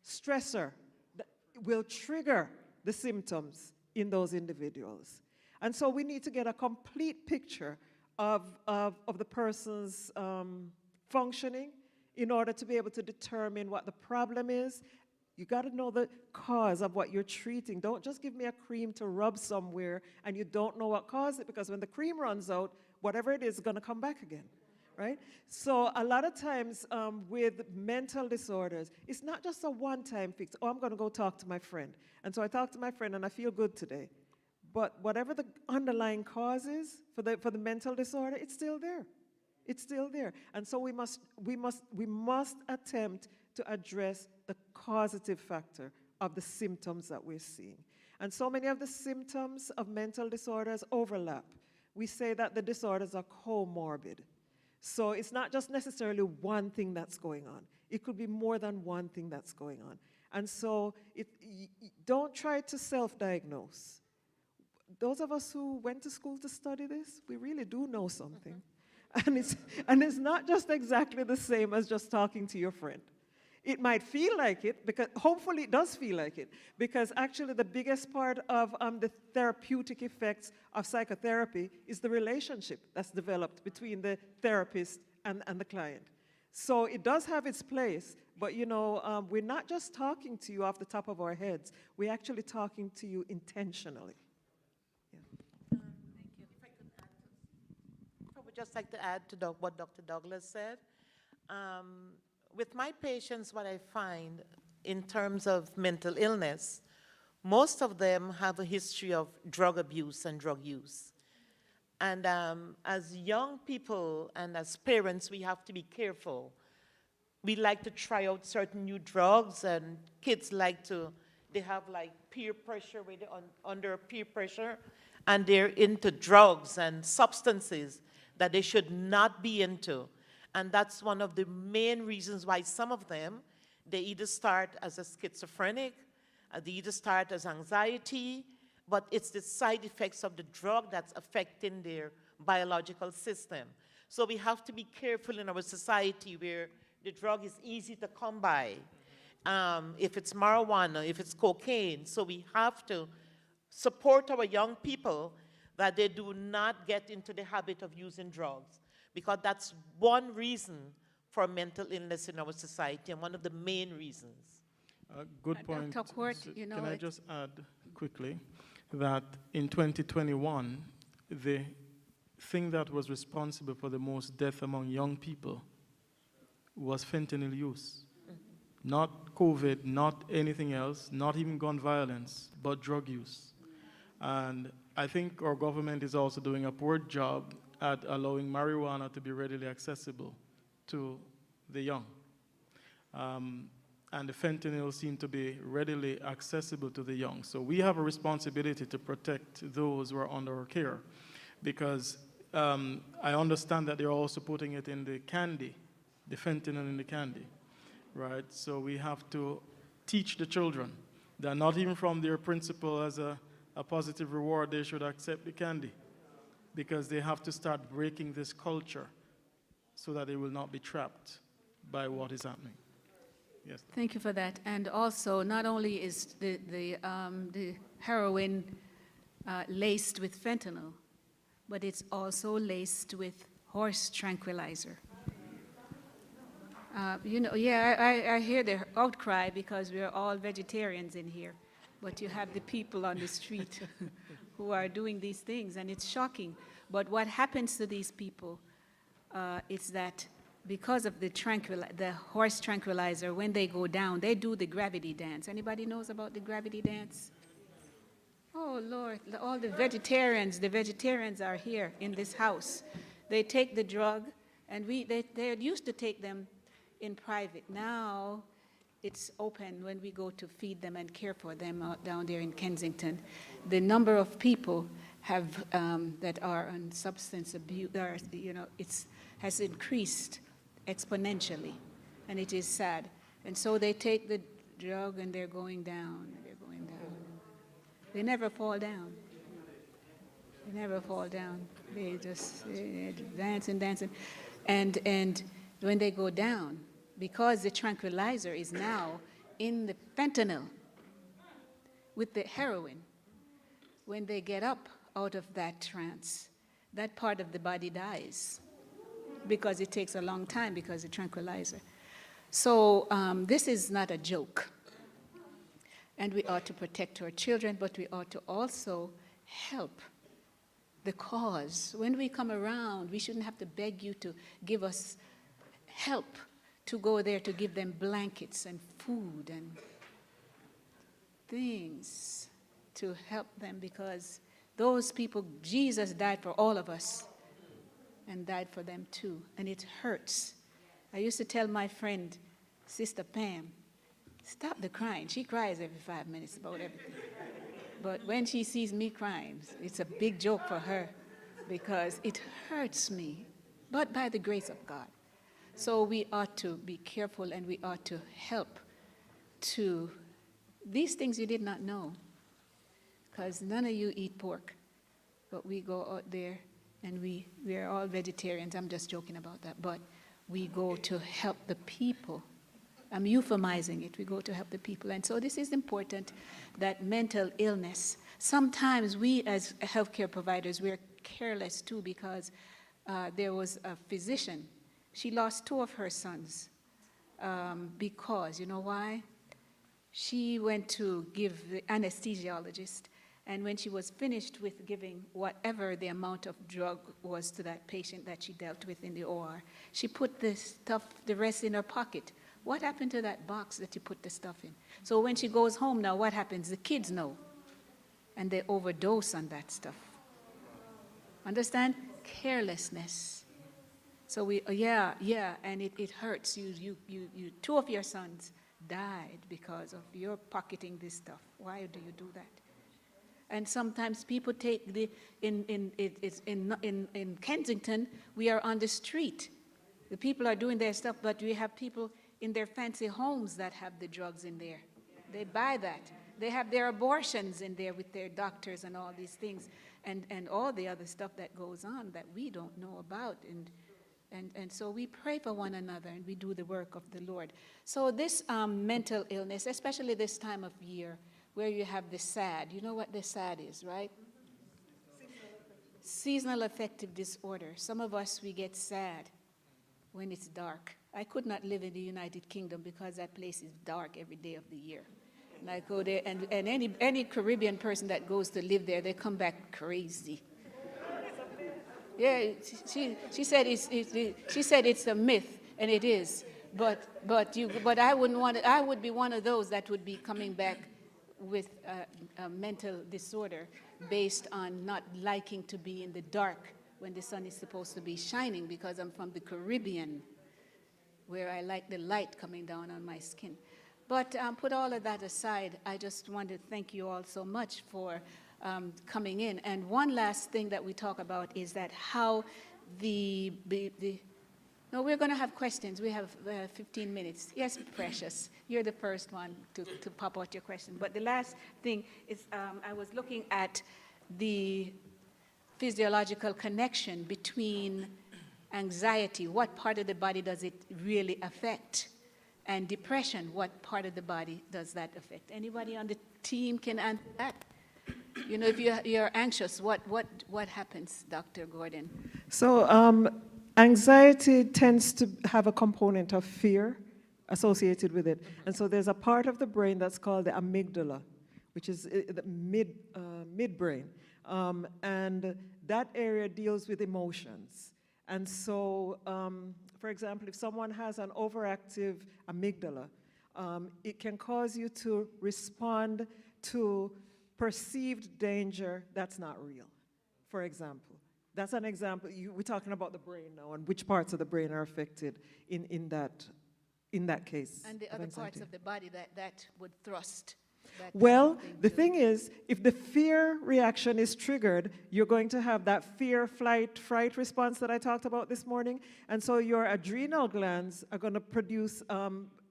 stressor that will trigger the symptoms in those individuals. And so we need to get a complete picture of the person's functioning in order to be able to determine what the problem is. You got to know the cause of what you're treating. Don't just give me a cream to rub somewhere and you don't know what caused it, because when the cream runs out, whatever it is going to come back again, right? So a lot of times with mental disorders, it's not just a one-time fix. Oh, I'm going to go talk to my friend. And so I talk to my friend and I feel good today. But whatever the underlying cause is for the mental disorder, it's still there. It's still there. And so we must attempt to address the causative factor of the symptoms that we're seeing. And so many of the symptoms of mental disorders overlap. We say that the disorders are comorbid. So it's not just necessarily one thing that's going on. It could be more than one thing that's going on. And so don't try to self-diagnose. Those of us who went to school to study this, we really do know something. And it's not just exactly the same as just talking to your friend. It might feel like it, because hopefully it does feel like it, because actually the biggest part of the therapeutic effects of psychotherapy is the relationship that's developed between the therapist and the client. So it does have its place, but you know, we're not just talking to you off the top of our heads, we're actually talking to you intentionally. I would just like to add to what Dr. Douglas said. With my patients, what I find in terms of mental illness, most of them have a history of drug abuse and drug use. And as young people and as parents, we have to be careful. We like to try out certain new drugs, and kids they have like peer pressure, where they're under peer pressure, and they're into drugs and substances that they should not be into. And that's one of the main reasons why some of them, they either start as a schizophrenic, they either start as anxiety, but it's the side effects of the drug that's affecting their biological system. So we have to be careful in our society where the drug is easy to come by. If it's marijuana, if it's cocaine. So we have to support our young people that they do not get into the habit of using drugs, because that's one reason for mental illness in our society, and one of the main reasons. Good point. Dr. Court, you know, Can I just add quickly that in 2021, the thing that was responsible for the most death among young people was fentanyl use. Not COVID, not anything else, not even gun violence, but drug use. And I think our government is also doing a poor job at allowing marijuana to be readily accessible to the young. And the fentanyl seem to be readily accessible to the young. So we have a responsibility to protect those who are under our care, because I understand that they're also putting it in the candy, the fentanyl in the candy, right? So we have to teach the children that not even from their principal as a positive reward, they should accept the candy, because they have to start breaking this culture so that they will not be trapped by what is happening. Yes. Thank you for that. And also, not only is the heroin laced with fentanyl, but it's also laced with horse tranquilizer. You know, yeah, I hear the outcry because we're all vegetarians in here, but you have the people on the street who are doing these things, and it's shocking. But what happens to these people is that because of the horse tranquilizer, when they go down, they do the gravity dance. Anybody knows about the gravity dance? Oh, Lord, all the vegetarians are here in this house. They take the drug, and they used to take them in private. Now it's open when we go to feed them and care for them out down there in Kensington. The number of people that are on substance abuse, has increased exponentially, and it is sad. And so they take the drug and they're going down, They never fall down. They never fall down. They just dancing. And when they go down, because the tranquilizer is now in the fentanyl with the heroin, when they get up out of that trance, that part of the body dies, because it takes a long time because of the tranquilizer. So this is not a joke. And we ought to protect our children, but we ought to also help the cause. When we come around, we shouldn't have to beg you to give us help to go there to give them blankets and food and things to help them, because those people, Jesus died for all of us and died for them too, and it hurts. I used to tell my friend, Sister Pam, stop the crying. She cries every 5 minutes about everything. But when she sees me crying, it's a big joke for her because it hurts me, but by the grace of God. So we ought to be careful and we ought to help to these things you did not know, because none of you eat pork, but we go out there and we are all vegetarians. I'm just joking about that, but we go to help the people. I'm euphemizing it. We go to help the people. And so this is important, that mental illness. Sometimes we as healthcare providers, we're careless too, because there was a physician. She lost 2 of her sons because, you know why? She went to give the anesthesiologist, and when she was finished with giving whatever the amount of drug was to that patient that she dealt with in the OR, she put the stuff, the rest in her pocket. What happened to that box that you put the stuff in? So when she goes home now, what happens? The kids know, and they overdose on that stuff. Understand? Carelessness. So and it hurts. You 2 of your sons died because of your pocketing this stuff. Why do you do that? And sometimes people take in Kensington, we are on the street. The people are doing their stuff, but we have people in their fancy homes that have the drugs in there. They buy that. They have their abortions in there with their doctors and all these things, and all the other stuff that goes on that we don't know about. And so we pray for one another and we do the work of the Lord. So this mental illness, especially this time of year where you have the SAD, you know what the SAD is, right? Seasonal affective disorder. Some of us, we get sad when it's dark. I could not live in the United Kingdom because that place is dark every day of the year. And I go there, and any Caribbean person that goes to live there, they come back crazy. Yeah, she said it's a myth, and it is. But I wouldn't want it. I would be one of those that would be coming back with a mental disorder based on not liking to be in the dark when the sun is supposed to be shining, because I'm from the Caribbean, where I like the light coming down on my skin. But put all of that aside, I just want to thank you all so much for coming in. And one last thing that we talk about is that how no, we're going to have questions. We have 15 minutes. Yes, Precious, you're the first one to pop out your question. But the last thing is I was looking at the physiological connection between anxiety, what part of the body does it really affect, and depression, what part of the body does that affect? Anybody on the team can answer that? You know, if you're anxious, what happens, Dr. Gordon? So anxiety tends to have a component of fear associated with it. And so there's a part of the brain that's called the amygdala, which is the midbrain. And that area deals with emotions. And so, for example, if someone has an overactive amygdala, it can cause you to respond to perceived danger that's not real, for example. That's an example. We're talking about the brain now and which parts of the brain are affected in that case. And the other parts of the body that would thrust. Well, the thing is, if the fear reaction is triggered, you're going to have that fear, flight, fright response that I talked about this morning. And so your adrenal glands are going to produce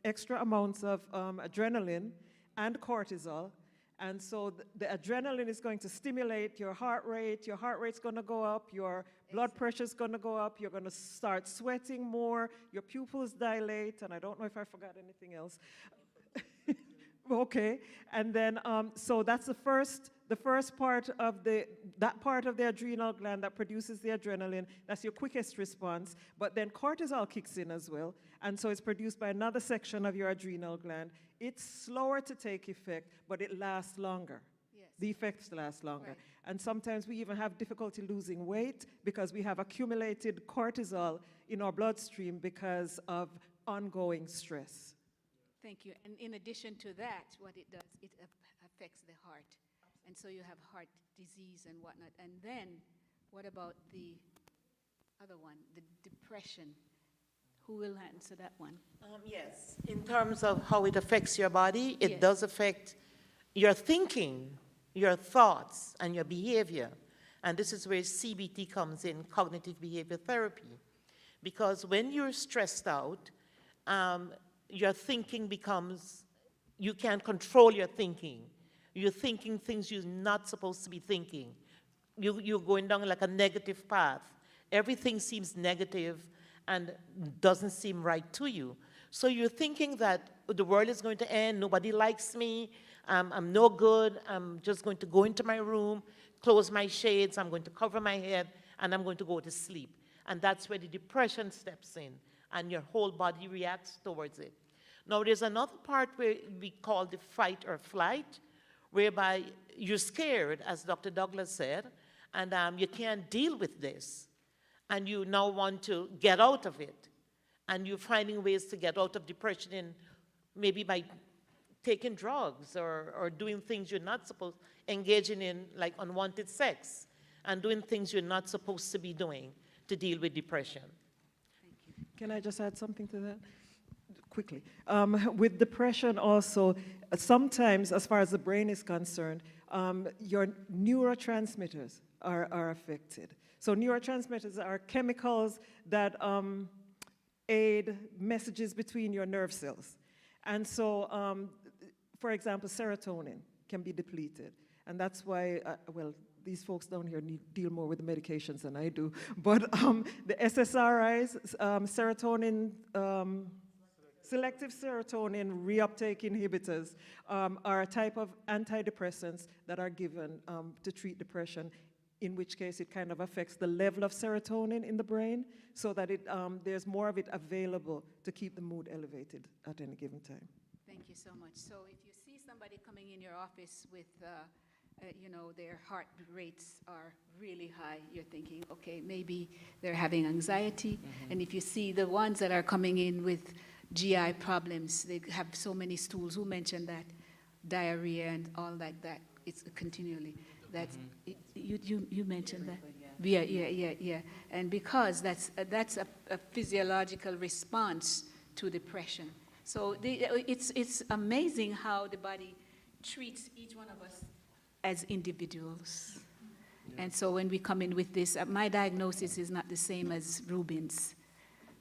extra amounts of adrenaline and cortisol. And so the adrenaline is going to stimulate your heart rate. Your heart rate's going to go up. Your blood pressure's going to go up. You're going to start sweating more. Your pupils dilate. And I don't know if I forgot anything else. Okay, and then so that's the first part of that part of the adrenal gland that produces the adrenaline. That's your quickest response. But then cortisol kicks in as well, and so it's produced by another section of your adrenal gland. It's slower to take effect, but it lasts longer. Yes. The effects last longer. Right. And sometimes we even have difficulty losing weight because we have accumulated cortisol in our bloodstream because of ongoing stress. Thank you. And in addition to that, what it does, it affects the heart. And so you have heart disease and whatnot. And then what about the other one, the depression? Who will answer that one? Yes, in terms of how it affects your body, it Yes. does affect your thinking, your thoughts, and your behavior. And this is where CBT comes in, cognitive behavior therapy. Because when you're stressed out, your thinking becomes, you can't control your thinking. You're thinking things you're not supposed to be thinking. You're going down like a negative path. Everything seems negative and doesn't seem right to you. So you're thinking that the world is going to end, nobody likes me, I'm no good, I'm just going to go into my room, close my shades, I'm going to cover my head, and I'm going to go to sleep. And that's where the depression steps in, and your whole body reacts towards it. Now, there's another part where we call the fight or flight, whereby you're scared, as Dr. Douglas said, and you can't deal with this. And you now want to get out of it. And you're finding ways to get out of depression maybe by taking drugs or doing things you're not supposed, engaging in like unwanted sex and doing things you're not supposed to be doing to deal with depression. Can I just add something to that? Quickly. With depression also, sometimes, as far as the brain is concerned, your neurotransmitters are affected. So neurotransmitters are chemicals that aid messages between your nerve cells. And so, for example, serotonin can be depleted. And that's why, well, these folks down here deal more with the medications than I do. But the SSRIs, serotonin, selective serotonin reuptake inhibitors are a type of antidepressants that are given to treat depression, in which case it kind of affects the level of serotonin in the brain so that there's more of it available to keep the mood elevated at any given time. Thank you so much. So if you see somebody coming in your office with, you know, their heart rates are really high, you're thinking, okay, maybe they're having anxiety. And if you see the ones that are coming in with GI problems, they have so many stools. Who mentioned that? Diarrhea and all like that. It's continually. That's you mentioned that. Yeah. And because that's a physiological response to depression. So it's amazing how the body treats each one of us as individuals. And so when we come in with this, my diagnosis is not the same as Rubin's,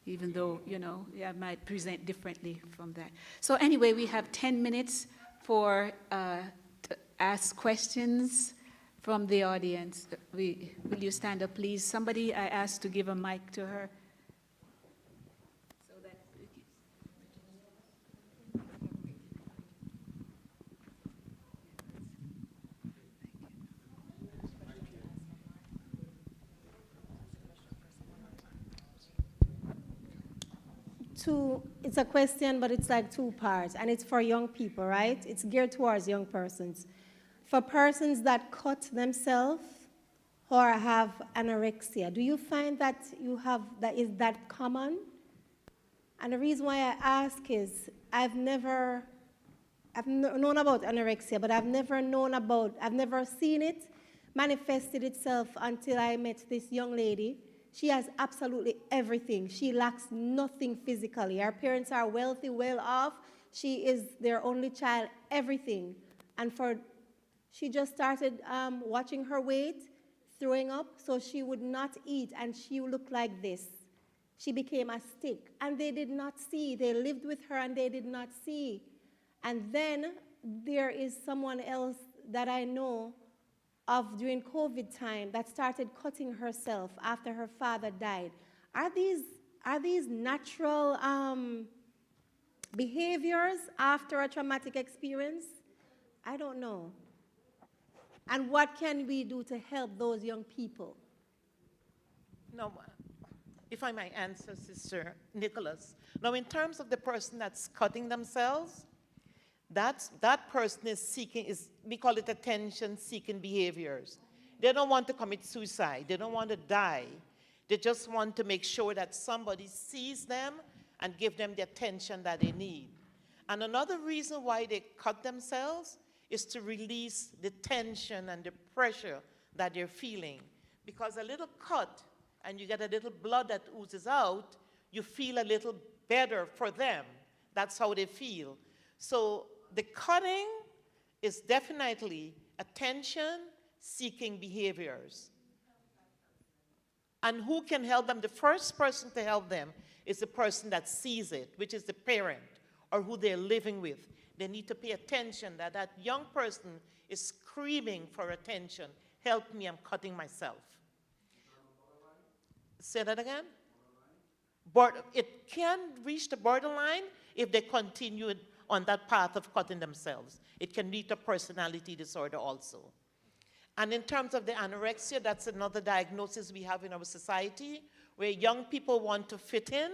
even though, you know, I might present differently from that. So anyway, we have 10 minutes for to ask questions from the audience. Will you stand up, please? Somebody, I asked to give a mic to her. So that it's a question, but it's like two parts, and it's for young people, right? It's geared towards young persons. For persons that cut themselves or have anorexia, do you find that is that common? And the reason why I ask is I've known about anorexia, but I've never seen it manifested itself until I met this young lady. She has absolutely everything. She lacks nothing physically. Her parents are wealthy, well off. She is their only child, everything. And she just started watching her weight, throwing up, so she would not eat, and she looked like this. She became a stick, and they did not see. They lived with her, and they did not see. And then there is someone else that I know of during COVID time that started cutting herself after her father died. Are these natural behaviors after a traumatic experience? I don't know. And what can we do to help those young people? No, if I might answer, Sister Nicholas. Now, in terms of the person that's cutting themselves, that person is we call it attention-seeking behaviors. They don't want to commit suicide. They don't want to die. They just want to make sure that somebody sees them and give them the attention that they need. And another reason why they cut themselves is to release the tension and the pressure that they're feeling. Because a little cut, and you get a little blood that oozes out, you feel a little better for them. That's how they feel. So the cutting is definitely attention-seeking behaviors. And who can help them? The first person to help them is the person that sees it, which is the parent or who they're living with. They need to pay attention that that young person is screaming for attention. Help me, I'm cutting myself. Say that again? It can reach the borderline if they continue on that path of cutting themselves. It can lead to personality disorder also. And in terms of the anorexia, that's another diagnosis we have in our society, where young people want to fit in.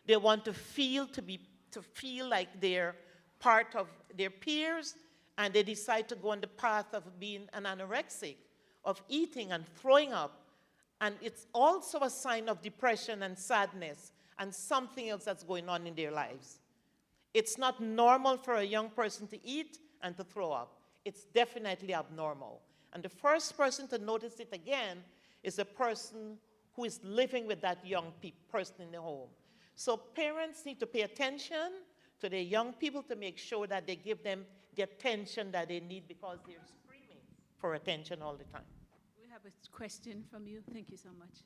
They want to feel like they're part of their peers, and they decide to go on the path of being an anorexic, of eating and throwing up. And it's also a sign of depression and sadness and something else that's going on in their lives. It's not normal for a young person to eat and to throw up. It's definitely abnormal. And the first person to notice it again is the person who is living with that young person in the home. So parents need to pay attention to their young people to make sure that they give them the attention that they need, because they're screaming for attention all the time. We have a question from you. Thank you so much.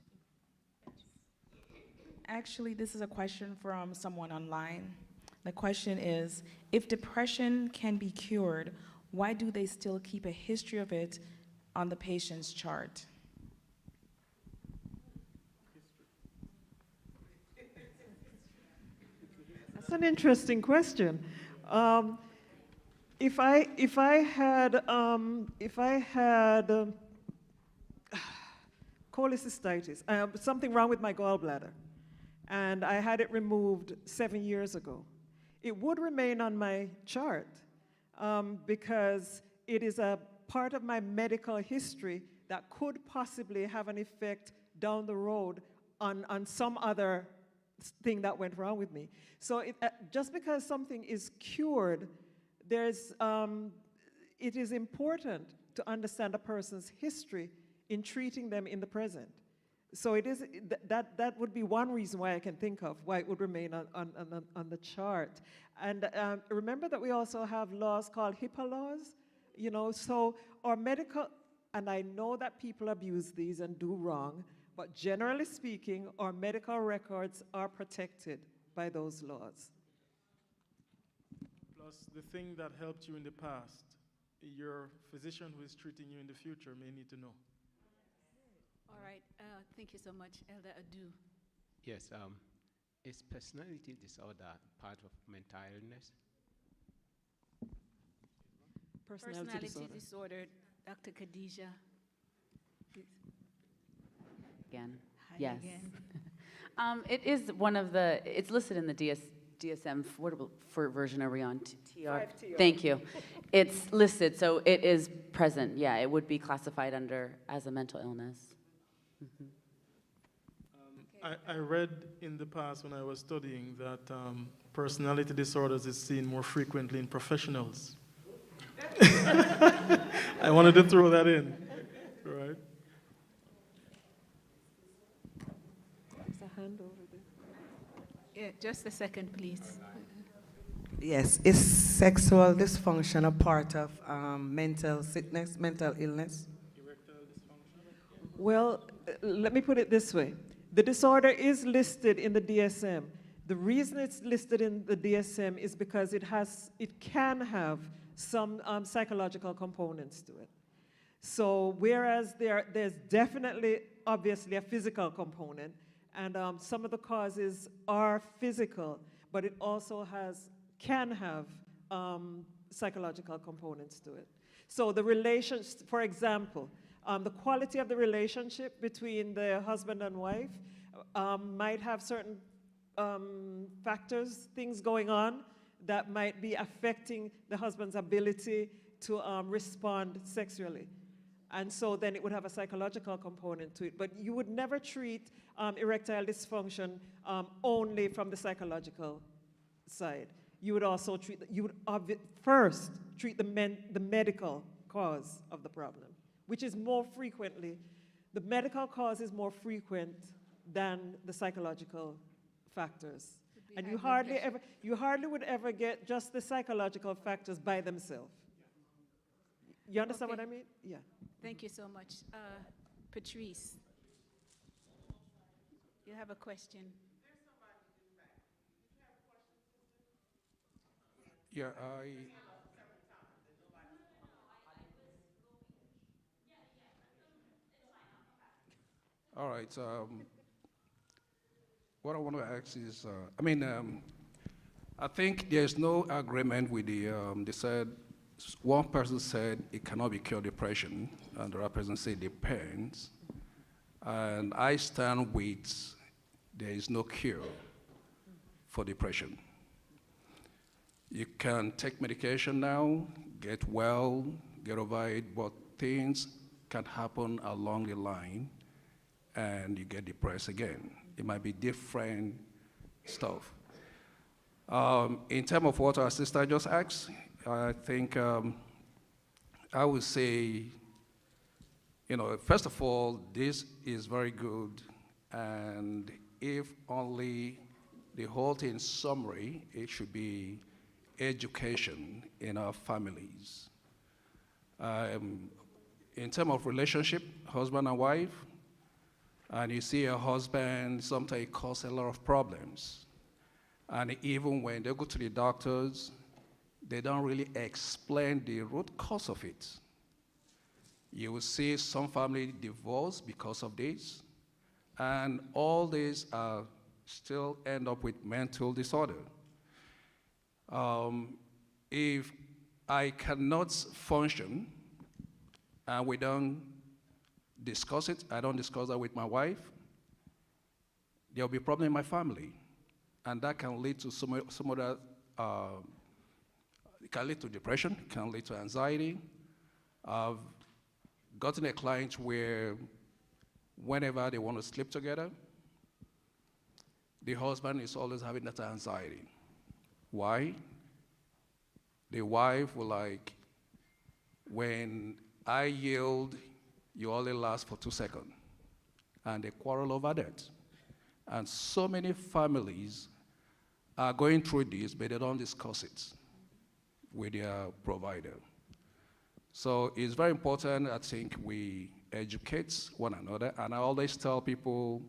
Actually, this is a question from someone online. The question is, if depression can be cured, why do they still keep a history of it on the patient's chart? That's an interesting question. If I had cholecystitis, something wrong with my gallbladder, and I had it removed 7 years ago, it would remain on my chart because it is a part of my medical history that could possibly have an effect down the road on some other thing that went wrong with me. So just because something is cured, it is important to understand a person's history in treating them in the present. So it is that would be one reason why I can think of why it would remain on the chart. And remember that we also have laws called HIPAA laws, so our medical, and I know that people abuse these and do wrong, but generally speaking, our medical records are protected by those laws. Plus, the thing that helped you in the past, your physician who is treating you in the future may need to know. All right. Thank you so much, Elder Adu. Yes. Is personality disorder part of mental illness? Personality disorder, Dr. Khadija. Please. Again. Hi Yes. again. It is one of the, it's listed in the DSM, what version are we on? TR? Thank you. It's listed, so it is present. Yeah, it would be classified as a mental illness. Mm-hmm. I read in the past when I was studying that personality disorders is seen more frequently in professionals. I wanted to throw that in, right? There's a hand over there. Yeah, just a second, please. Yes, is sexual dysfunction a part of mental sickness, mental illness? Well, let me put it this way. The disorder is listed in the DSM. The reason it's listed in the DSM is because it can have some psychological components to it. So whereas there's definitely, obviously, a physical component, and some of the causes are physical, but it also can have psychological components to it. So the relations, for example, the quality of the relationship between the husband and wife might have certain factors, things going on that might be affecting the husband's ability to respond sexually. And so then it would have a psychological component to it. But you would never treat erectile dysfunction only from the psychological side. You would also first treat the medical cause of the problem, which is more frequently, the medical cause is more frequent than the psychological factors. be And high blood pressure. you hardly would ever get just the psychological factors by themselves. You understand what Okay. I mean? Yeah. Thank you so much. Patrice, you have a question? Yeah, all right. What I want to ask is, I think there's no agreement with they said, one person said it cannot be cured depression, and the other person said it depends. And I stand with, there is no cure for depression. You can take medication now, get well, get over it, but things can happen along the line and you get depressed again. It might be different stuff. In terms of what our sister just asked, I think I would say, first of all, this is very good, and if only the whole thing in summary, it should be education in our families. In terms of relationship, husband and wife, and you see a husband, sometimes it causes a lot of problems. And even when they go to the doctors, they don't really explain the root cause of it. You will see some family divorce because of this, and all these still end up with mental disorder. If I cannot function and we don't discuss it, I don't discuss that with my wife, there'll be a problem in my family. And that can lead to some other, it can lead to depression, can lead to anxiety. I've gotten a client where whenever they want to sleep together, the husband is always having that anxiety. Why? The wife will like, when I yield, you only last for 2 seconds. And they quarrel over that. And so many families are going through this, but they don't discuss it with their provider. So it's very important, I think, we educate one another. And I always tell people,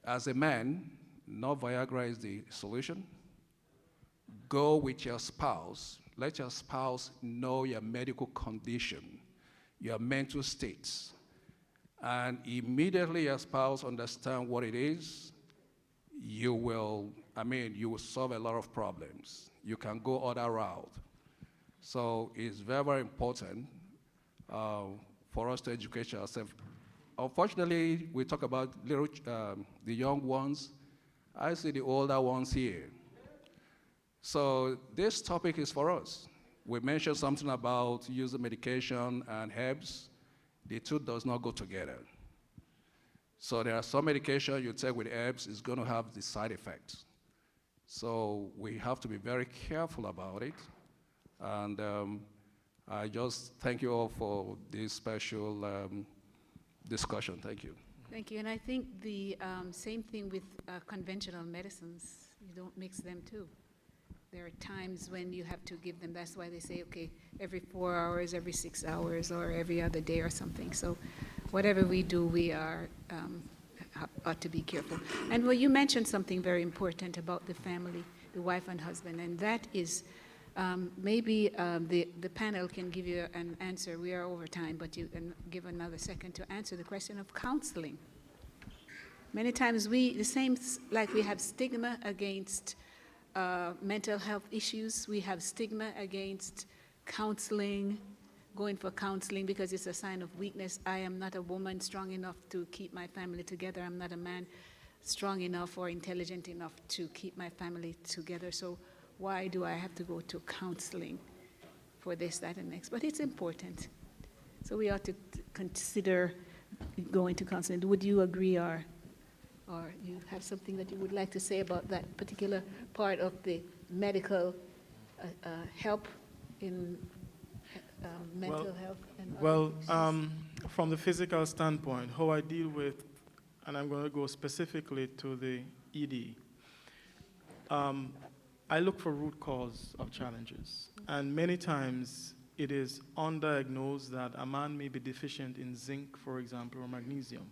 as a man, no Viagra is the solution. Go with your spouse. Let your spouse know your medical condition, your mental states. And immediately your spouse understands what it is, you will solve a lot of problems. You can go other route. So it's very, very important for us to educate ourselves. Unfortunately, we talk about the young ones. I see the older ones here. So this topic is for us. We mentioned something about using medication and herbs. The two does not go together. So there are some medication you take with herbs is going to have the side effects. So we have to be very careful about it. And I just thank you all for this special discussion. Thank you. Thank you. And I think the same thing with conventional medicines. You don't mix them too. There are times when you have to give them. That's why they say, okay, every 4 hours, every 6 hours, or every other day or something. So whatever we do, we are ought to be careful. And well, you mentioned something very important about the family, the wife and husband, and that is maybe the panel can give you an answer. We are over time, but you can give another second to answer the question of counseling. Many times we have stigma against mental health issues. We have stigma against counseling, going for counseling because it's a sign of weakness. I am not a woman strong enough to keep my family together. I'm not a man strong enough or intelligent enough to keep my family together. So why do I have to go to counseling for this, that, and next? But it's important. So we ought to consider going to counseling. Would you agree, or you have something that you would like to say about that particular part of the medical help in mental health? And from the physical standpoint, how I deal with, and I'm going to go specifically to the ED, I look for root cause of challenges. And many times it is undiagnosed that a man may be deficient in zinc, for example, or magnesium.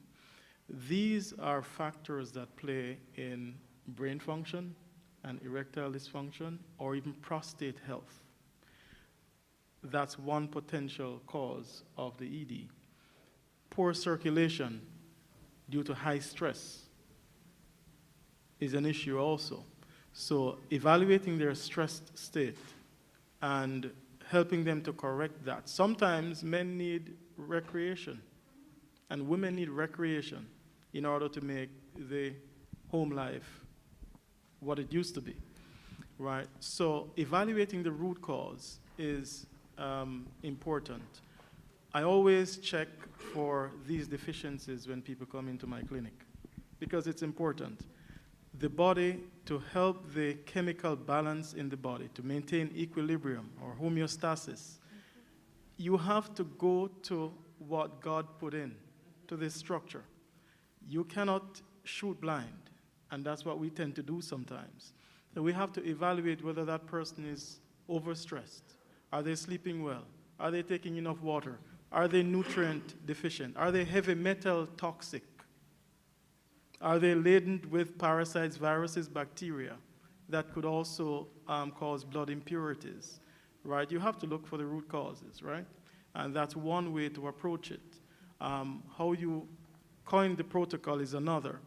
These are factors that play in brain function and erectile dysfunction, or even prostate health. That's one potential cause of the ED. Poor circulation due to high stress is an issue also. So evaluating their stressed state and helping them to correct that. Sometimes men need recreation and women need recreation in order to make the home life what it used to be, right? So evaluating the root cause is important. I always check for these deficiencies when people come into my clinic because it's important. The body, to help the chemical balance in the body, to maintain equilibrium or homeostasis, you have to go to what God put in, to this structure. You cannot shoot blind, and that's what we tend to do sometimes. So we have to evaluate whether that person is overstressed. Are they sleeping well? Are they taking enough water? Are they nutrient deficient? Are they heavy metal toxic? Are they laden with parasites, viruses, bacteria that could also cause blood impurities, right? You have to look for the root causes, right? And that's one way to approach it. How you coin the protocol is another.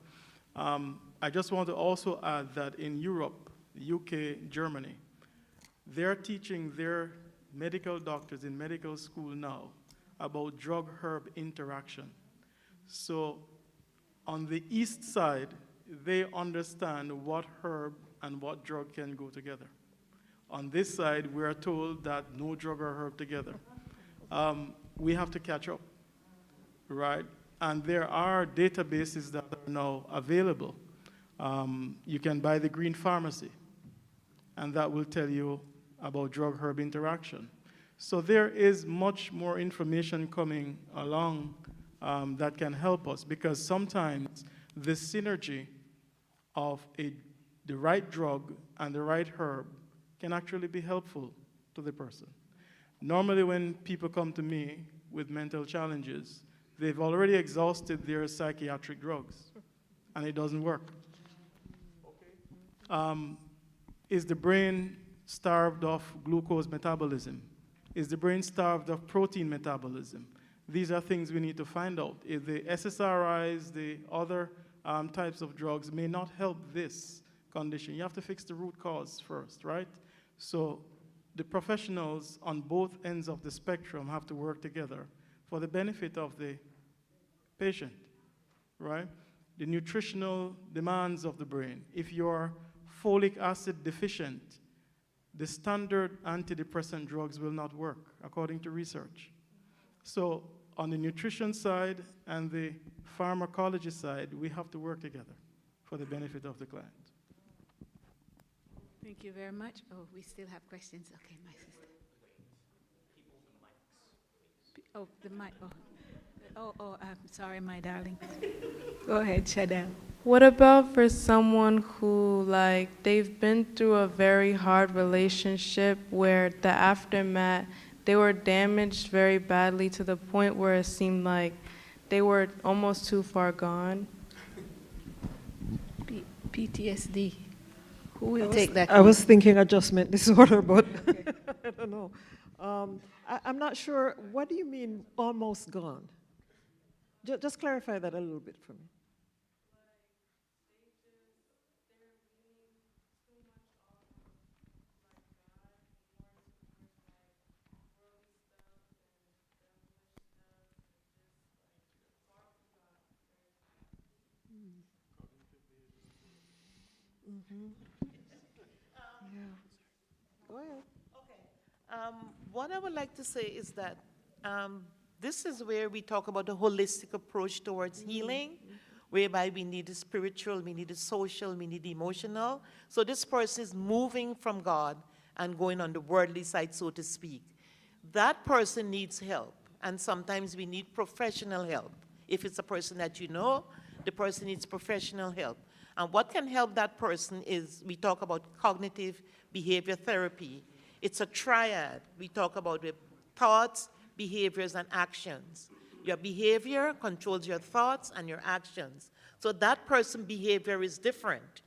I just want to also add that in Europe, UK, Germany, they're teaching their medical doctors in medical school now about drug-herb interaction. So on the east side, they understand what herb and what drug can go together. On this side, we are told that no drug or herb together. We have to catch up, right? And there are databases that are now available. You can buy the Green Pharmacy, and that will tell you about drug-herb interaction. So there is much more information coming along that can help us, because sometimes the synergy of the right drug and the right herb can actually be helpful to the person. Normally when people come to me with mental challenges, they've already exhausted their psychiatric drugs, and it doesn't work. Is the brain starved of glucose metabolism? Is the brain starved of protein metabolism? These are things we need to find out. If the SSRIs, the other types of drugs may not help this condition, you have to fix the root cause first, right? So the professionals on both ends of the spectrum have to work together for the benefit of the patient, right? The nutritional demands of the brain. If you're folic acid deficient, the standard antidepressant drugs will not work, according to research. So on the nutrition side and the pharmacology side, we have to work together for the benefit of the client. Thank you very much. Oh, we still have questions. Okay, my sister. Oh, the mic. I'm sorry, my darling. Go ahead, Shadel. What about for someone who, like, they've been through a very hard relationship where the aftermath, they were damaged very badly to the point where it seemed like they were almost too far gone? PTSD. Who will take that? I was thinking adjustment disorder, but I don't know. I'm not sure. What do you mean almost gone? Just clarify that a little bit for me. Yeah. Go ahead. Okay. What I would like to say is that this is where we talk about the holistic approach towards healing, whereby we need the spiritual, we need the social, we need the emotional. So this person is moving from God and going on the worldly side, so to speak. That person needs help, and sometimes we need professional help. If it's a person that you know, the person needs professional help. And what can help that person is, we talk about cognitive behavior therapy. It's a triad. We talk about the thoughts, behaviors, and actions. Your behavior controls your thoughts and your actions. So that person's behavior is different.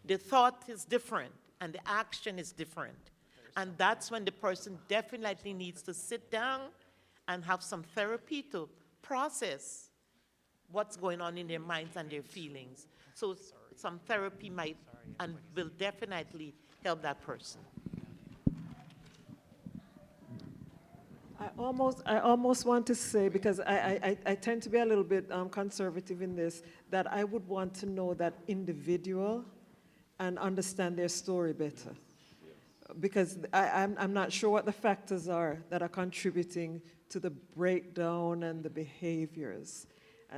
The thought is different, and the action is different. And that's when the person definitely needs to sit down and have some therapy to process what's going on in their minds and their feelings. So some therapy might and will definitely help that person. I almost want to say, because I tend to be a little bit conservative in this, that I would want to know that individual and understand their story better. Because I'm not sure what the factors are that are contributing to the breakdown and the behaviors.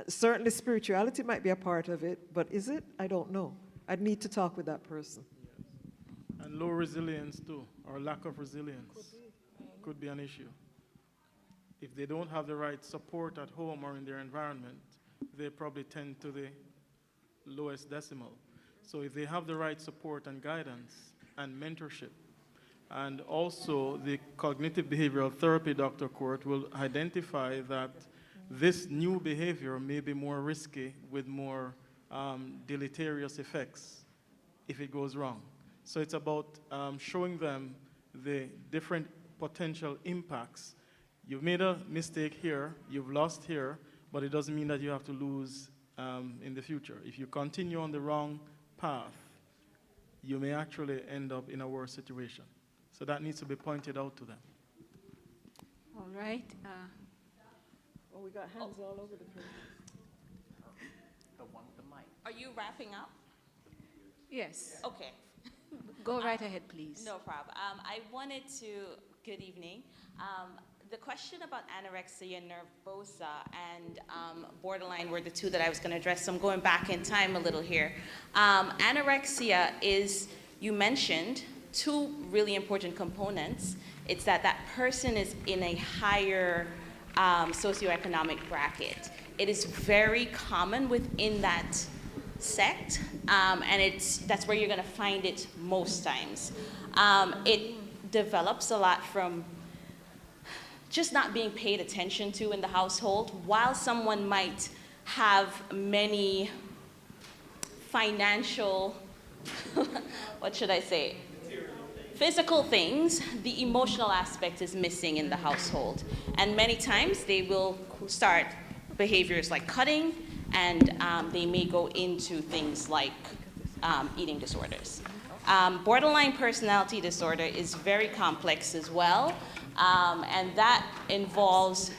Certainly spirituality might be a part of it, but is it? I don't know. I'd need to talk with that person. Yes. And low resilience too, or lack of resilience could be an issue. If they don't have the right support at home or in their environment, they probably tend to the lowest decimal. So if they have the right support and guidance and mentorship, and also the cognitive behavioral therapy, Dr. Court, will identify that this new behavior may be more risky with more deleterious effects if it goes wrong. So it's about showing them the different potential impacts. You've made a mistake here, you've lost here, but it doesn't mean that you have to lose in the future. If you continue on the wrong path, you may actually end up in a worse situation. So that needs to be pointed out to them. All right. Oh, we got hands all over the place. The one with the mic. Are you wrapping up? Yes. Okay. Go right ahead, please. No problem. I wanted to, good evening. The question about anorexia nervosa and borderline were the two that I was going to address, so I'm going back in time a little here. Anorexia is, you mentioned, two really important components. It's that that person is in a higher socioeconomic bracket. It is very common within that sect, and that's where you're going to find it most times. It develops a lot from just not being paid attention to in the household. While someone might have many financial, what should I say, physical things, the emotional aspect is missing in the household. And many times they will start behaviors like cutting, and they may go into things like eating disorders. Borderline personality disorder is very complex as well, and that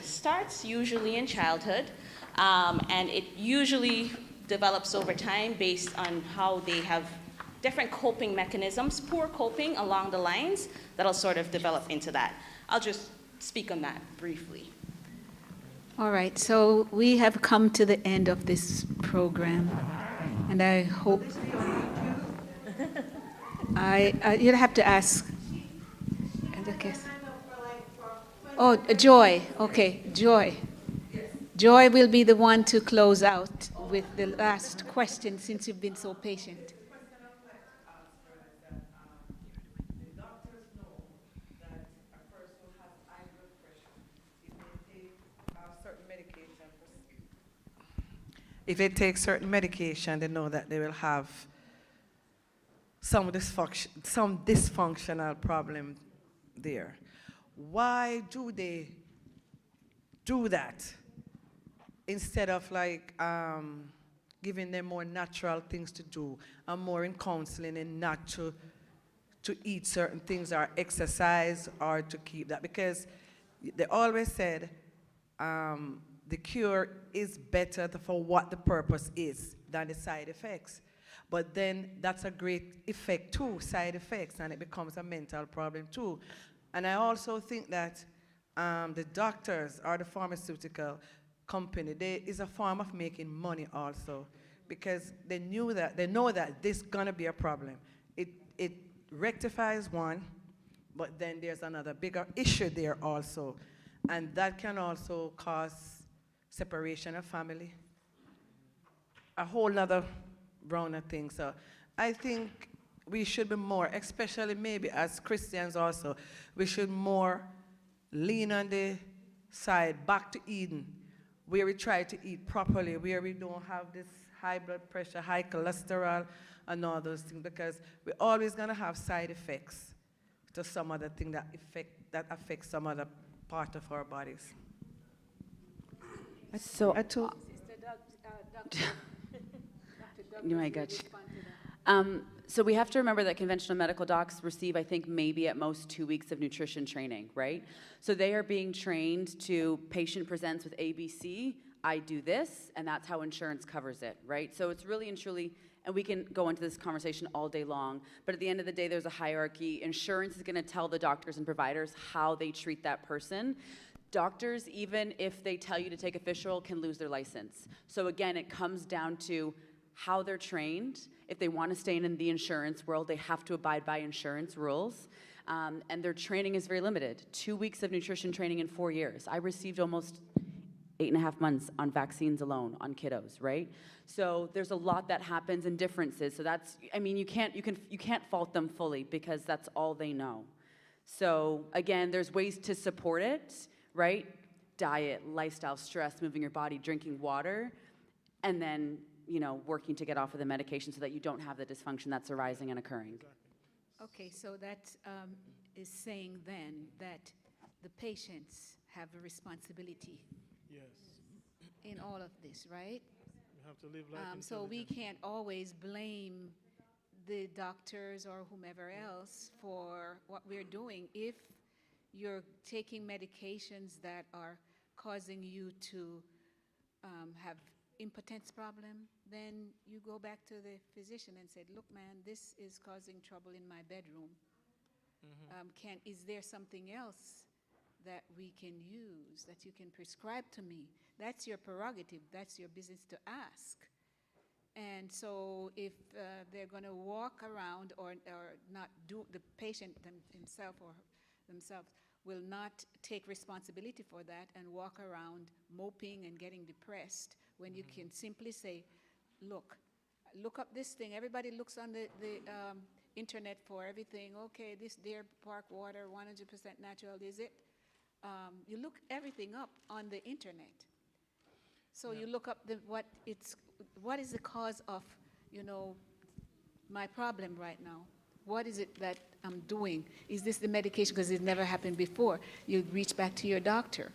starts usually in childhood, and it usually develops over time based on how they have different coping mechanisms, poor coping along the lines, that'll sort of develop into that. I'll just speak on that briefly. All right, so we have come to the end of this program, and I hope you'll have to ask. Oh, Joy. Okay, Joy. Joy will be the one to close out with the last question, since you've been so patient. If they take certain medication, they know that they will have some dysfunctional problem there. Why do they do that instead of giving them more natural things to do and more in counseling and not to eat certain things or exercise or to keep that? Because they always said the cure is better for what the purpose is than the side effects. But then that's a great effect too, side effects, and it becomes a mental problem too. And I also think that the doctors or the pharmaceutical company, is a form of making money also, because they know that this is gonna be a problem. It rectifies one, but then there's another bigger issue there also. And that can also cause separation of family, a whole other browner thing. So I think we should be more, especially maybe as Christians also, we should more lean on the side back to Eden, where we try to eat properly, where we don't have this high blood pressure, high cholesterol, and all those things, because we're always going to have side effects to some other thing that affects some other part of our bodies. So, you might get. So we have to remember that conventional medical docs receive, I think, maybe at most 2 weeks of nutrition training, right? So they are being trained to patient presents with ABC, I do this, and that's how insurance covers it, right? So it's really and truly, and we can go into this conversation all day long, but at the end of the day, there's a hierarchy. Insurance is gonna tell the doctors and providers how they treat that person. Doctors, even if they tell you to take a fish oil, can lose their license. So again, it comes down to how they're trained. If they want to stay in the insurance world, they have to abide by insurance rules. And their training is very limited. 2 weeks of nutrition training in 4 years. I received almost 8.5 months on vaccines alone on kiddos, right? So there's a lot that happens and differences. So that's, I mean, you can't fault them fully because that's all they know. So again, there's ways to support it, right? Diet, lifestyle, stress, moving your body, drinking water, and then, you know, working to get off of the medication so that you don't have the dysfunction that's arising and occurring. Okay, so that is saying then that the patients have a responsibility in all of this, right? We have to live life So we can't always blame the doctors or whomever else for what we're doing. If you're taking medications that are causing you to have impotence problem, then you go back to the physician and said, look, man, this is causing trouble in my bedroom. Is there something else that we can use, that you can prescribe to me? That's your prerogative. That's your business to ask. And so if they're going to walk around or not do, the patient himself or themselves will not take responsibility for that and walk around moping and getting depressed, when you can simply say, look up this thing. Everybody looks on the internet for everything. Okay, this Deer Park water, 100% natural, is it? You look everything up on the internet. So you look up what is the cause of, you know, my problem right now? What is it that I'm doing? Is this the medication? Because it never happened before. You reach back to your doctor.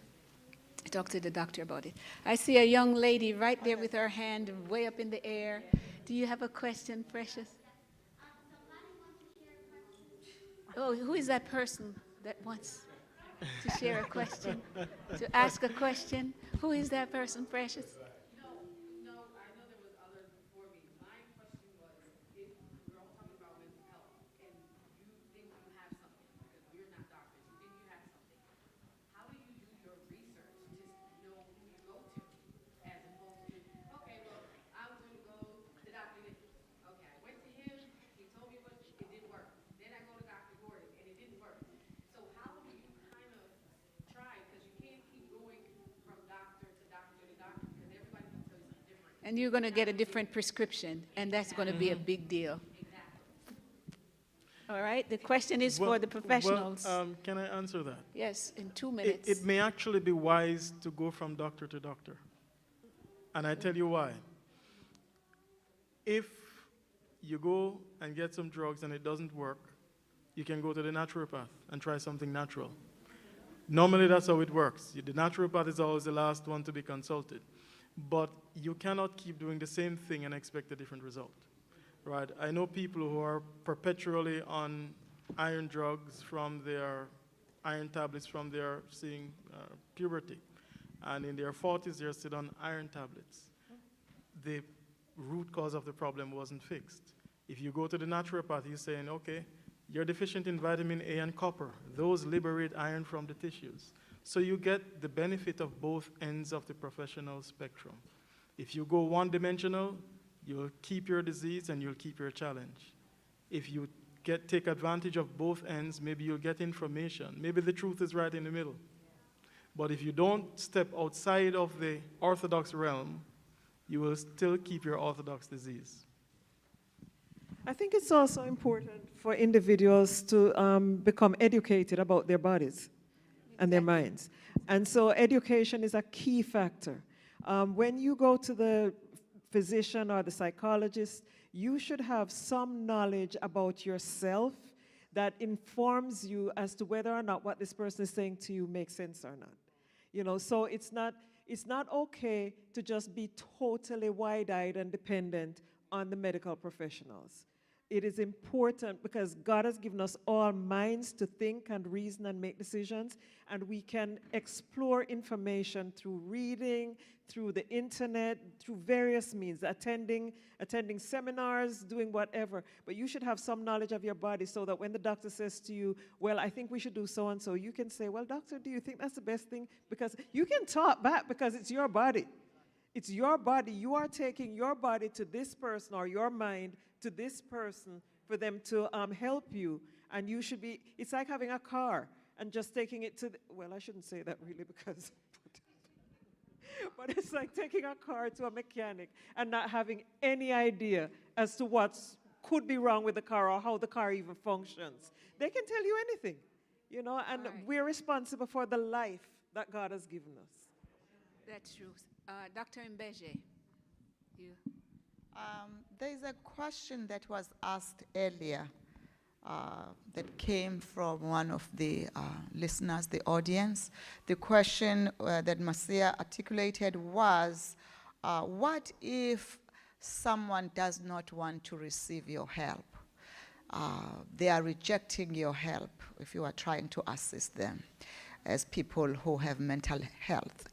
Talk to the doctor about it. I see a young lady right there with her hand way up in the air. Do you have a question, Precious? Oh, who is that person that wants to share a question, to ask a question? Who is that person, Precious? And you're going to get a different prescription, and that's going to be a big deal. All right, the question is for the professionals. Can I answer that? Yes, in 2 minutes. It may actually be wise to go from doctor to doctor. And I tell you why. If you go and get some drugs and it doesn't work, you can go to the naturopath and try something natural. Normally that's how it works. The naturopath is always the last one to be consulted. But you cannot keep doing the same thing and expect a different result, right? I know people who are perpetually on iron drugs from their iron tablets from their puberty. And in their 40s, they're still on iron tablets. The root cause of the problem wasn't fixed. If you go to the naturopath, he's saying, okay, you're deficient in vitamin A and copper. Those liberate iron from the tissues. So you get the benefit of both ends of the professional spectrum. If you go one-dimensional, you'll keep your disease and you'll keep your challenge. If you take advantage of both ends, maybe you'll get information. Maybe the truth is right in the middle. But if you don't step outside of the orthodox realm, you will still keep your orthodox disease. I think it's also important for individuals to become educated about their bodies and their minds. And so education is a key factor. When you go to the physician or the psychologist, you should have some knowledge about yourself that informs you as to whether or not what this person is saying to you makes sense or not. You know, so it's not okay to just be totally wide-eyed and dependent on the medical professionals. It is important because God has given us all minds to think and reason and make decisions, and we can explore information through reading, through the internet, through various means, attending seminars, doing whatever. But you should have some knowledge of your body so that when the doctor says to you, well, I think we should do so and so, you can say, well, doctor, do you think that's the best thing? Because you can talk back because it's your body. It's your body. You are taking your body to this person or your mind to this person for them to help you. And you should be, it's like having a car and just taking it to, well, I shouldn't say that really because, but it's like taking a car to a mechanic and not having any idea as to what could be wrong with the car or how the car even functions. They can tell you anything, you know, and we're responsible for the life that God has given us. That's true. Dr. Mbeje, you. There is a question that was asked earlier that came from one of the listeners, the audience. The question that Marcia articulated was, what if someone does not want to receive your help? They are rejecting your help if you are trying to assist them as people who have mental health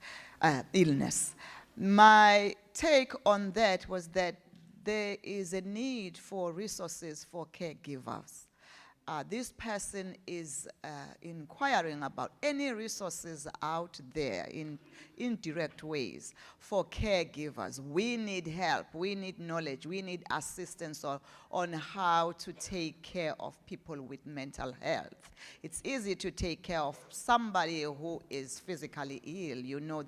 illness. My take on that was that there is a need for resources for caregivers. This person is inquiring about any resources out there in indirect ways for caregivers. We need help, we need knowledge, we need assistance on how to take care of people with mental health. It's easy to take care of somebody who is physically ill, you know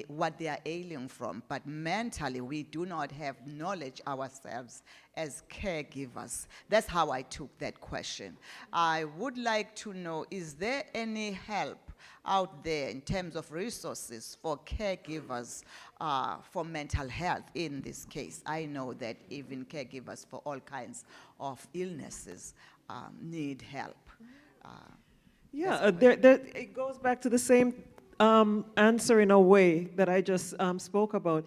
what they are ailing from, but mentally we do not have knowledge ourselves as caregivers. That's how I took that question. I would like to know, is there any help out there in terms of resources for caregivers for mental health in this case? I know that even caregivers for all kinds of illnesses need help. It goes back to the same answer in a way that I just spoke about.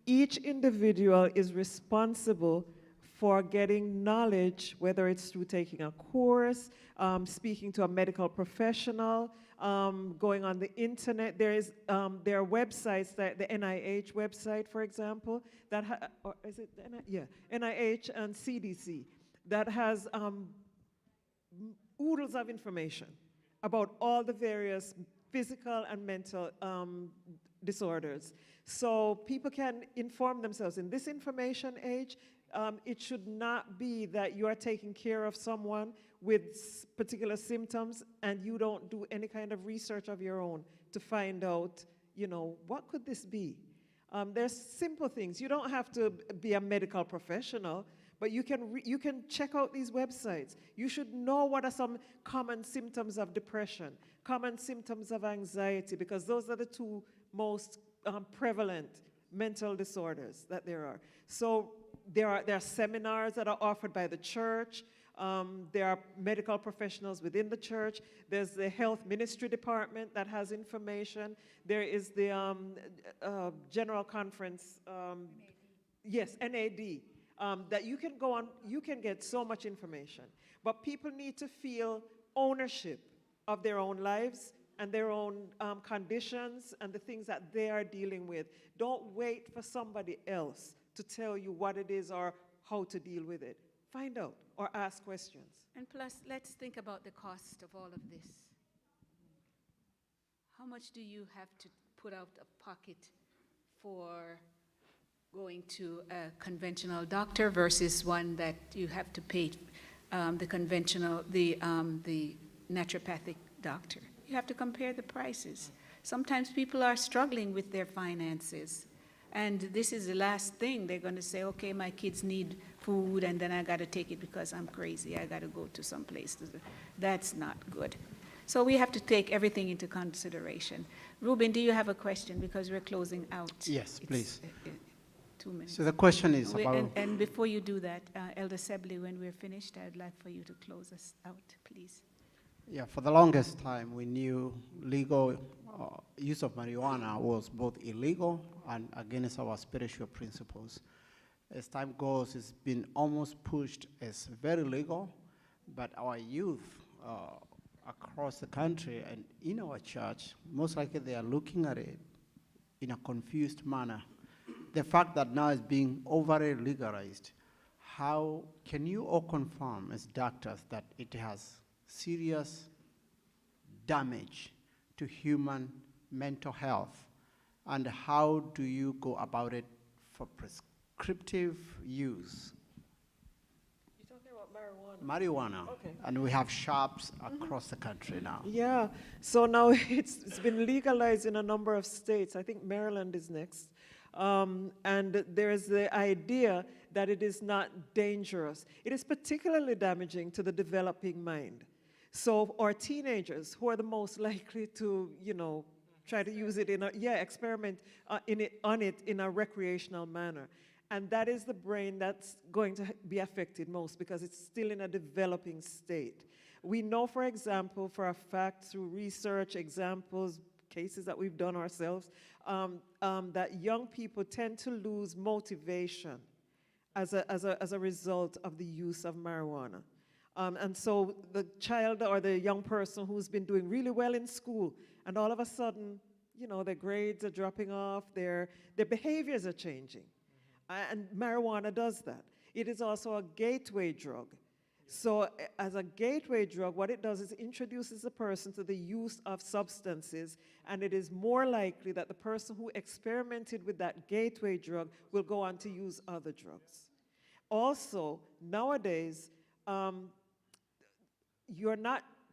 Each individual is responsible for getting knowledge, whether it's through taking a course, speaking to a medical professional, going on the internet. There are websites, that the NIH website, for example, that or is it NIH and CDC, that has oodles of information about all the various physical and mental disorders. So people can inform themselves. In this information age, it should not be that you are taking care of someone with particular symptoms and you don't do any kind of research of your own to find out, you know, what could this be? There's simple things. You don't have to be a medical professional, but you can check out these websites. You should know what are some common symptoms of depression, common symptoms of anxiety, because those are the two most prevalent mental disorders that there are. So there are seminars that are offered by the church. There are medical professionals within the church. There's the health ministry department that has information. There is the general conference, NAD, that you can go on, you can get so much information. But people need to feel ownership of their own lives and their own conditions and the things that they are dealing with. Don't wait for somebody else to tell you what it is or how to deal with it. Find out or ask questions. And plus, let's think about the cost of all of this. How much do you have to put out of pocket for going to a conventional doctor versus one that you have to pay the naturopathic doctor? You have to compare the prices. Sometimes people are struggling with their finances. And this is the last thing. They're going to say, okay, my kids need food, and then I got to take it because I'm crazy. I got to go to some place. That's not good. So we have to take everything into consideration. Ruben, do you have a question? Because we're closing out. Yes, please. 2 minutes. So the question is about... And before you do that, Elder Sibley, when we're finished, I'd like for you to close us out, please. Yeah, for the longest time, we knew legal use of marijuana was both illegal and against our spiritual principles. As time goes, it's been almost pushed as very legal, but our youth across the country and in our church, most likely they are looking at it in a confused manner. The fact that now it's being overly legalized, how can you all confirm as doctors that it has serious damage to human mental health, and how do you go about it for prescriptive use? You're talking about marijuana? Marijuana. Okay. And we have shops across the country now. Yeah, so now it's been legalized in a number of states. I think Maryland is next. And there's the idea that it is not dangerous. It is particularly damaging to the developing mind. So our teenagers, who are the most likely to, try to use it experiment on it in a recreational manner. And that is the brain that's going to be affected most because it's still in a developing state. We know, for example, for a fact through research, examples, cases that we've done ourselves, that young people tend to lose motivation as a result of the use of marijuana. And so the child or the young person who's been doing really well in school, and all of a sudden, their grades are dropping off, their behaviors are changing. And marijuana does that. It is also a gateway drug. So as a gateway drug, what it does is introduces a person to the use of substances, and it is more likely that the person who experimented with that gateway drug will go on to use other drugs. Also, nowadays,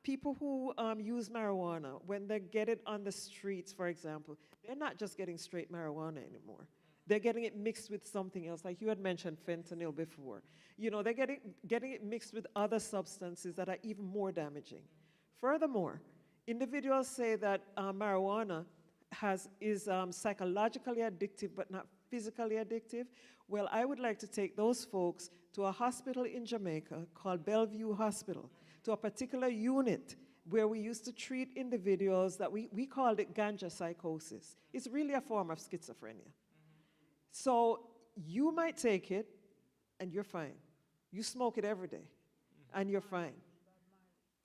people who use marijuana, when they get it on the streets, for example, they're not just getting straight marijuana anymore. They're getting it mixed with something else, like you had mentioned fentanyl before. They're getting it mixed with other substances that are even more damaging. Furthermore, individuals say that marijuana is psychologically addictive but not physically addictive. Well, I would like to take those folks to a hospital in Jamaica called Bellevue Hospital, to a particular unit where we used to treat individuals that we called it ganja psychosis. It's really a form of schizophrenia. So you might take it and you're fine. You smoke it every day and you're fine.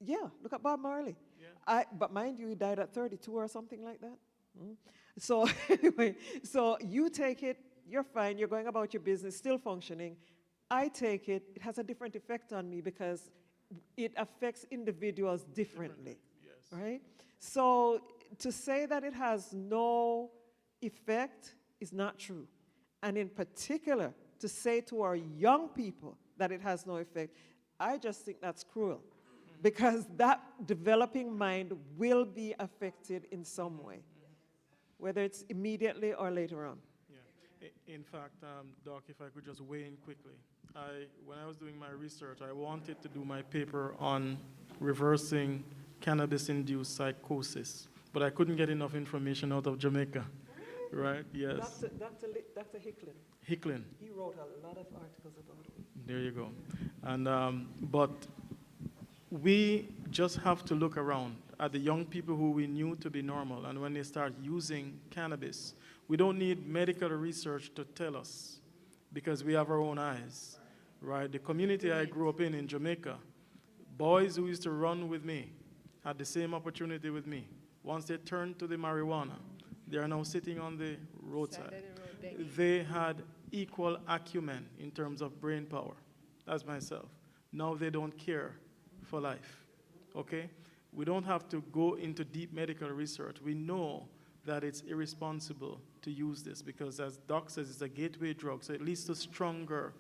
Yeah, look at Bob Marley. Yeah. But mind you, he died at 32 or something like that. So anyway, so you take it, you're fine, you're going about your business, still functioning. I take it, it has a different effect on me because it affects individuals differently, right? So to say that it has no effect is not true. And in particular, to say to our young people that it has no effect, I just think that's cruel because that developing mind will be affected in some way, whether it's immediately or later on. Yeah. In fact, Doc, if I could just weigh in quickly. When I was doing my research, I wanted to do my paper on reversing cannabis-induced psychosis, but I couldn't get enough information out of Jamaica. Right, yes. Dr. Hicklin. Hicklin. He wrote a lot of articles about it. There you go. And, but we just have to look around at the young people who we knew to be normal, and when they start using cannabis, we don't need medical research to tell us because we have our own eyes, right? The community I grew up in Jamaica, boys who used to run with me had the same opportunity with me. Once they turned to the marijuana, they are now sitting on the roadside. They had equal acumen in terms of brain power. That's myself. Now they don't care for life, okay? We don't have to go into deep medical research. We know that it's irresponsible to use this because, as Doc says, it's a gateway drug, so it leads to stronger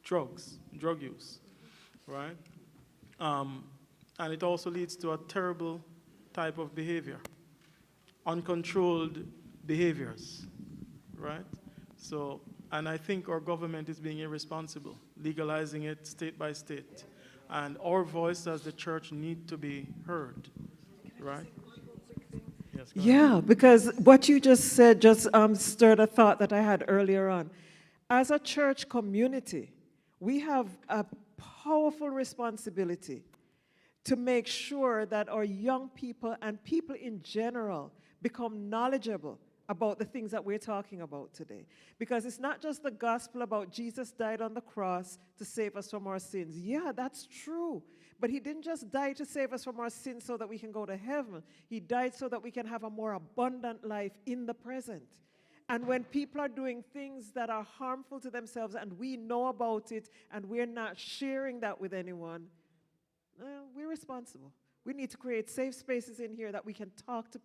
drug use, right? And it also leads to a terrible type of behavior. Uncontrolled behaviors, right? So, and I think our government is being irresponsible, legalizing it state by state. And our voice as the church need to be heard, right? Yes, go ahead. Yeah, because what you just said just stirred a thought that I had earlier on. As a church community, we have a powerful responsibility to make sure that our young people and people in general become knowledgeable about the things that we're talking about today. Because it's not just the gospel about Jesus died on the cross to save us from our sins. Yeah, that's true. But he didn't just die to save us from our sins so that we can go to heaven. He died so that we can have a more abundant life in the present. And when people are doing things that are harmful to themselves and we know about it and we're not sharing that with anyone, we're responsible. We need to create safe spaces in here that we can talk to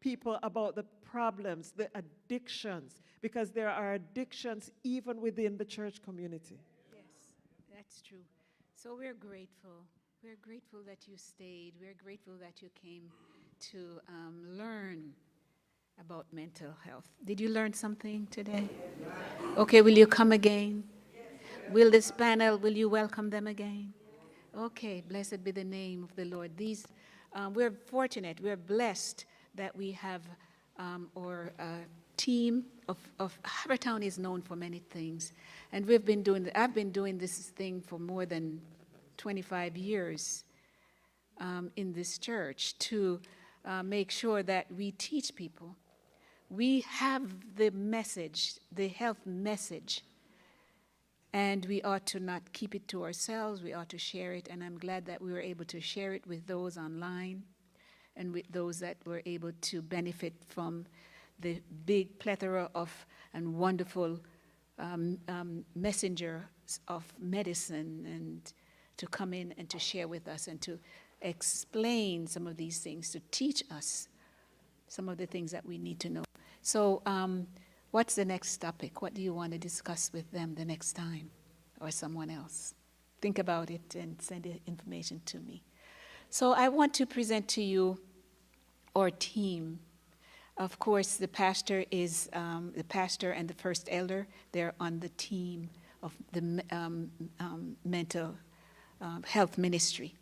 people about the problems, the addictions, because there are addictions even within the church community. Yes, that's true. So we're grateful. We're grateful that you stayed. We're grateful that you came to learn about mental health. Did you learn something today? Okay, will you come again? Will this panel, will you welcome them again? Okay, blessed be the name of the Lord. We're fortunate, we're blessed that we have our team of Havertown is known for many things. And I've been doing this thing for more than 25 years in this church to make sure that we teach people. We have the message, the health message, and we ought to not keep it to ourselves. We ought to share it, and I'm glad that we were able to share it with those online and with those that were able to benefit from the big plethora of and wonderful messengers of medicine, and to come in and to share with us and to explain some of these things, to teach us some of the things that we need to know. So what's the next topic? What do you want to discuss with them the next time, or someone else? Think about it and send the information to me. So I want to present to you our team. Of course, the pastor is the pastor and the first elder. They're on the team of the mental health ministry,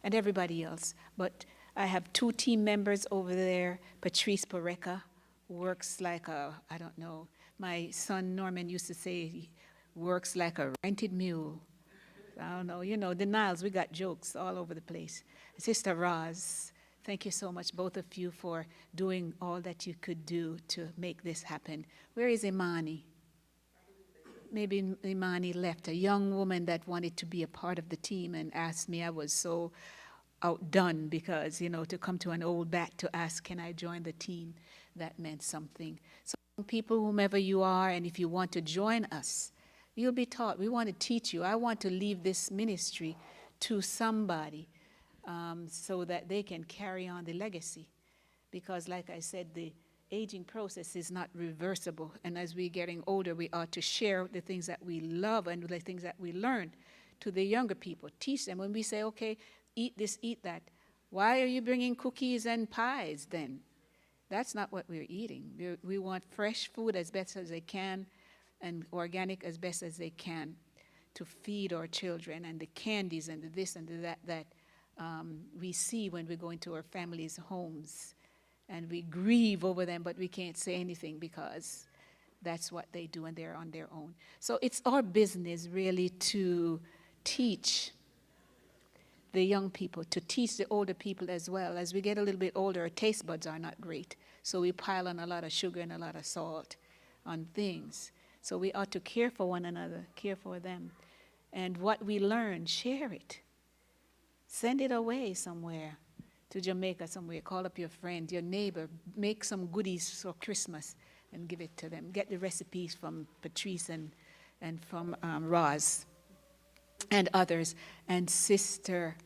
and everybody else. But I have two team members over there. Patrice Poreka works like I don't know, my son Norman used to say he works like a rented mule. I don't know, you know, the Niles, we got jokes all over the place. Sister Roz, thank you so much, both of you, for doing all that you could do to make this happen. Where is Imani? Maybe Imani left, a young woman that wanted to be a part of the team and asked me. I was so outdone because, you know, to come to an old bat to ask, can I join the team? That meant something. So people, whomever you are, and if you want to join us, you'll be taught. We want to teach you. I want to leave this ministry to somebody so that they can carry on the legacy. Because like I said, the aging process is not reversible. And as we're getting older, we ought to share the things that we love and the things that we learn to the younger people. Teach them. When we say, okay, eat this, eat that, why are you bringing cookies and pies then? That's not what we're eating. We want fresh food as best as they can and organic as best as they can to feed our children, and the candies and the this and the that we see when we go into our families' homes. And we grieve over them, but we can't say anything because that's what they do and they're on their own. So it's our business really to teach the young people, to teach the older people as well. As we get a little bit older, our taste buds are not great. So we pile on a lot of sugar and a lot of salt on things. So we ought to care for one another, care for them. And what we learn, share it. Send it away somewhere, to Jamaica somewhere. Call up your friend, your neighbor. Make some goodies for Christmas and give it to them. Get the recipes from Patrice and from Roz and others. And Sister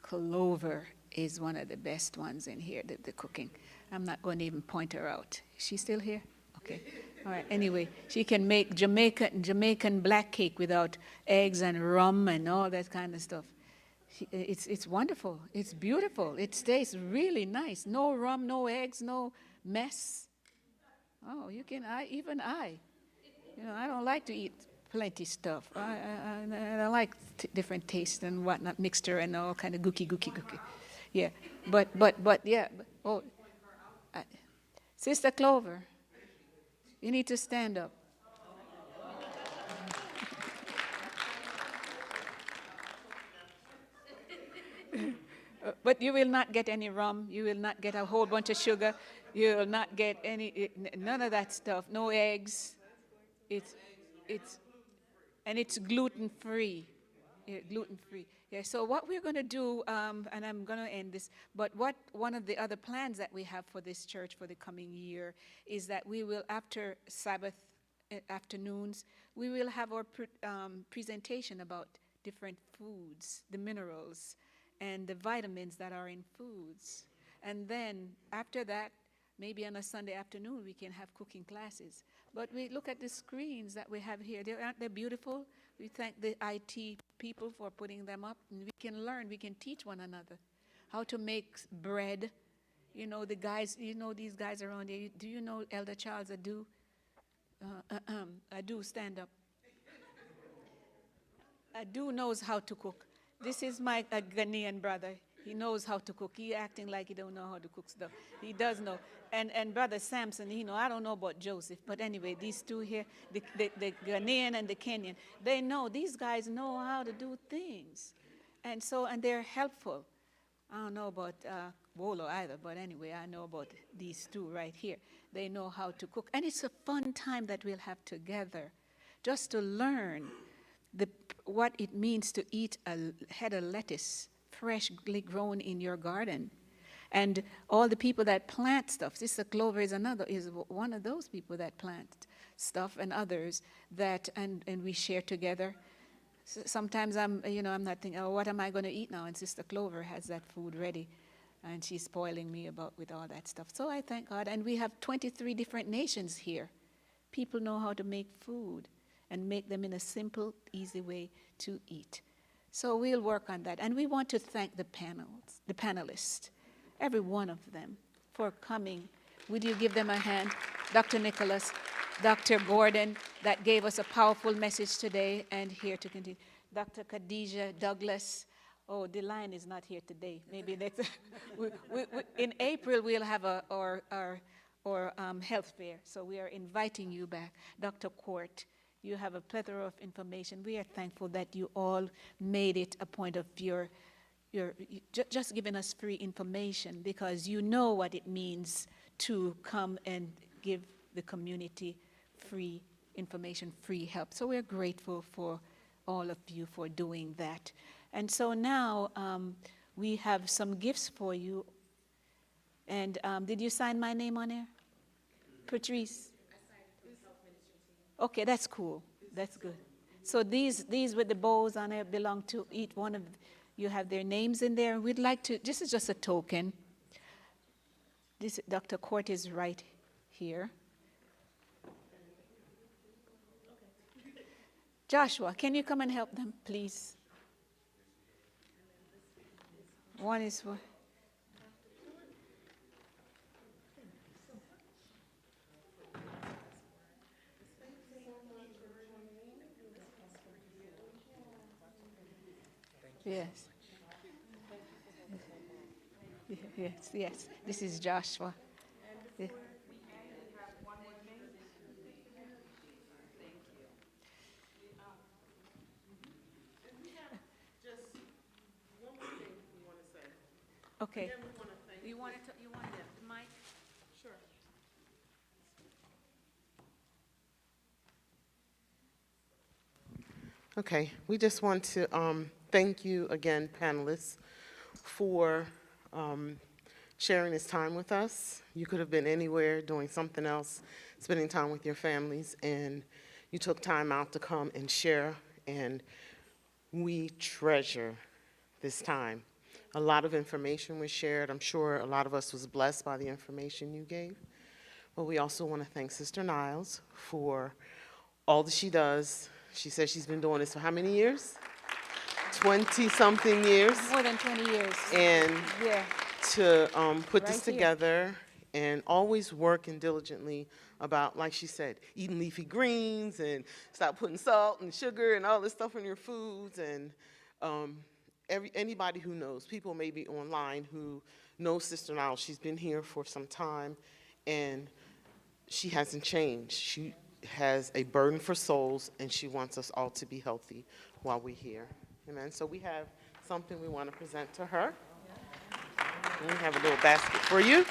Clover is one of the best ones in here, the cooking. I'm not going to even point her out. Is she still here? Okay. All right. Anyway, she can make Jamaican black cake without eggs and rum and all that kind of stuff. It's wonderful. It's beautiful. It tastes really nice. No rum, no eggs, no mess. Oh, you can, even I. You know, I don't like to eat plenty stuff. I like different tastes and whatnot, mixture and all kind of gooky. Yeah, but yeah. Oh, Sister Clover, you need to stand up. But you will not get any rum. You will not get a whole bunch of sugar. You will not get none of that stuff. No eggs. It's gluten free. Yeah, gluten free. Yeah. So what we're going to do, and I'm going to end this. But one of the other plans that we have for this church for the coming year is that we will, after Sabbath afternoons, we will have our presentation about different foods, the minerals, and the vitamins that are in foods. And then after that, maybe on a Sunday afternoon, we can have cooking classes. But we look at the screens that we have here. Aren't they beautiful? We thank the IT people for putting them up. And we can learn, we can teach one another how to make bread. You know, the guys, you know these guys around here. Do you know Elder Charles Adu? Adu, stand up. Adu knows how to cook. This is my Ghanaian brother. He knows how to cook. He acting like he don't know how to cook stuff. He does know. And Brother Samson, you know, I don't know about Joseph, but anyway, these two here, the Ghanaian and the Kenyan, they know. These guys know how to do things. And they're helpful. I don't know about Wolo either, but anyway, I know about these two right here. They know how to cook. And it's a fun time that we'll have together just to learn what it means to eat a head of lettuce freshly grown in your garden. And all the people that plant stuff, Sister Clover is one of those people that plant stuff, and others that, and we share together. Sometimes I'm not thinking, oh, what am I going to eat now? And Sister Clover has that food ready, and she's spoiling me with all that stuff. So I thank God. And we have 23 different nations here. People know how to make food and make them in a simple, easy way to eat. So we'll work on that. And we want to thank the panelists, every one of them, for coming. Would you give them a hand? Dr. Nicholas, Dr. Gordon, that gave us a powerful message today, and here to continue. Dr. Khadijah Douglas. Oh, the line is not here today. Maybe next. In April, we'll have our health fair. So we are inviting you back. Dr. Court, you have a plethora of information. We are thankful that you all made it a point of just giving us free information, because you know what it means to come and give the community free information, free help. So we're grateful for all of you for doing that. And so now we have some gifts for you. And did you sign my name on there? Patrice? Okay, that's cool. That's good. So these with the bows on it belong to each one of you. Have their names in there. We'd like to, this is just a token. This Dr. Court is right here. Joshua, can you come and help them, please? One is for... Yes. Yes. This is Joshua. Yeah. Okay. You want the mic? Sure. Okay, we just want to thank you again, panelists, for sharing this time with us. You could have been anywhere doing something else, spending time with your families, and you took time out to come and share, and we treasure this time. A lot of information was shared. I'm sure a lot of us was blessed by the information you gave. But we also want to thank Sister Niles for all that she does. She says she's been doing this for how many years? 20-something years. More than 20 years. And yeah. to put Right this here. together and always working diligently about, like she said, eating leafy greens and stop putting salt and sugar and all this stuff in your foods. And anybody who knows, people maybe online who know Sister Niles, she's been here for some time, and she hasn't changed. She has a burden for souls, and she wants us all to be healthy while we're here. Amen. So we have something we want to present to her. And we have a little basket for you.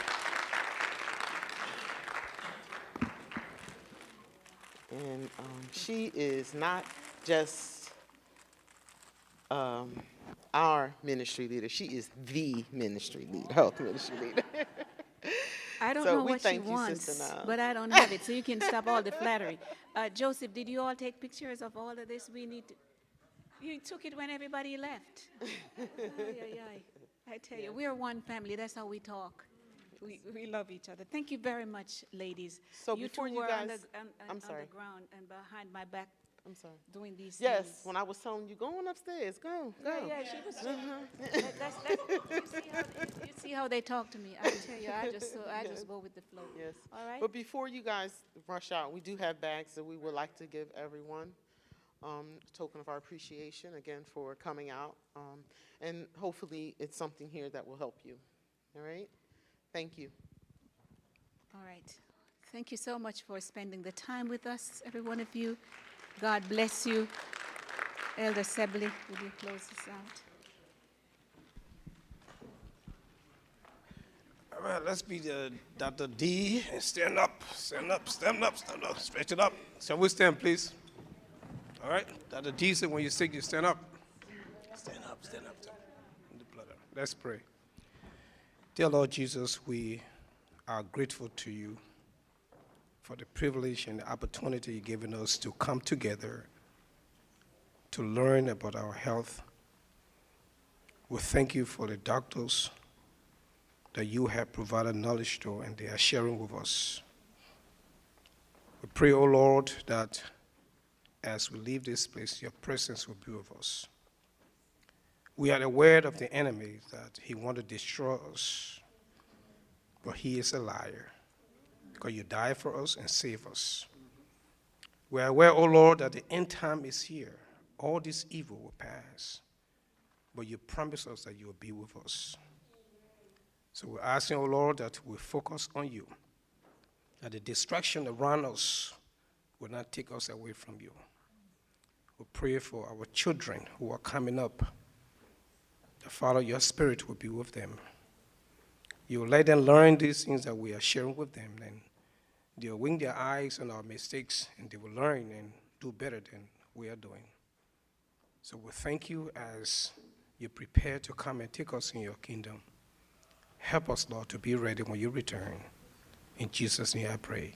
And she is not just our ministry leader. She is the ministry leader, health ministry leader. I don't So know we what she thank you, wants, Sister Niles. but I don't have it, so you can stop all the flattery. Joseph, did you all take pictures of all of this? We need to. You took it when everybody left. I tell you, we're one family. That's how we talk. We love each other. Thank you very much, ladies. So you before two you were guys, on the ground and behind my back. I'm sorry. Doing these Yes, things. when I was telling you, go on upstairs, go. Yeah, she was. You see how they talk to me. I tell you, I just go with the flow. Yes. All right. But before you guys rush out, we do have bags that we would like to give everyone. Token of our appreciation again for coming out. And hopefully it's something here that will help you. All right? Thank you. All right. Thank you so much for spending the time with us, every one of you. God bless you. Elder Sibley, would you close this out? All right, let's be Dr. D and stand up, stand up, stand up, stand up, stretch it up. Shall we stand, please? All right, Dr. D said when you're sick, you stand up. Stand up, stand up. Let's pray. Dear Lord Jesus, we are grateful to you for the privilege and the opportunity you've given us to come together to learn about our health. We thank you for the doctors that you have provided knowledge to and they are sharing with us. We pray, O Lord, that as we leave this place, your presence will be with us. We are aware of the enemy, that he wants to destroy us, but he is a liar, because you died for us and saved us. We are aware, O Lord, that the end time is here. All this evil will pass, but you promise us that you will be with us. So we're asking, O Lord, that we focus on you, that the distraction around us will not take us away from you. We pray for our children who are coming up. The Father, your Spirit will be with them. You will let them learn these things that we are sharing with them, and they will wing their eyes on our mistakes, and they will learn and do better than we are doing. So we thank you as you prepare to come and take us in your kingdom. Help us, Lord, to be ready when you return. In Jesus' name I pray.